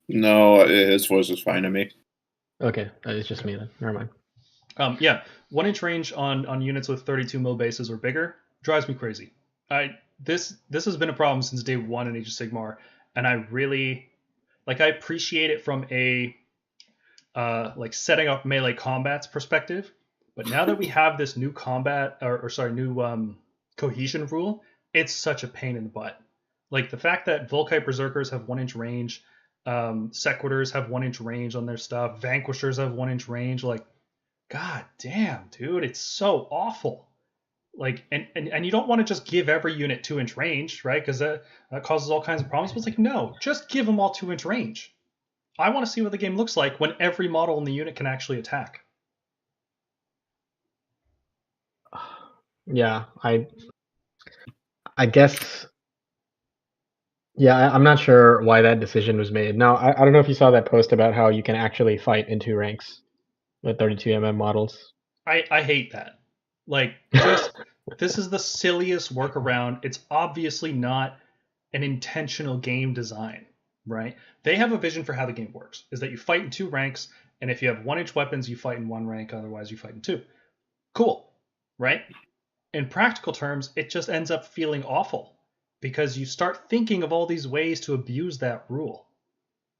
No, his voice is fine to me. Okay, it's just me then. Never mind. Yeah, 1-inch range on units with 32 mil bases or bigger drives me crazy. This has been a problem since day 1 in Age of Sigmar, and I really I appreciate it from a setting up melee combats perspective, but now that we have this new new cohesion rule, it's such a pain in the butt. Like the fact that Volkite Berserkers have 1-inch range, Sequitors have 1-inch range on their stuff, Vanquishers have 1-inch range. Like, god damn, dude, it's so awful. Like, and you don't want to just give every unit 2-inch range, right? Because that causes all kinds of problems. But it's like, no, just give them all 2-inch range. I want to see what the game looks like when every model in the unit can actually attack. Yeah, I guess. Yeah, I'm not sure why that decision was made. Now, I don't know if you saw that post about how you can actually fight in 2 ranks with 32mm models. I hate that. Like, just this is the silliest workaround. It's obviously not an intentional game design, right? They have a vision for how the game works, is that you fight in 2 ranks, and if you have 1-inch weapons, you fight in 1 rank, otherwise you fight in 2. Cool, right? In practical terms, it just ends up feeling awful because you start thinking of all these ways to abuse that rule.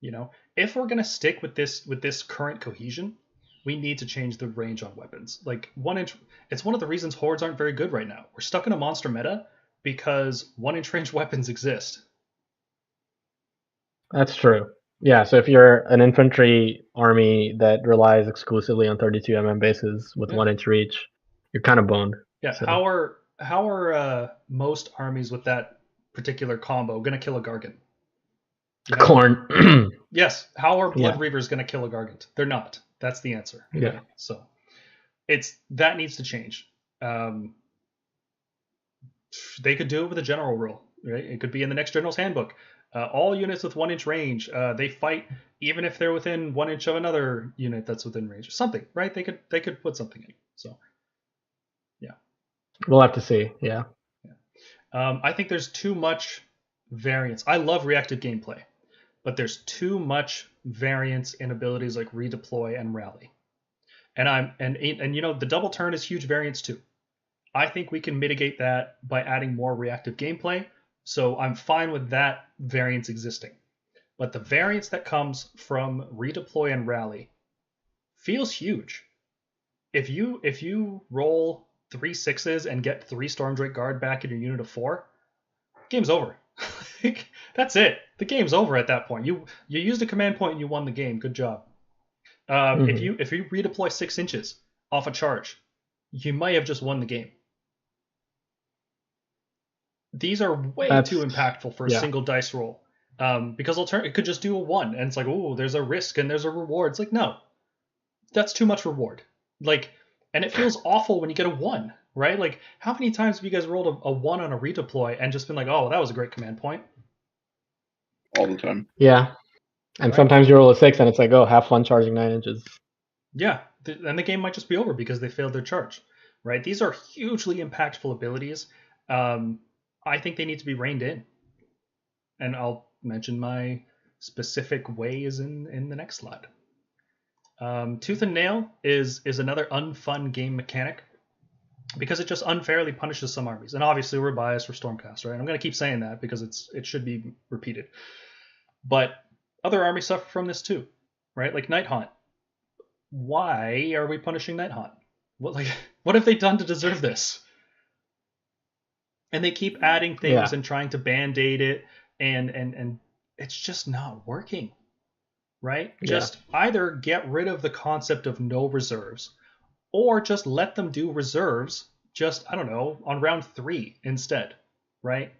You know, if we're going to stick with this current cohesion, we need to change the range on weapons. Like 1-inch, it's one of the reasons hordes aren't very good right now. We're stuck in a monster meta because 1-inch range weapons exist. That's true. Yeah, so if you're an infantry army that relies exclusively on 32 bases with 1-inch reach, you're kind of boned. Yeah. So. How are most armies with that particular combo gonna kill a Gargant? Corn. Yes. How are Blood Reavers gonna kill a Gargant? They're not. That's the answer. Yeah. Right? So that needs to change. They could do it with a general rule, right? It could be in the next General's Handbook. All units with 1-inch range, they fight even if they're within 1 inch of another unit that's within range. Something, right? They could put something in. So, yeah. We'll have to see. Yeah. I think there's too much variance. I love reactive gameplay, but there's too much variance in abilities like redeploy and rally. And you know, the double turn is huge variance too. I think we can mitigate that by adding more reactive gameplay. So I'm fine with that variance existing. But the variance that comes from redeploy and rally feels huge. If you roll 3 6s and get 3 Stormdrake Guard back in your unit of 4, game's over. That's it. The game's over at that point. You used a command point and you won the game. Good job. If you redeploy 6 inches off a charge, you might have just won the game. These are way too impactful for a single dice roll. Because it could just do a 1, and it's like, oh, there's a risk and there's a reward. It's like, no, that's too much reward. Like, and it feels awful when you get a 1, right? Like, how many times have you guys rolled a 1 on a redeploy and just been like, oh, that was a great command point? All the time. Yeah, and sometimes you roll a 6 and it's like, oh, have fun charging 9 inches. Yeah, and the game might just be over because they failed their charge, right? These are hugely impactful abilities. I think they need to be reined in. And I'll mention my specific ways in the next slide. Tooth and Nail is another unfun game mechanic because it just unfairly punishes some armies. And obviously we're biased for Stormcast, right? I'm going to keep saying that because it should be repeated. But other armies suffer from this too, right? Like Nighthaunt. Why are we punishing Nighthaunt? What have they done to deserve this? And they keep adding things and trying to band-aid it, and it's just not working, right? Yeah. Just either get rid of the concept of no reserves, or just let them do reserves just, I don't know, on round 3 instead, right?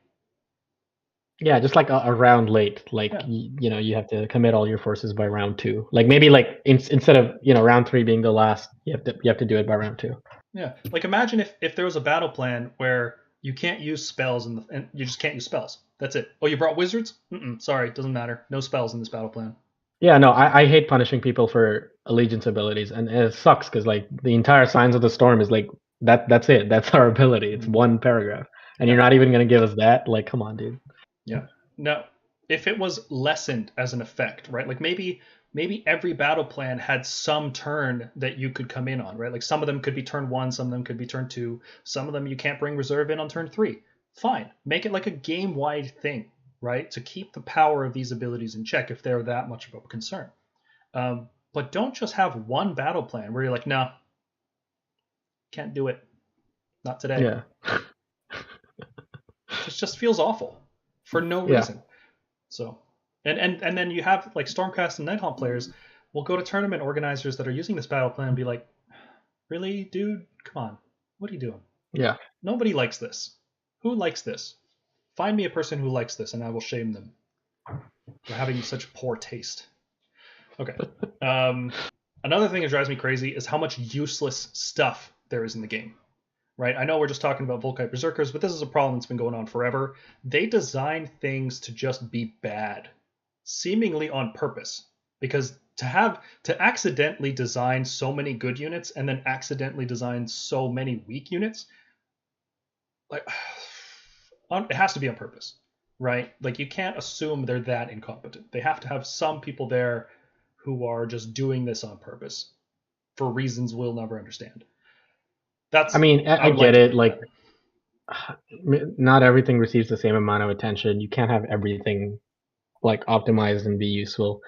Yeah, just like a round late. Like, you know, you have to commit all your forces by round 2. Like, maybe like instead of, you know, round 3 being the last, you have to do it by round 2. Yeah, like imagine if there was a battle plan where you can't use spells and you just can't use spells. That's it. Oh, you brought wizards? Sorry, doesn't matter. No spells in this battle plan. Yeah, no, I hate punishing people for allegiance abilities, and it sucks because like the entire Signs of the Storm is like that's it. That's our ability. It's one paragraph, and you're not even gonna give us that. Like, come on, dude. Yeah. Now, if it was lessened as an effect, right? Like maybe every battle plan had some turn that you could come in on, right? Like some of them could be turn 1, some of them could be turn 2, some of them you can't bring reserve in on turn 3. Fine. Make it like a game-wide thing, right? To keep the power of these abilities in check if they're that much of a concern. But don't just have one battle plan where you're like, no, can't do it. Not today. Yeah. It just feels awful for no reason. So, and then you have like Stormcast and Nighthaunt players will go to tournament organizers that are using this battle plan and be like, really, dude? Come on. What are you doing? Yeah. Nobody likes this. Who likes this? Find me a person who likes this and I will shame them for having such poor taste. Okay. Another thing that drives me crazy is how much useless stuff there is in the game. Right? I know we're just talking about Volkite Berserkers, but this is a problem that's been going on forever. They design things to just be bad, seemingly on purpose. Because to accidentally design so many good units and then accidentally design so many weak units, like it has to be on purpose, right? Like you can't assume they're that incompetent. They have to have some people there who are just doing this on purpose for reasons we'll never understand. I mean, I get it. Like, not everything receives the same amount of attention. You can't have everything like optimized and be useful.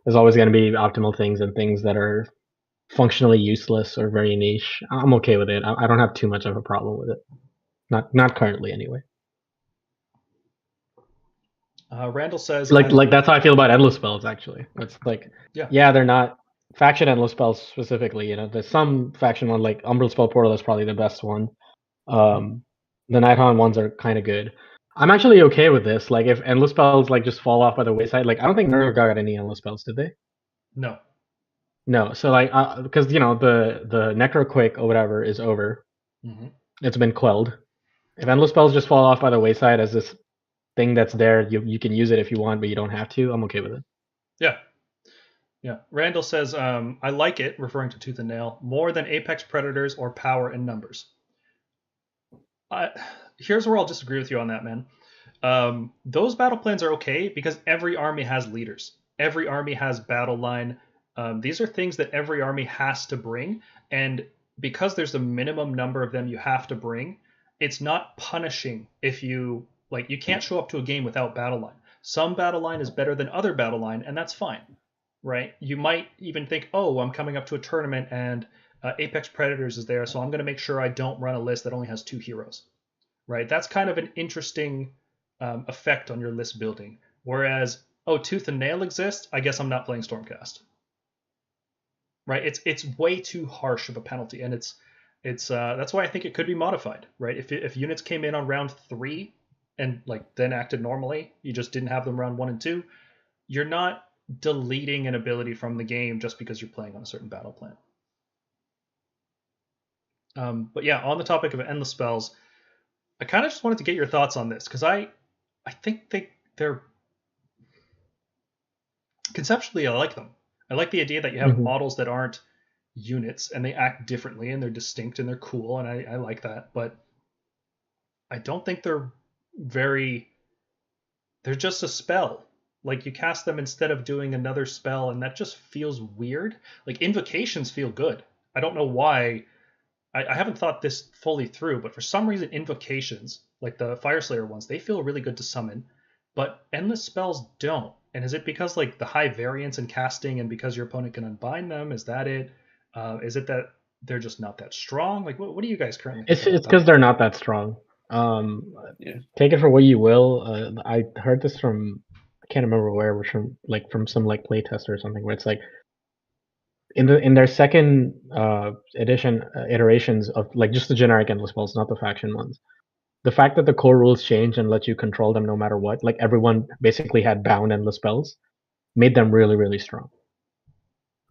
There's always going to be optimal things and things that are functionally useless or very niche. I'm okay with it. I don't have too much of a problem with it. Not currently, anyway. Randall says, like that's how I feel about endless spells. Actually, it's like, yeah, they're not faction endless spells specifically. You know, there's some faction one like Umbral Spell Portal is probably the best one. The Nighthaunt ones are kind of good. I'm actually okay with this. Like, if endless spells like just fall off by the wayside, like I don't think Nurgle got any endless spells, did they? no. No. So like, because the Necro Quake or whatever is over. Mm-hmm. It's been quelled. If endless spells just fall off by the wayside as this thing that's there, you can use it if you want, but you don't have to. I'm okay with it. Yeah. Yeah. Randall says, I like it, referring to Tooth and Nail, more than Apex Predators or Power in numbers. Here's where I'll disagree with you on that, man. Those battle plans are okay because every army has leaders. Every army has battle line. These are things that every army has to bring, and because there's a minimum number of them you have to bring, it's not punishing if you like. You can't show up to a game without battle line. Some battle line is better than other battle line, and that's fine, right? You might even think, oh, I'm coming up to a tournament and Apex Predators is there, so I'm going to make sure I don't run a list that only has 2 heroes, right? That's kind of an interesting effect on your list building. Whereas, oh, Tooth and Nail exists, I guess I'm not playing Stormcast, right? It's way too harsh of a penalty, and it's that's why I think it could be modified, right? If units came in on round 3 and like then acted normally, you just didn't have them round 1 and 2, you're not deleting an ability from the game just because you're playing on a certain battle plan. But yeah, on the topic of endless spells, I kind of just wanted to get your thoughts on this because I think they're conceptually, I like them. I like the idea that you have models that aren't units and they act differently and they're distinct and they're cool, and I like that. But I don't think they're just a spell. Like, you cast them instead of doing another spell, and that just feels weird. Like, invocations feel good. I don't know why. I haven't thought this fully through, but for some reason, invocations, like the Fyreslayer ones, they feel really good to summon, but endless spells don't. And is it because like the high variance in casting, and because your opponent can unbind them? Is that it? Is it that they're just not that strong? Like, what do you guys currently? It's because they're not that strong. Take it for what you will. I heard this from, I can't remember where, it was from some like playtester or something, where it's like in their second edition iterations of like just the generic endless spells, not the faction ones. The fact that the core rules changed and let you control them no matter what, like everyone basically had bound endless spells, made them really, really strong.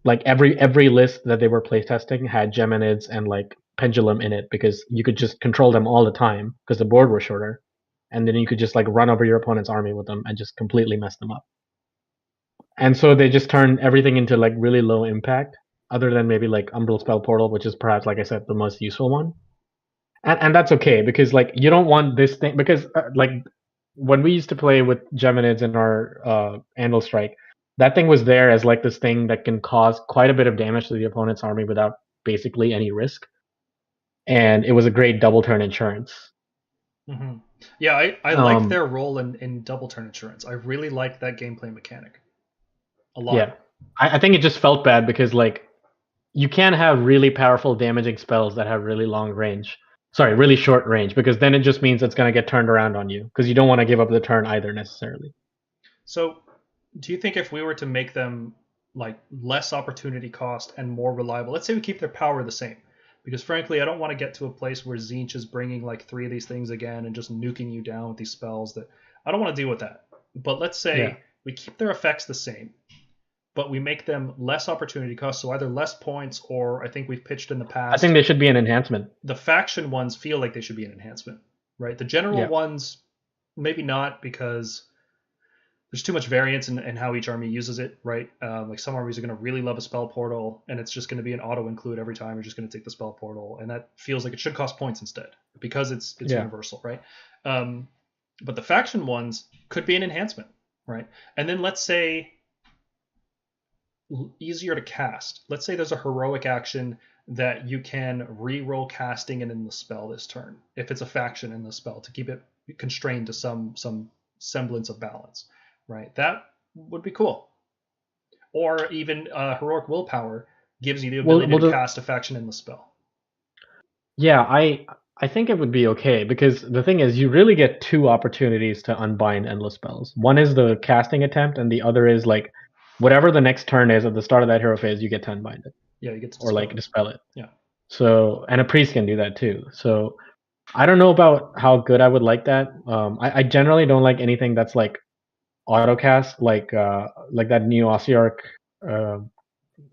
Like every list that they were playtesting had Geminids and like Pendulum in it because you could just control them all the time because the board was shorter, and then you could just like run over your opponent's army with them and just completely mess them up. And so they just turned everything into like really low impact, other than maybe like Umbral Spell Portal, which is perhaps, like I said, the most useful one. And that's okay because like you don't want this thing, because like when we used to play with Geminids in our Anvil Strike, that thing was there as like this thing that can cause quite a bit of damage to the opponent's army without basically any risk, and it was a great double turn insurance. Mm-hmm. Yeah, I like their role in double turn insurance. I really like that gameplay mechanic a lot. Yeah, I think it just felt bad because like you can't have really powerful damaging spells that have really long range. Sorry, really short range, because then it just means it's going to get turned around on you because you don't want to give up the turn either necessarily. So, do you think if we were to make them like less opportunity cost and more reliable, let's say we keep their power the same, because frankly, I don't want to get to a place where Tzeentch is bringing like 3 of these things again and just nuking you down with these spells that I don't want to deal with that. But let's say we keep their effects the same, but we make them less opportunity cost, so either less points, or I think we've pitched in the past, I think they should be an enhancement. The faction ones feel like they should be an enhancement, right? The general ones, maybe not, because there's too much variance in how each army uses it, right? Like some armies are going to really love a spell portal, and it's just going to be an auto include every time. You're just going to take the spell portal, and that feels like it should cost points instead because it's universal, right? But the faction ones could be an enhancement, right? And then let's say easier to cast. Let's say there's a heroic action that you can re-roll casting and in the spell this turn if it's a faction in the spell to keep it constrained to some semblance of balance, right? That would be cool. Or even heroic willpower gives you the ability to cast a faction in the spell. Yeah, I I think it would be okay, because the thing is, you really get two opportunities to unbind endless spells. One is the casting attempt, and the other is like whatever the next turn is at the start of that hero phase, you get to unbind it. Yeah, you get to or like dispel it. Yeah. So, and a priest can do that too. So I don't know about how good I would like that. I generally don't like anything that's like autocast, like that new Ossiarch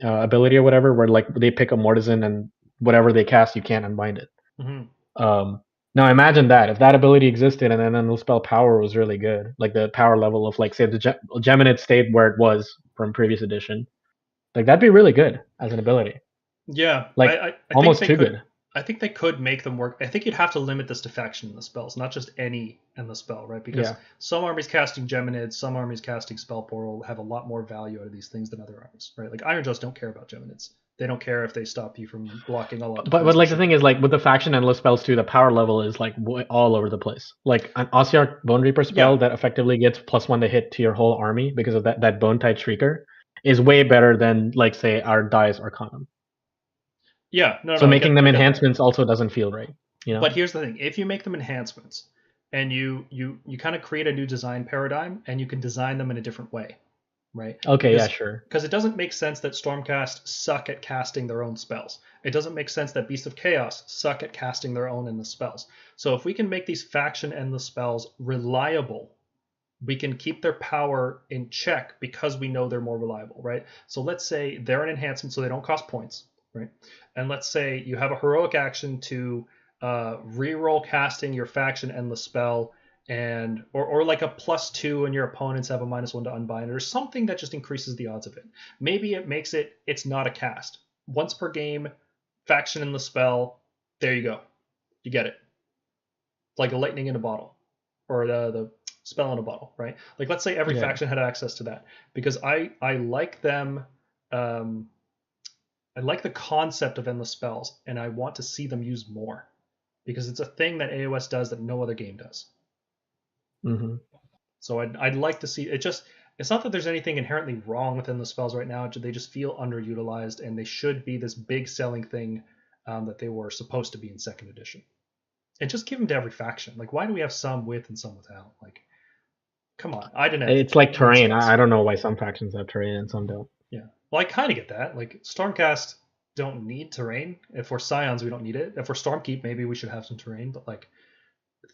ability or whatever, where like they pick a Mortisan and whatever they cast, you can't unbind it. Now imagine that if that ability existed and then the spell power was really good, like the power level of like say the Geminid stayed where it was from previous edition, like that'd be really good as an ability. Yeah, like I almost think too good. I think they could make them work. I think you'd have to limit this to faction in the spells, not just any in the spell, right? Because some armies casting Geminids, some armies casting Spell Portal have a lot more value out of these things than other armies, right? Like Iron Jaws don't care about Geminids. They don't care if they stop you from blocking all up. But like the thing is, like with the faction endless spells too, the power level is like all over the place. Like an Ossiarch Bone Reaper spell that effectively gets +1 to hit to your whole army because of that Bone Tide Shrieker is way better than like say our Dice Arcanum. Yeah, so making them enhancements also doesn't feel right. You know? But here's the thing: if you make them enhancements, and you kind of create a new design paradigm, and you can design them in a different way, right? Okay, yeah, sure. Because it doesn't make sense that Stormcast suck at casting their own spells. It doesn't make sense that Beasts of Chaos suck at casting their own endless spells. So if we can make these faction endless spells reliable, we can keep their power in check because we know they're more reliable, right? So let's say they're an enhancement so they don't cost points, right? And let's say you have a heroic action to reroll casting your faction endless spell, and or like a +2 and your opponents have a -1 to unbind, or something that just increases the odds of it. Maybe it makes it's not a cast. Once per game, faction endless spell, there you go. You get it. Like a lightning in a bottle, or the spell in a bottle, right? Like let's say every faction had access to that, because I like them. I like the concept of endless spells, and I want to see them used more, because it's a thing that AOS does that no other game does. So I'd like to see it. It's not that there's anything inherently wrong with endless spells right now. They just feel underutilized, and they should be this big selling thing that they were supposed to be in second edition. And just give them to every faction. Like, why do we have some with and some without? Like, come on, Idoneth. It's like terrain. I don't know why some factions have terrain and some don't. Yeah, well, I kind of get that. Like, Stormcast don't need terrain. If we're Scions, we don't need it. If we're Stormkeep, maybe we should have some terrain. But like,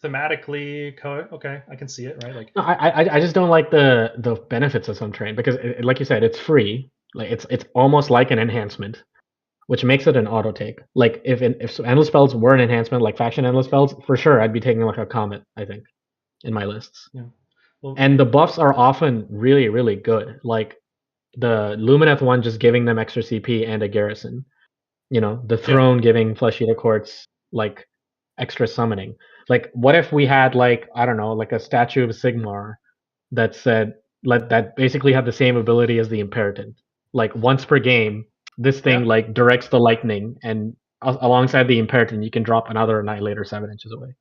thematically, okay, I can see it, right? Like, no, I just don't like the benefits of some terrain, because like you said, it's free. Like it's almost like an enhancement, which makes it an auto take. Like if endless spells were an enhancement, like faction endless spells, for sure I'd be taking like a Comet, I think, in my lists. Yeah. Well, and the buffs are often really, really good. Like the Lumineth one just giving them extra CP and a garrison. You know, the Throne giving Flesh Eater Courts like extra summoning. Like, what if we had like, I don't know, like a statue of Sigmar that said that basically had the same ability as the Imperator. Like once per game, this thing like directs the lightning, and alongside the Imperator, you can drop another Annihilator 7 inches away.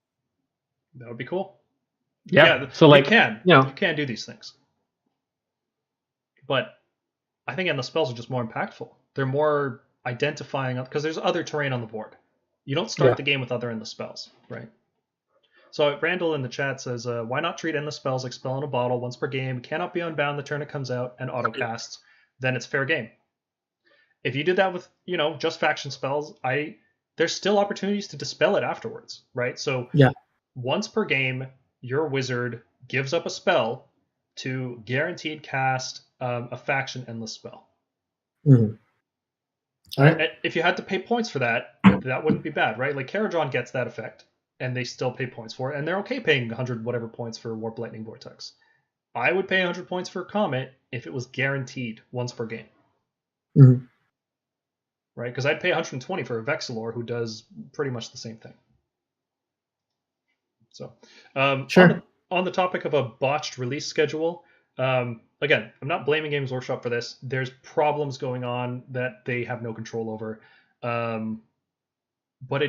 That would be cool. Yeah. So like, you can do these things, but I think endless spells are just more impactful. They're more identifying, because there's other terrain on the board. You don't start the game with other endless spells, right? So Randall in the chat says, why not treat endless spells like spell in a bottle, once per game, cannot be unbound the turn it comes out, and auto casts, then it's fair game. If you did that with, just faction spells, there's still opportunities to dispel it afterwards, right? So once per game, your wizard gives up a spell to guaranteed cast a faction endless spell. All right. If you had to pay points for that, that wouldn't be bad, right? Like Caradron gets that effect, and they still pay points for it, and they're okay paying 100 whatever points for Warp Lightning Vortex. I would pay 100 points for Comet if it was guaranteed once per game. Right? Because I'd pay 120 for a Vexilor who does pretty much the same thing. So, sure. On the topic of a botched release schedule, again, I'm not blaming Games Workshop for this. There's problems going on that they have no control over. But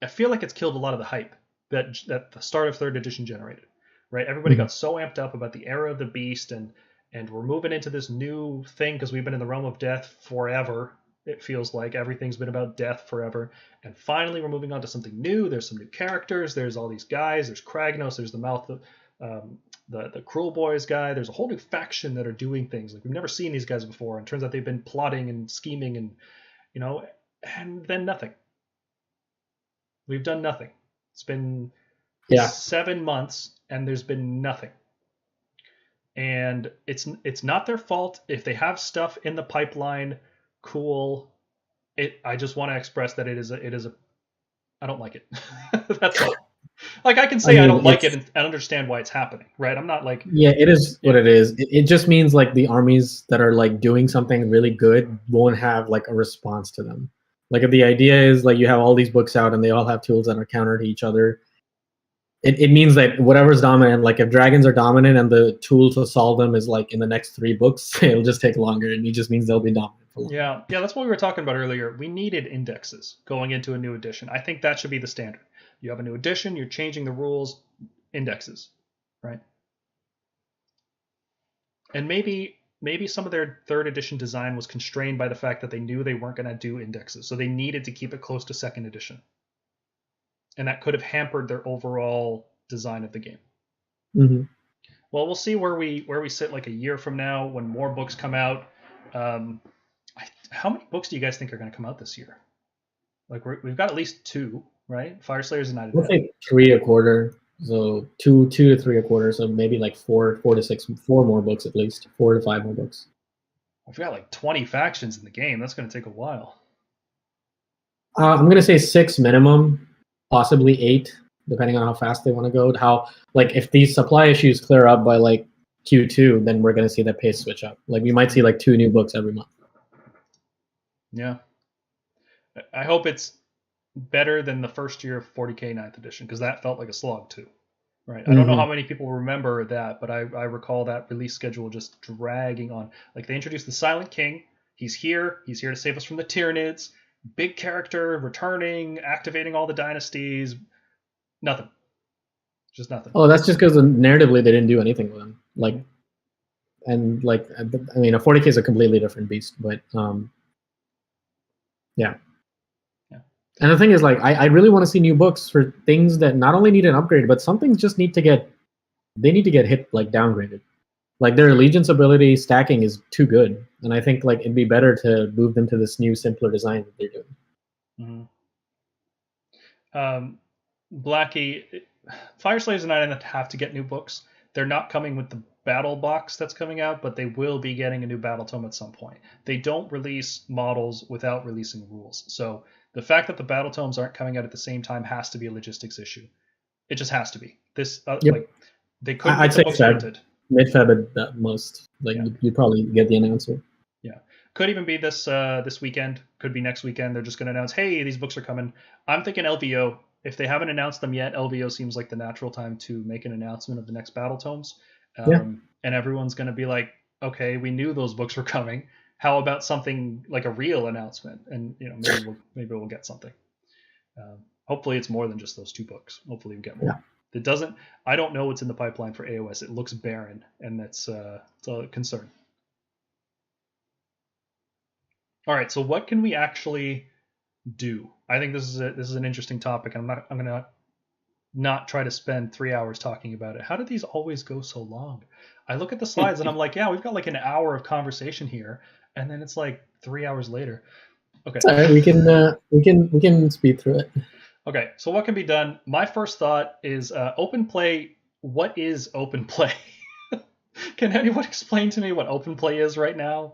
I feel like it's killed a lot of the hype that the start of 3rd edition generated, right? Everybody got so amped up about the era of the beast, and we're moving into this new thing because we've been in the realm of death forever, It feels like everything's been about death forever. And finally, we're moving on to something new. There's some new characters. There's all these guys. There's Kragnos. There's the mouth of the Cruel Boys guy. There's a whole new faction that are doing things. Like, we've never seen these guys before. And it turns out they've been plotting and scheming and, and then nothing. We've done nothing. It's been 7 months and there's been nothing. And it's not their fault. If they have stuff in the pipeline, cool. I just want to express that it is a I don't like it. That's all. Like, I can say I don't like it and understand why it's happening, right? I'm not like... Yeah, it is what it is. It just means like the armies that are like doing something really good won't have like a response to them. Like, if the idea is like you have all these books out and they all have tools that are counter to each other, it means that whatever's dominant, like if dragons are dominant and the tool to solve them is like in the next 3 books, it'll just take longer, and it just means they'll be dominant for longer. Yeah, that's what we were talking about earlier. We needed indexes going into a new edition. I think that should be the standard. You have a new edition, you're changing the rules, indexes, right? And maybe some of their 3rd edition design was constrained by the fact that they knew they weren't going to do indexes, so they needed to keep it close to 2nd edition. And that could have hampered their overall design of the game. Mm-hmm. Well, we'll see where we sit like a year from now when more books come out. How many books do you guys think are going to come out this year? Like, we've got at least 2, right? Fyreslayers and Idoneth. We'll say 3 a quarter. So 2 to 3 a quarter. So maybe like 4 to 6, 4 more books at least. 4 to 5 more books. We've got like 20 factions in the game. That's going to take a while. I'm going to say 6 minimum. Possibly 8, depending on how fast they want to go. How, like, if these supply issues clear up by like Q2, then we're going to see that pace switch up. Like, we might see like 2 new books every month. Yeah, I hope it's better than the first year of 40K 9th edition, because that felt like a slog too, right? Mm-hmm. I don't know how many people remember that, but I recall that release schedule just dragging on. Like, they introduced the Silent King. He's here to save us from the Tyranids. Big character, returning, activating all the dynasties. Nothing. Just nothing. Oh, that's just because narratively they didn't do anything with him. Like, and like, I mean, a 40K is a completely different beast, but yeah. And the thing is, like, I really want to see new books for things that not only need an upgrade, but some things just need to get hit, like, downgraded. Like, their allegiance ability stacking is too good, and I think like it'd be better to move them to this new, simpler design that they're doing. Mm-hmm. Blackie, Fyreslayers and Idoneth have to get new books. They're not coming with the battle box that's coming out, but they will be getting a new battle tome at some point. They don't release models without releasing rules, so the fact that the battle tomes aren't coming out at the same time has to be a logistics issue. It just has to be. This like, they couldn't get the books printed. Mid-Feb at most. Like, you probably get the announcement. Yeah. Could even be this weekend. Could be next weekend. They're just going to announce, hey, these books are coming. I'm thinking LVO. If they haven't announced them yet, LVO seems like the natural time to make an announcement of the next battle tomes. And everyone's going to be like, okay, we knew those books were coming. How about something like a real announcement? And maybe we'll get something. Hopefully it's more than just those 2 books. Hopefully we get more. Yeah. I don't know what's in the pipeline for AOS. It looks barren, and it's a concern. All right, so what can we actually do? I think this is an interesting topic. I'm gonna not try to spend 3 hours talking about it. How do these always go so long? I look at the slides and I'm like, yeah, we've got like an hour of conversation here, and then it's like 3 hours later. Okay. All right, we can speed through it. Okay, so what can be done? My first thought is open play. What is open play? Can anyone explain to me what open play is right now?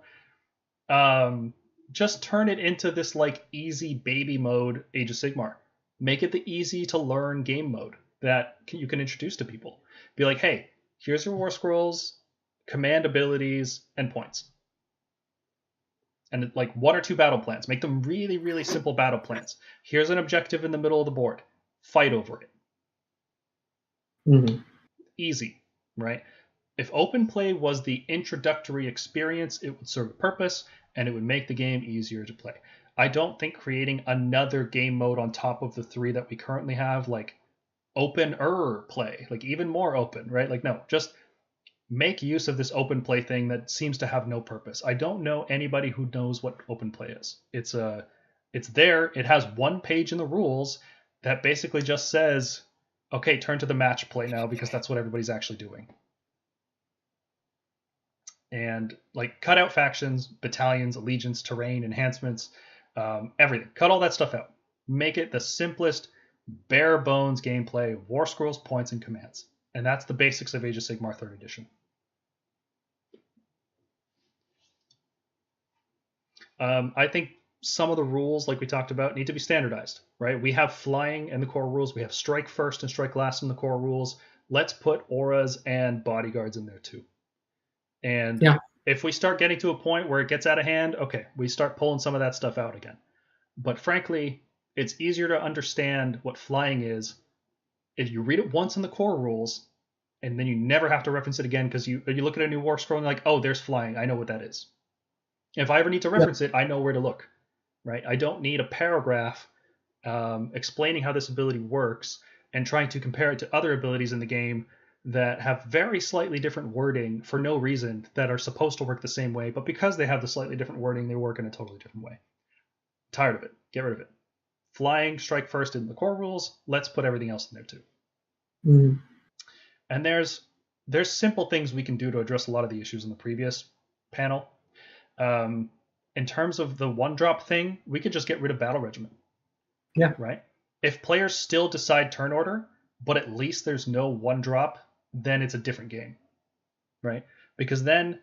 Just turn it into this like easy baby mode Age of Sigmar. Make it the easy to learn game mode that you can introduce to people. Be like, hey, here's your Warscrolls, command abilities, and points. And like 1 or 2 battle plans. Make them really, really simple battle plans. Here's an objective in the middle of the board. Fight over it. Mm-hmm. Easy, right? If open play was the introductory experience, it would serve a purpose, and it would make the game easier to play. I don't think creating another game mode on top of the 3 that we currently have, like open-er play, like even more open, right? Like, no, just make use of this open play thing that seems to have no purpose. I don't know anybody who knows what open play is. It's there. It has one page in the rules that basically just says, okay, turn to the match play now, because that's what everybody's actually doing. And like, cut out factions, battalions, allegiance, terrain, enhancements, everything. Cut all that stuff out. Make it the simplest, bare bones gameplay, Warscrolls, points, and commands. And that's the basics of Age of Sigmar 3rd edition. I think some of the rules, like we talked about, need to be standardized, right? We have flying in the core rules. We have strike first and strike last in the core rules. Let's put auras and bodyguards in there too. And if we start getting to a point where it gets out of hand, okay, we start pulling some of that stuff out again. But frankly, it's easier to understand what flying is if you read it once in the core rules, and then you never have to reference it again, because you look at a new war scroll and you're like, oh, there's flying. I know what that is. If I ever need to reference it, I know where to look, right? I don't need a paragraph explaining how this ability works and trying to compare it to other abilities in the game that have very slightly different wording for no reason, that are supposed to work the same way, but because they have the slightly different wording, they work in a totally different way. Tired of it. Get rid of it. Flying, strike first in the core rules. Let's put everything else in there too. Mm. And there's simple things we can do to address a lot of the issues in the previous panel. In terms of the one drop thing, we could just get rid of battle regiment. Yeah. Right? If players still decide turn order, but at least there's no one drop, then it's a different game. Right? Because then,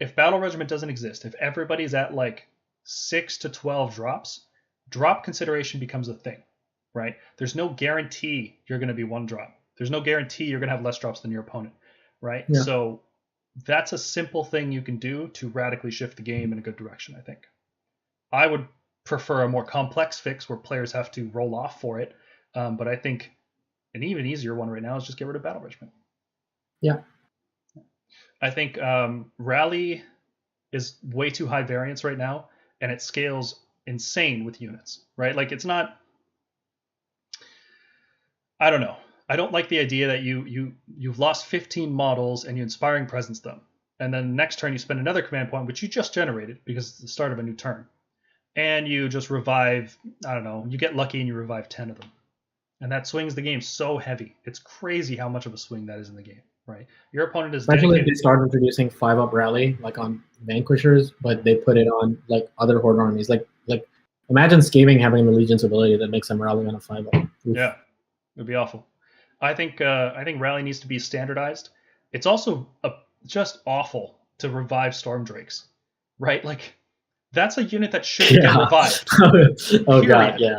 if battle regiment doesn't exist, if everybody's at like 6 to 12 drops, drop consideration becomes a thing. Right? There's no guarantee you're going to be one drop. There's no guarantee you're going to have less drops than your opponent. Right? Yeah. So that's a simple thing you can do to radically shift the game in a good direction, I think. I would prefer a more complex fix where players have to roll off for it, but I think an even easier one right now is just get rid of battle regiment. Yeah. I think rally is way too high variance right now, and it scales insane with units, right? Like, it's not... I don't know. I don't like the idea that you've lost 15 models and you Inspiring Presence them. And then next turn you spend another command point, which you just generated because it's the start of a new turn. And you just revive, I don't know, you get lucky and you revive 10 of them. And that swings the game so heavy. It's crazy how much of a swing that is in the game, right? Your opponent is Especially dedicated... if they start introducing 5-up rally, like on Vanquishers, but they put it on like other Horde armies. Like imagine Skaven having an Allegiance ability that makes them rally on a 5-up. Oof. Yeah, it would be awful. I think rally needs to be standardized. It's also just awful to revive Storm Drakes, right? Like, that's a unit that shouldn't get revived. Oh god, yeah.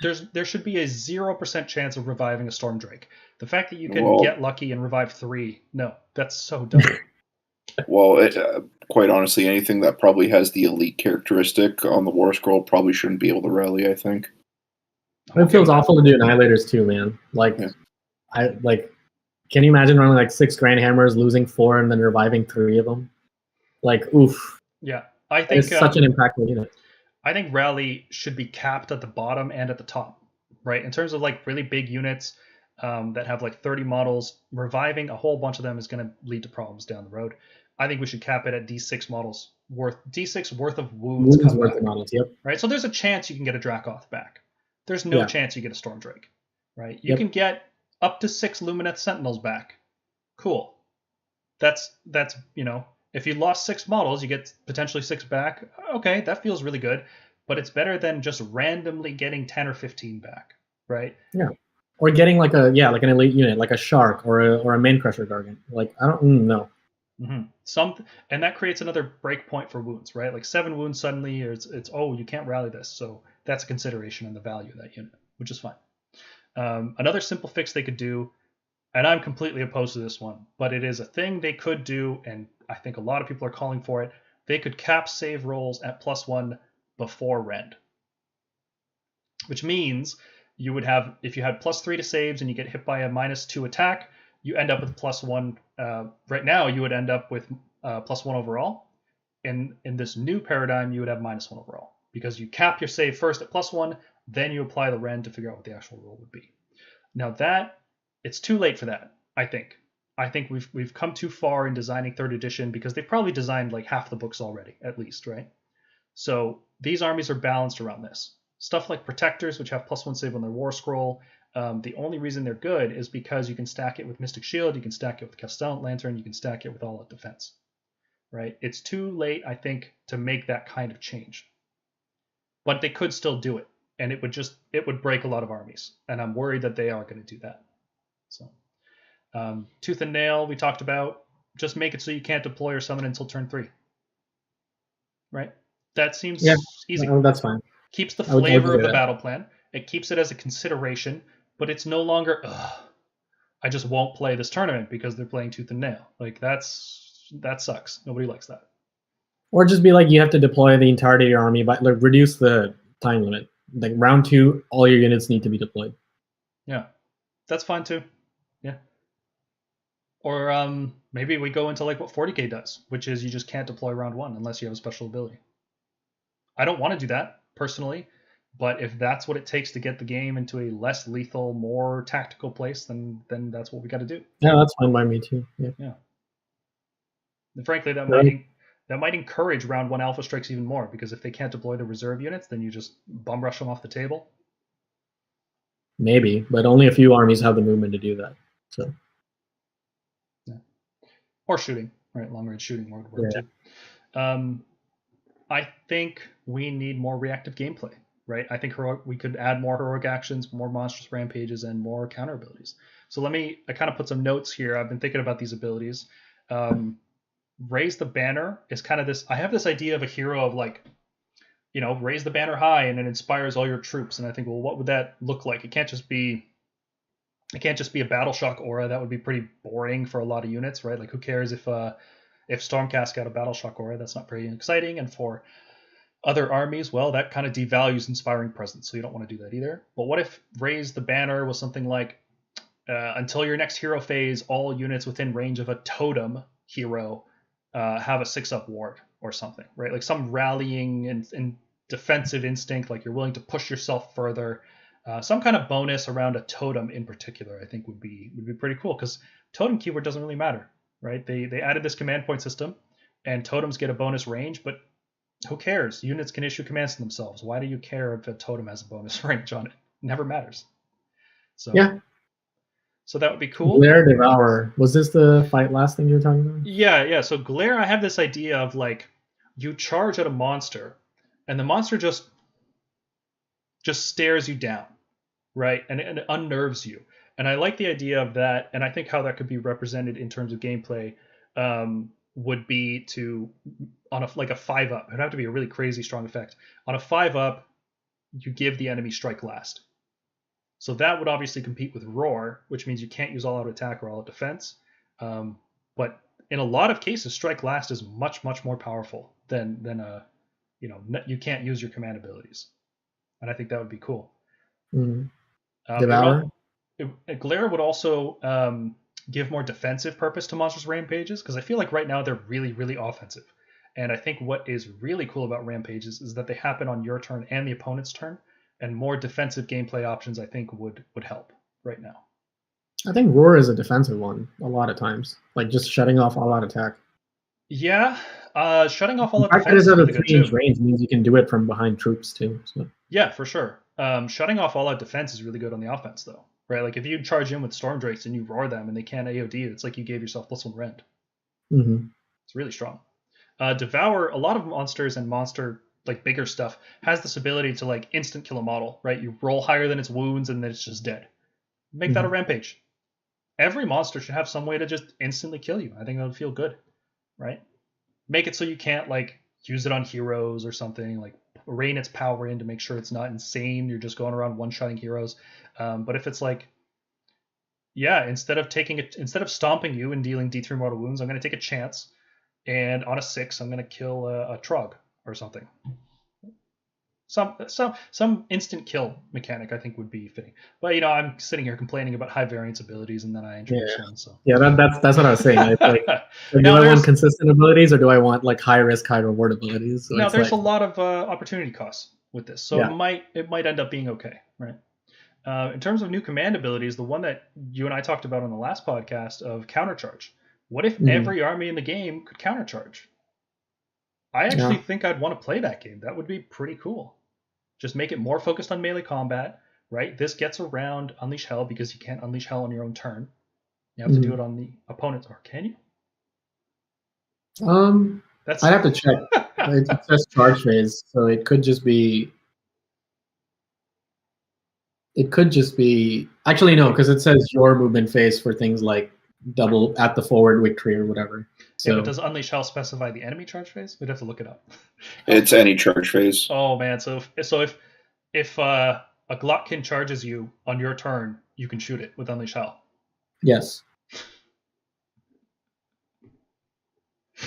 There should be a 0% chance of reviving a Storm Drake. The fact that you can get lucky and revive 3, no, that's so dumb. Well, quite honestly, anything that probably has the elite characteristic on the War Scroll probably shouldn't be able to rally, I think. It feels awful to do Annihilators too, man. Like, yeah. Can you imagine running like 6 Grand Hammers, losing 4, and then reviving 3 of them? Like, oof. Yeah, I think it's such an impactful unit. I think rally should be capped at the bottom and at the top, right? In terms of like really big units that have like 30 models, reviving a whole bunch of them is going to lead to problems down the road. I think we should cap it at D6 models D6 worth of wounds worth of models, yep. Right? So there's a chance you can get a Dracoth back. There's no chance you get a Storm Drake, right? You can get up to 6 Lumineth Sentinels back. Cool. That's if you lost 6 models, you get potentially 6 back. Okay, that feels really good, but it's better than just randomly getting 10 or 15 back, right? Yeah. Or getting like an elite unit, like a Shark or a Main Crusher Gargant. Like, I don't know. Mm-hmm. And that creates another break point for wounds, right? Like 7 wounds suddenly, it's you can't rally this, so that's a consideration in the value of that unit, which is fine. Another simple fix they could do, and I'm completely opposed to this one, but it is a thing they could do, and I think a lot of people are calling for it. They could cap save rolls at +1 before rend. Which means you would have, if you had +3 to saves and you get hit by a -2 attack, you end up with +1. Right now, you would end up with +1 overall. In this new paradigm, you would have -1 overall, because you cap your save first at +1, then you apply the rend to figure out what the actual roll would be. Now it's too late for that, I think. I think we've come too far in designing 3rd edition because they've probably designed like half the books already, at least, right? So these armies are balanced around this. Stuff like Protectors, which have +1 save on their War Scroll, the only reason they're good is because you can stack it with Mystic Shield, you can stack it with Castellan Lantern, you can stack it with All Out Defense, right? It's too late, I think, to make that kind of change. But they could still do it, and it would break a lot of armies, and I'm worried that they are going to do that. So, Tooth and Nail, we talked about. Just make it so you can't deploy or summon until turn 3. Right? That seems easy. Oh, that's fine. Keeps the flavor of the battle plan. It keeps it as a consideration, but it's no longer, I just won't play this tournament because they're playing Tooth and Nail. Like, that sucks. Nobody likes that. Or just be like, you have to deploy the entirety of your army, but like reduce the time limit. Like round 2, all your units need to be deployed. Yeah, that's fine too. Yeah. Or maybe we go into like what 40k does, which is you just can't deploy round 1 unless you have a special ability. I don't want to do that personally, but if that's what it takes to get the game into a less lethal, more tactical place, then that's what we got to do. Yeah, that's fine by me too. Yeah. And frankly, that might encourage round 1 alpha strikes even more, because if they can't deploy the reserve units, then you just bum rush them off the table. Maybe, but only a few armies have the movement to do that. So. Yeah. Or shooting, right? Long range shooting would work too. I think we need more reactive gameplay, right? I think we could add more heroic actions, more monstrous rampages, and more counter abilities. So I kind of put some notes here. I've been thinking about these abilities. Raise the banner is kind of this. I have this idea of a hero of like, raise the banner high and it inspires all your troops. And I think, well, what would that look like? It can't just be a battle shock aura. That would be pretty boring for a lot of units, right? Like, who cares if Stormcast got a battle shock aura? That's not very exciting. And for other armies, well, that kind of devalues inspiring presence, so you don't want to do that either. But what if raise the banner was something like, until your next hero phase, all units within range of a totem hero have a 6-up ward or something, right? Like some rallying and defensive instinct, like you're willing to push yourself further. Some kind of bonus around a totem in particular, I think would be pretty cool, because totem keyword doesn't really matter, right? They added this command point system, and totems get a bonus range, but who cares? Units can issue commands to themselves. Why do you care if a totem has a bonus range on it? It never matters. So yeah. So that would be cool. Glare Devourer. Was this the fight last thing you were talking about? Yeah. So Glare, I have this idea of like, you charge at a monster, and the monster just stares you down, right? And it unnerves you. And I like the idea of that, and I think how that could be represented in terms of gameplay would be to, on a 5-up, it would have to be a really crazy strong effect. On a 5-up, you give the enemy strike last. So that would obviously compete with Roar, which means you can't use all-out attack or all-out defense. But in a lot of cases, strike last is much, much more powerful than you can't use your command abilities. And I think that would be cool. Mm-hmm. Devour? Glare would also give more defensive purpose to monstrous rampages, because I feel like right now they're really, really offensive. And I think what is really cool about rampages is that they happen on your turn and the opponent's turn, and more defensive gameplay options I think would help right now. I think Roar is a defensive one a lot of times, like just shutting off all-out attack. Yeah, shutting off all-out defense is really good too. 3-inch range means you can do it from behind troops too. So. Yeah, for sure. Shutting off all-out defense is really good on the offense though, right? Like if you charge in with Storm Drakes and you roar them and they can't AOD, it's like you gave yourself +1 rend. Mm-hmm. It's really strong. Devour, a lot of monsters and like bigger stuff has this ability to like instant kill a model, right? You roll higher than its wounds and then it's just dead. Make that a rampage. Every monster should have some way to just instantly kill you. I think that would feel good, right? Make it so you can't like use it on heroes or something, like rein its power in to make sure it's not insane. You're just going around one-shotting heroes. But if it's like, yeah, instead of stomping you and dealing D3 mortal wounds, I'm going to take a chance, and on a 6, I'm going to kill a Trog or something. Some instant kill mechanic I think would be fitting. But I'm sitting here complaining about high variance abilities, and then I introduce them. So yeah, that's what I was saying. Do I want consistent abilities, or do I want like high risk, high reward abilities? So there's a lot of opportunity costs with this, so it might end up being okay, right? In terms of new command abilities, the one that you and I talked about on the last podcast of countercharge. What if every army in the game could countercharge? I actually think I'd want to play that game. That would be pretty cool. Just make it more focused on melee combat, right? This gets around Unleash Hell because you can't Unleash Hell on your own turn. You have to do it on the opponent's, or can you? I'd have to check. It says charge phase, so it could just be. It could just be. Actually, no, because it says your movement phase for things like double at the forward victory or whatever. So, yeah, but does Unleash Hell specify the enemy charge phase? We'd have to look it up. It's any charge phase. Oh man, so if a Glotkin charges you on your turn, you can shoot it with Unleash Hell. Yes.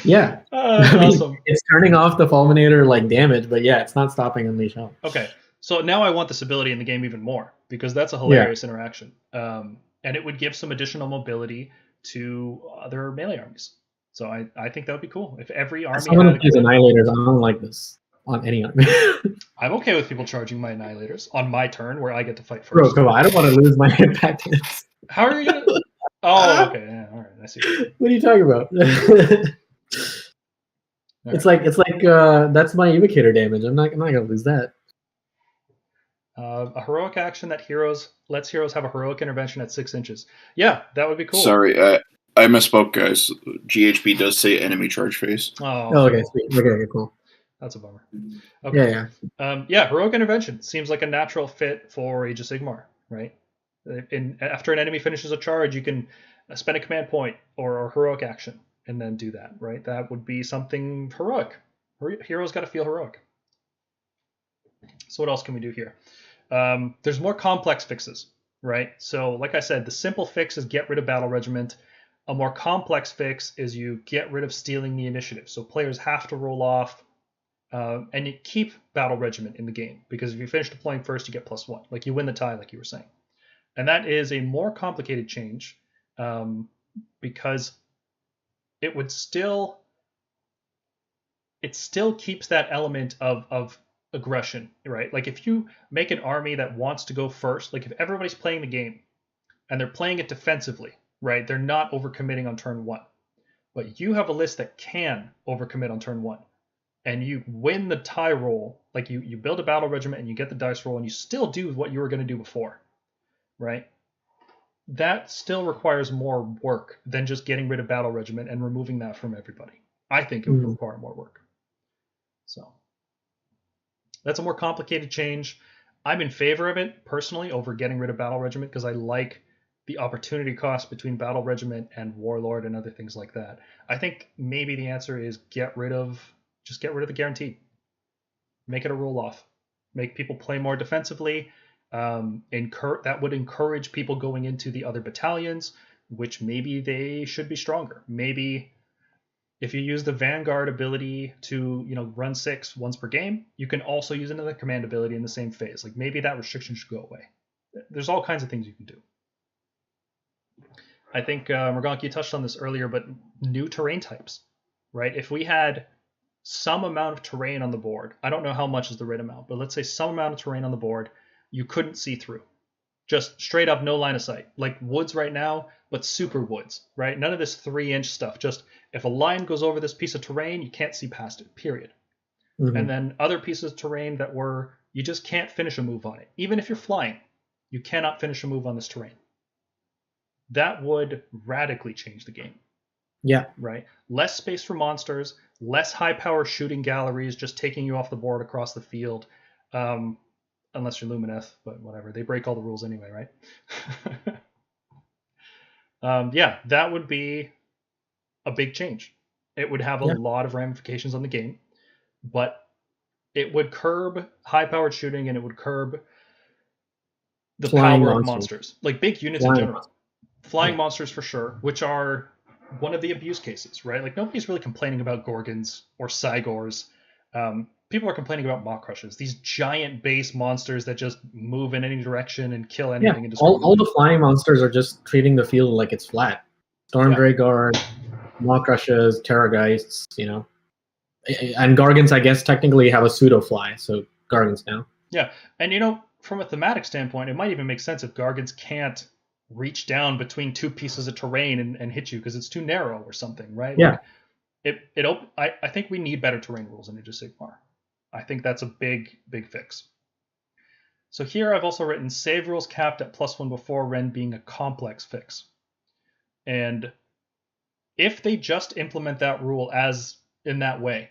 Yeah. Awesome. It's turning off the Fulminator like damage, but yeah, it's not stopping Unleash Hell. Okay, so now I want this ability in the game even more because that's a hilarious interaction, and it would give some additional mobility to other melee armies. So I think that would be cool if every army. Someone who plays Annihilators, I don't like this on any army. I'm okay with people charging my Annihilators on my turn where I get to fight first. Bro, come on, I don't want to lose my impact hits. How are you gonna? Oh, okay, yeah, all right, I see. What are you talking about? It's like that's my evocator damage. I'm not gonna lose that. A heroic action that lets heroes have a heroic intervention at 6 inches. Yeah, that would be cool. Sorry, I misspoke, guys. GHB does say enemy charge phase. Oh, okay, sweet. Okay, cool. That's a bummer. Okay. Yeah. Heroic intervention seems like a natural fit for Age of Sigmar, right? After an enemy finishes a charge, you can spend a command point or a heroic action and then do that, right? That would be something heroic. Heroes got to feel heroic. So what else can we do here? There's more complex fixes, right? So like I said, the simple fix is get rid of Battle Regiment. A more complex fix is you get rid of stealing the initiative. So players have to roll off and you keep Battle Regiment in the game because if you finish deploying first, you get +1. Like you win the tie, like you were saying. And that is a more complicated change because it still keeps that element of aggression, right? Like if you make an army that wants to go first, like if everybody's playing the game and they're playing it defensively, right? They're not overcommitting on turn 1. But you have a list that can overcommit on turn 1. And you win the tie roll, like you build a Battle Regiment and you get the dice roll and you still do what you were going to do before, right? That still requires more work than just getting rid of Battle Regiment and removing that from everybody. I think it would require more work. So that's a more complicated change. I'm in favor of it personally over getting rid of Battle Regiment because I like the opportunity cost between Battle Regiment and Warlord and other things like that. I think maybe the answer is get rid of the guaranteed. Make it a roll-off. Make people play more defensively. That would encourage people going into the other battalions, which maybe they should be stronger. Maybe if you use the Vanguard ability to run 6 once per game, you can also use another command ability in the same phase. Like maybe that restriction should go away. There's all kinds of things you can do. I think Morgonki touched on this earlier, but new terrain types, right? If we had some amount of terrain on the board, I don't know how much is the right amount, but let's say some amount of terrain on the board you couldn't see through. Just straight up no line of sight. Like woods right now, but super woods, right? None of this 3-inch stuff. Just if a line goes over this piece of terrain, you can't see past it, period. Mm-hmm. And then other pieces of terrain that you just can't finish a move on it. Even if you're flying, you cannot finish a move on this terrain. That would radically change the game. Yeah. Right? Less space for monsters, less high-power shooting galleries just taking you off the board across the field. Unless you're Lumineth, but whatever. They break all the rules anyway, right? Yeah, that would be a big change. It would have a lot of ramifications on the game, but it would curb high-powered shooting and it would curb the power of monsters. Like big units in general. Flying monsters for sure, which are one of the abuse cases, right? Like nobody's really complaining about Gorgons or Cygors. People are complaining about Maw Crushers, these giant base monsters that just move in any direction and kill anything. Yeah, all the flying monsters are just treating the field like it's flat. Storm Draguard, Maw Crushers, Terrorgeists, And Gargants, I guess, technically have a pseudo-fly, so Gargants now. Yeah, and from a thematic standpoint, it might even make sense if Gargants can't reach down between two pieces of terrain and hit you because it's too narrow or something, right? Yeah. I think we need better terrain rules in Age of Sigmar. I think that's a big fix. So here I've also written save rules capped at +1 before Ren being a complex fix. And if they just implement that rule as in that way,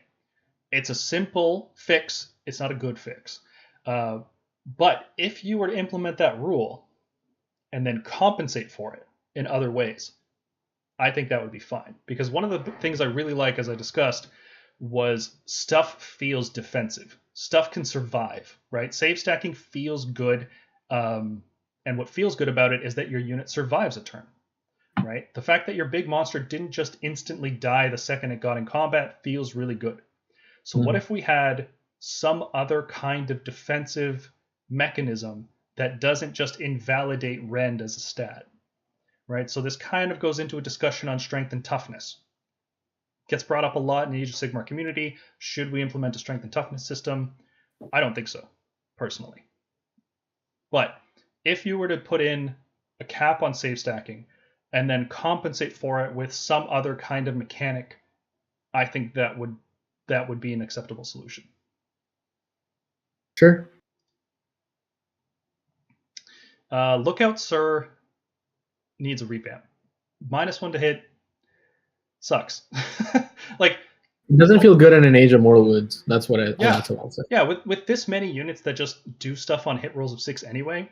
it's a simple fix. It's not a good fix. But if you were to implement that rule and then compensate for it in other ways, I think that would be fine. Because one of the things I really like, as I discussed, was stuff feels defensive. Stuff can survive, right? Save stacking feels good. And what feels good about it is that your unit survives a turn, right? The fact that your big monster didn't just instantly die the second it got in combat feels really good. So what if we had some other kind of defensive mechanism that doesn't just invalidate Rend as a stat, right? So this kind of goes into a discussion on strength and toughness. Gets brought up a lot in the Age of Sigmar community. Should we implement a strength and toughness system? I don't think so, personally. But if you were to put in a cap on save stacking and then compensate for it with some other kind of mechanic, I think that would be an acceptable solution. Sure. Lookout Sir needs a revamp. -1 to hit sucks. Like, it doesn't feel good in an Age of Mortal Woods. That's what I'll say. Yeah, with this many units that just do stuff on hit rolls of 6 anyway,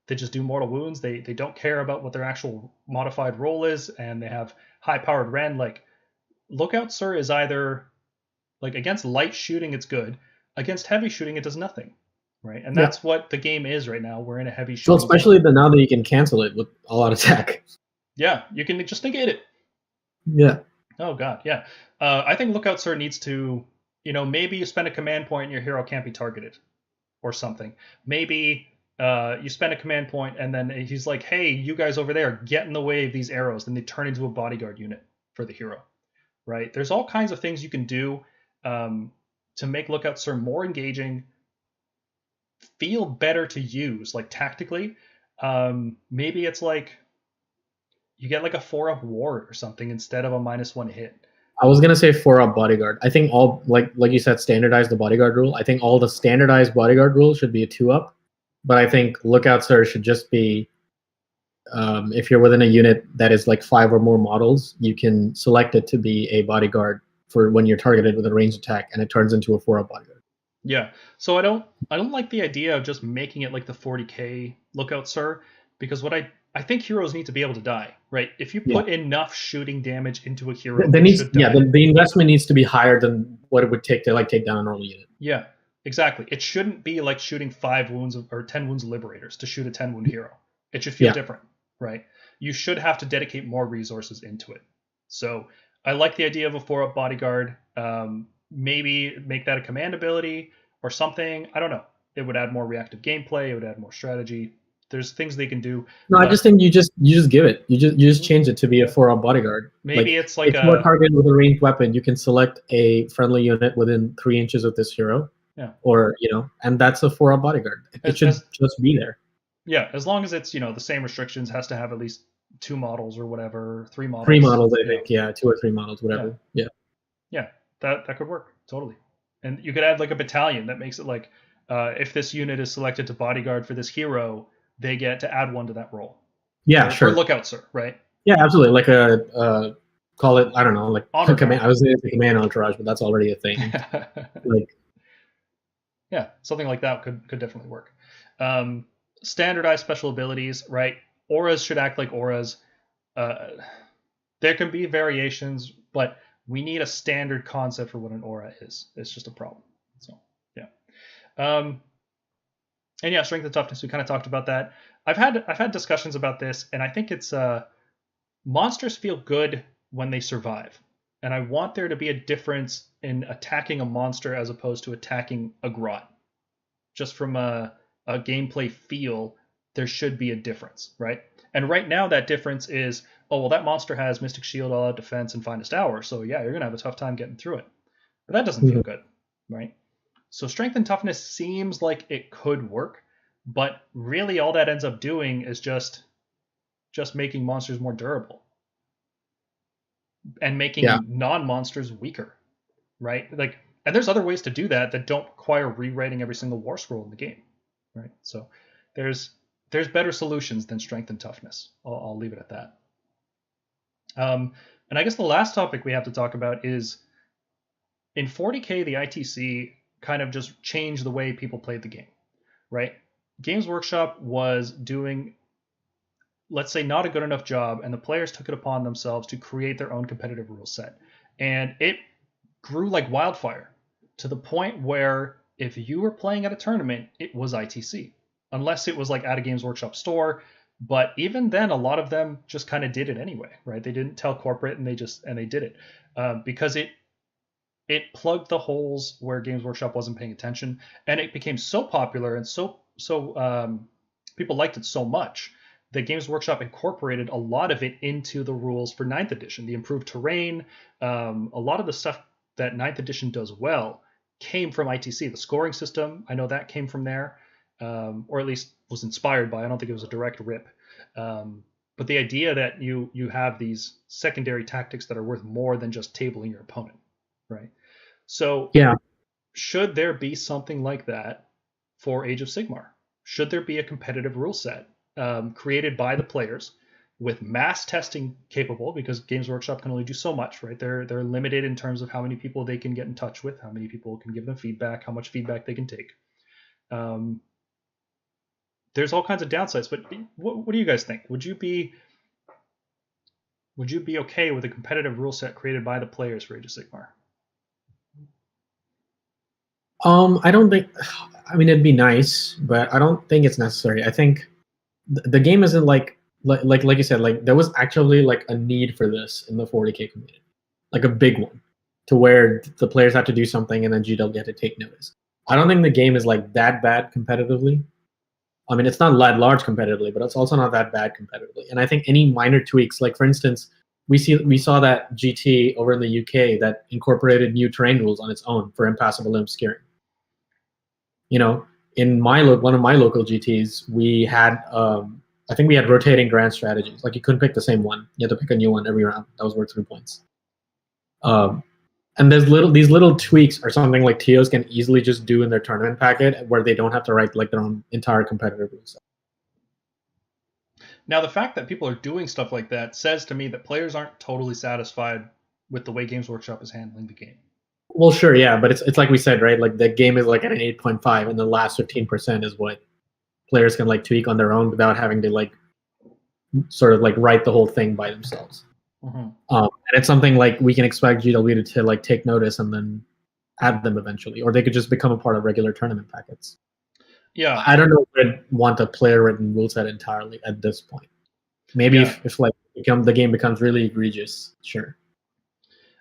they just do mortal wounds. They don't care about what their actual modified roll is, and they have high powered Ren. Like, Lookout Sir is either, like, against light shooting it's good, against heavy shooting it does nothing, right? And that's what the game is right now. We're in a heavy shooting. Well, especially now that you can cancel it with all out attack. Yeah, you can just negate it. Yeah. Oh god, yeah. I think Lookout Sir needs to, maybe you spend a command point and your hero can't be targeted or something. Maybe you spend a command point and then he's like, hey, you guys over there, get in the way of these arrows. Then they turn into a bodyguard unit for the hero, right? There's all kinds of things you can do to make Lookout Sir more engaging, feel better to use, like tactically. Maybe it's like you get like a 4-up ward or something instead of a -1 hit. I was gonna say 4-up bodyguard. I think all like you said, standardize the bodyguard rule. I think all the standardized bodyguard rules should be a 2-up, but I think Lookout Sir should just be if you're within a unit that is like 5 or more models, you can select it to be a bodyguard for when you're targeted with a ranged attack, and it turns into a 4-up bodyguard. Yeah. So I don't like the idea of just making it like the 40k Lookout Sir, because what I think heroes need to be able to die, right? If you put enough shooting damage into a hero, the investment needs to be higher than what it would take to take down a normal unit. Yeah, exactly. It shouldn't be like shooting 5 wounds or 10 wounds of Liberators to shoot a 10-wound hero. It should feel different, right? You should have to dedicate more resources into it. So I like the idea of a 4-up bodyguard. Maybe make that a command ability or something. I don't know. It would add more reactive gameplay. It would add more strategy. There's things they can do. No, I just think you just give it. You just change it to be a 4-up bodyguard. Maybe it's like it's more targeted with a ranged weapon. You can select a friendly unit within 3 inches of this hero. Yeah. Or and that's a 4-up bodyguard. It should just be there. Yeah, as long as it's the same restrictions, has to have at least 2 models or whatever, 3 models. 3 models, I think. Yeah, 2 or 3 models, whatever. Yeah. Yeah, that could work totally. And you could add like a battalion that makes it like if this unit is selected to bodyguard for this hero, they get to add 1 to that role. Yeah, sure. Or Lookout Sir, right? Yeah, absolutely. Like a call it, I don't know, like command. I was going to say command entourage, but that's already a thing. Yeah, something like that could definitely work. Standardized special abilities, right? Auras should act like auras. There can be variations, but we need a standard concept for what an aura is. It's just a problem. So yeah. And yeah, strength and toughness, we kind of talked about that. I've had discussions about this, and I think it's monsters feel good when they survive. And I want there to be a difference in attacking a monster as opposed to attacking a grot. Just from a gameplay feel, there should be a difference, right? And right now that difference is, oh, well, that monster has Mystic Shield, All Out Defense, and Finest Hour, so yeah, you're going to have a tough time getting through it. But that doesn't feel good, right? So strength and toughness seems like it could work, but really all that ends up doing is just making monsters more durable and making non-monsters weaker, right? Like, and there's other ways to do that that don't require rewriting every single war scroll in the game, right? So there's better solutions than strength and toughness. I'll leave it at that. And I guess the last topic we have to talk about is in 40K, the ITC kind of just changed the way people played the game, right? Games Workshop was doing, let's say, not a good enough job, and the players took it upon themselves to create their own competitive rule set. And it grew like wildfire to the point where if you were playing at a tournament, it was ITC, unless it was like at a Games Workshop store. But even then, a lot of them just kind of did it anyway, right? They didn't tell corporate, and they did it because it plugged the holes where Games Workshop wasn't paying attention, and it became so popular and so people liked it so much that Games Workshop incorporated a lot of it into the rules for 9th edition. The improved terrain, a lot of the stuff that 9th edition does well came from ITC. The scoring system, I know that came from there, or at least was inspired by. I don't think it was a direct rip. But the idea that you have these secondary tactics that are worth more than just tabling your opponent, right? So should there be something like that for Age of Sigmar? Should there be a competitive rule set created by the players with mass testing capable, because Games Workshop can only do so much, right? They're limited in terms of how many people they can get in touch with, how many people can give them feedback, how much feedback they can take. There's all kinds of downsides, but what do you guys think? Would you be okay with a competitive rule set created by the players for Age of Sigmar? I don't think. I mean, it'd be nice, but I don't think it's necessary. I think the game isn't like you said. Like there was actually like a need for this in the 40K community, like a big one, to where the players had to do something and then GW had to take notice. I don't think the game is like that bad competitively. I mean, it's not that large competitively, but it's also not that bad competitively. And I think any minor tweaks, like for instance, we saw that GT over in the UK that incorporated new terrain rules on its own for impassable and obscuring. You know, in one of my local GTs, we had I think we had rotating grand strategies. Like you couldn't pick the same one; you had to pick a new one every round. That was worth 3 points. And there's these little tweaks or something like TOs can easily just do in their tournament packet where they don't have to write like their own entire competitive rules. Now, the fact that people are doing stuff like that says to me that players aren't totally satisfied with the way Games Workshop is handling the game. Well, sure, yeah, but it's like we said, right? Like the game is like at an 8.5, and the last 15% is what players can like tweak on their own without having to like sort of like write the whole thing by themselves. Mm-hmm. And it's something like we can expect GW to like take notice and then add them eventually, or they could just become a part of regular tournament packets. Yeah, I don't know if I'd want a player-written rule set entirely at this point. Maybe if like the game becomes really egregious, sure.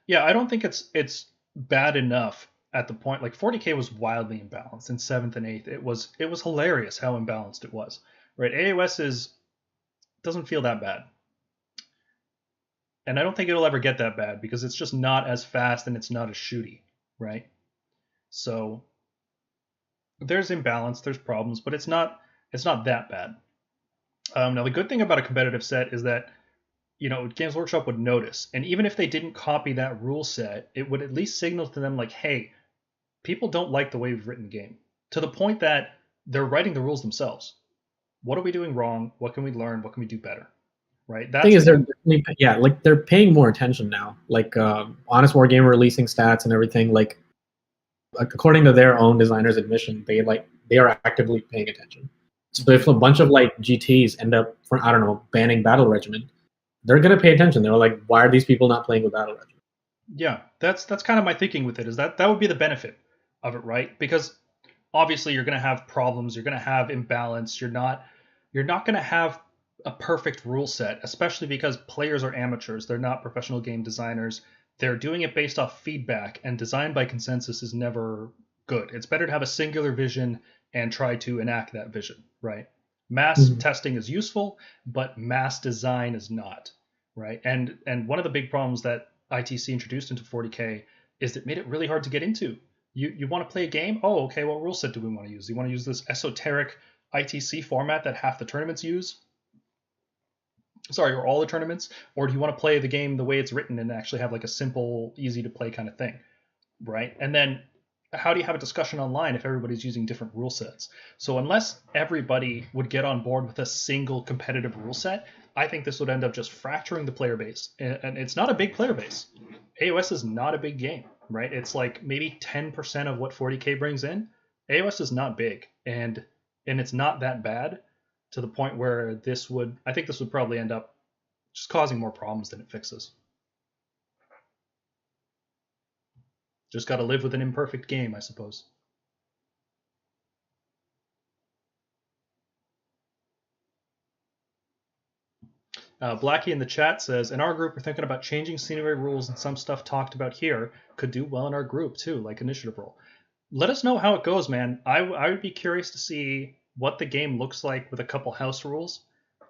Yeah, I don't think it's bad enough at the point. Like 40K was wildly imbalanced in 7th and 8th. It was hilarious how imbalanced it was. Right, AOS doesn't feel that bad. And I don't think it'll ever get that bad because it's just not as fast and it's not as shooty, right? So there's imbalance, there's problems, but it's not that bad. Now the good thing about a competitive set is that Games Workshop would notice, and even if they didn't copy that rule set, it would at least signal to them like, hey, people don't like the way we've written the game, to the point that they're writing the rules themselves. What are we doing wrong? What can we learn? What can we do better? Right. The thing is, they're paying more attention now. Like Honest Wargamer releasing stats and everything. Like according to their own designers' admission, they are actively paying attention. So if a bunch of like GTs end up banning Battle Regiment, they're gonna pay attention. They're like, why are these people not playing with Battle Regiment? Yeah, that's kind of my thinking with it. Is that would be the benefit of it, right? Because obviously you're gonna have problems. You're gonna have imbalance. You're not gonna have a perfect rule set, especially because players are amateurs. They're not professional game designers. They're doing it based off feedback, and design by consensus is never good. It's better to have a singular vision and try to enact that vision, right? Mass testing is useful, but mass design is not, right? And one of the big problems that ITC introduced into 40K is it made it really hard to get into. You want to play a game? Oh, okay, what rule set do we want to use? You want to use this esoteric ITC format that half the tournaments use? Sorry, or all the tournaments? Or do you want to play the game the way it's written and actually have like a simple, easy to play kind of thing, right? And then how do you have a discussion online if everybody's using different rule sets? So unless everybody would get on board with a single competitive rule set, I think this would end up just fracturing the player base. And it's not a big player base. AOS is not a big game, right? It's like maybe 10% of what 40K brings in. AOS is not big, and it's not that bad to the point where I think this would probably end up just causing more problems than it fixes. Just got to live with an imperfect game, I suppose. Blackie in the chat says, in our group, we're thinking about changing scenery rules, and some stuff talked about here could do well in our group too, like initiative roll. Let us know how it goes, man. I would be curious to see what the game looks like with a couple house rules.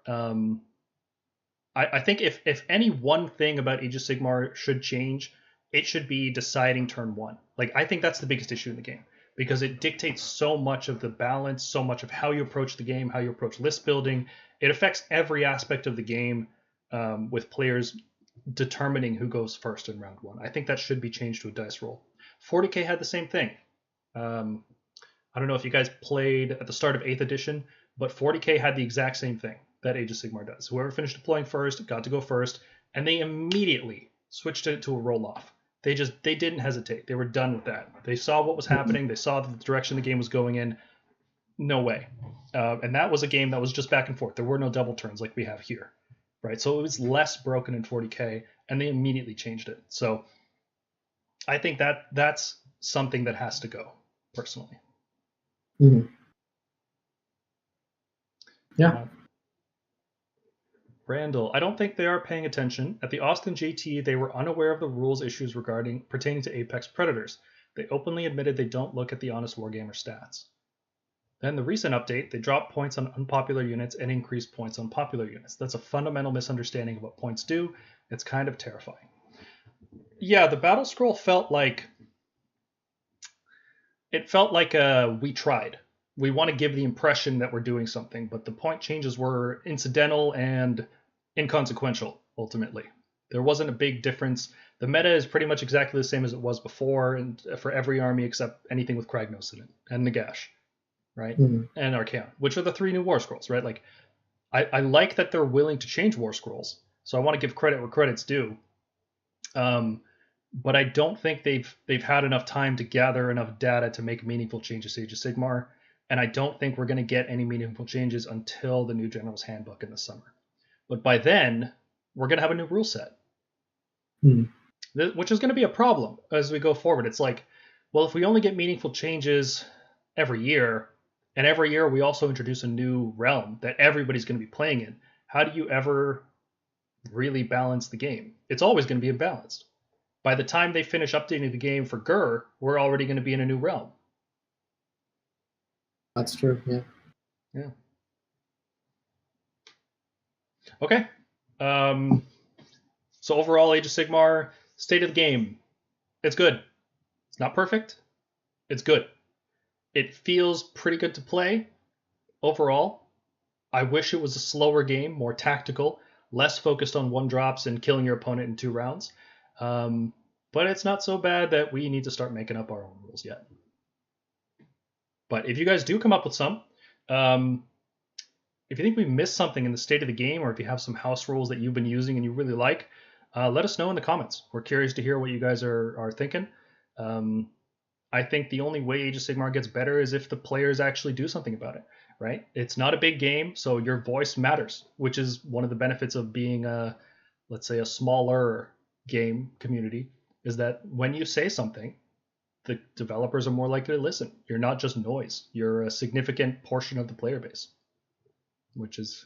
I think if any one thing about Age of Sigmar should change, it should be deciding turn one. Like, I think that's the biggest issue in the game, because it dictates so much of the balance, so much of how you approach the game, how you approach list building. It affects every aspect of the game, with players determining who goes first in round one. I think that should be changed to a dice roll. 40K had the same thing. I don't know if you guys played at the start of 8th edition, but 40K had the exact same thing that Age of Sigmar does. Whoever finished deploying first got to go first, and they immediately switched it to a roll-off. They didn't hesitate. They were done with that. They saw what was happening. They saw the direction the game was going in. No way. And that was a game that was just back and forth. There were no double turns like we have here, right? So it was less broken in 40K, and they immediately changed it. So I think that's something that has to go, personally. Mm-hmm. Yeah. Randall, I don't think they are paying attention. At the Austin GT, they were unaware of the rules issues pertaining to Apex Predators. They openly admitted they don't look at the Honest Wargamer stats. Then the recent update, they dropped points on unpopular units and increased points on popular units. That's a fundamental misunderstanding of what points do. It's kind of terrifying. Yeah, the battle scroll felt like we tried. We want to give the impression that we're doing something, but the point changes were incidental and inconsequential, ultimately. There wasn't a big difference. The meta is pretty much exactly the same as it was before, and for every army except anything with Kragnos in it, and Nagash, right? Mm-hmm. And Archaon, which are the 3 new Warscrolls, right? Like, I like that they're willing to change Warscrolls, so I want to give credit where credit's due. But I don't think they've had enough time to gather enough data to make meaningful changes to Age of Sigmar, and I don't think we're going to get any meaningful changes until the new General's Handbook in the summer. But by then, we're going to have a new rule set, which is going to be a problem as we go forward. It's like, well, if we only get meaningful changes every year, and every year we also introduce a new realm that everybody's going to be playing in, how do you ever really balance the game? It's always going to be imbalanced. By the time they finish updating the game for Gur, we're already going to be in a new realm. That's true, yeah. Yeah. Okay. So overall, Age of Sigmar, state of the game, it's good. It's not perfect. It's good. It feels pretty good to play overall. I wish it was a slower game, more tactical, less focused on 1-drops and killing your opponent in 2 rounds. But it's not so bad that we need to start making up our own rules yet. But if you guys do come up with some, if you think we missed something in the state of the game, or if you have some house rules that you've been using and you really like, let us know in the comments. We're curious to hear what you guys are thinking. I think the only way Age of Sigmar gets better is if the players actually do something about it, right? It's not a big game, so your voice matters, which is one of the benefits of being let's say a smaller game community, is that when you say something, the developers are more likely to listen. You're not just noise. You're a significant portion of the player base, which is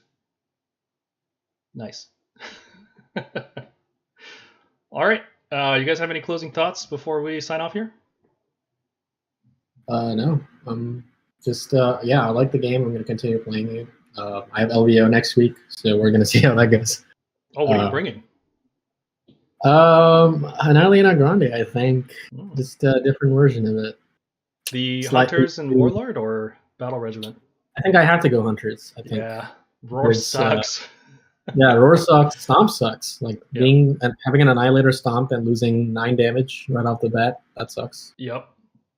nice. All right. You guys have any closing thoughts before we sign off here? No. Yeah, I like the game. I'm going to continue playing it. I have LVO next week, so we're going to see how that goes. Oh, what are you bringing? An Aliena Grande, I think. Just a different version of it. The Hunters and Warlord or Battle Regiment? I think I have to go Hunters. I think. Yeah, Roar sucks. Yeah, Roar sucks. Stomp sucks. Like having an Annihilator Stomp and losing 9 damage right off the bat, that sucks. Yep.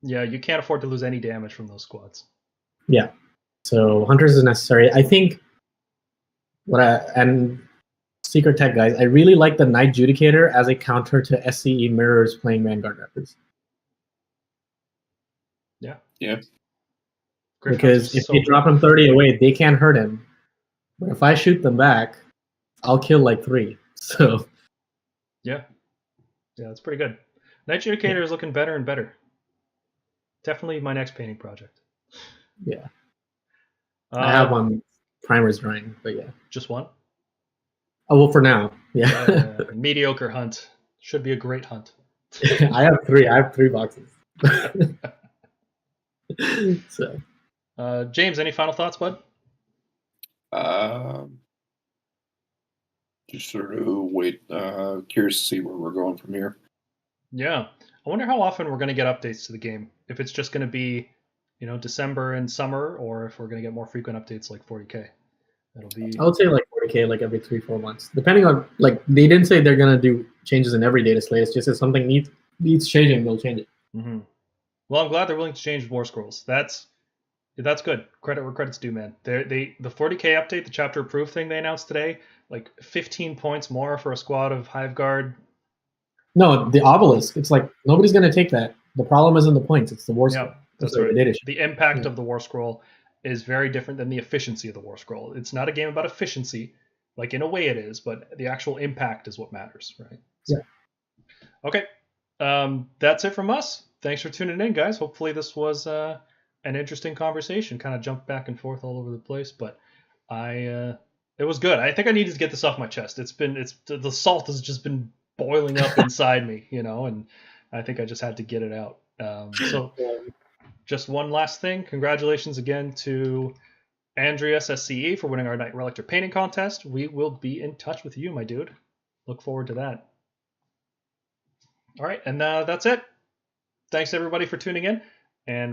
Yeah, you can't afford to lose any damage from those squads. Yeah. So Hunters is necessary. I think and Secret Tech guys, I really like the Knight Judicator as a counter to SCE mirrors playing Vanguard Rappers. Yeah. Yeah. Because if they drop him 30 away, they can't hurt him. But if I shoot them back, I'll kill like 3. So yeah, that's pretty good. Knight Judicator is looking better and better. Definitely my next painting project. Yeah. I have one primers drawing, but yeah. Just one? Oh, well, for now. Yeah. Mediocre hunt. Should be a great hunt. I have 3. I have 3 boxes. So. James, any final thoughts, bud? Just sort of wait. Curious to see where we're going from here. Yeah. I wonder how often we're going to get updates to the game. If it's just going to be, December and summer, or if we're going to get more frequent updates like 40K. It'll be. I would say like 40K, like every 3-4 months, depending on they didn't say they're going to do changes in every data slate. It's just if something needs changing, they'll change it. Mm-hmm. Well, I'm glad they're willing to change Warscrolls. That's good. Credit where credit's due, man. The 40K update, the chapter approved thing they announced today, like 15 points more for a squad of Hive Guard. No, the obelisk. It's like nobody's going to take that. The problem isn't the points; it's the war scroll. Yeah, that's right. The impact of the war scroll is very different than the efficiency of the war scroll. It's not a game about efficiency, like in a way it is, but the actual impact is what matters, right? Yeah. Okay, that's it from us. Thanks for tuning in, guys. Hopefully this was an interesting conversation. Kind of jumped back and forth all over the place, but it was good. I think I needed to get this off my chest. The salt has just been boiling up inside me, and I think I just had to get it out. So just one last thing. Congratulations again to Andreas SCE for winning our Knight-Relictor painting contest. We will be in touch with you, my dude. Look forward to that. All right, and that's it. Thanks everybody for tuning in, and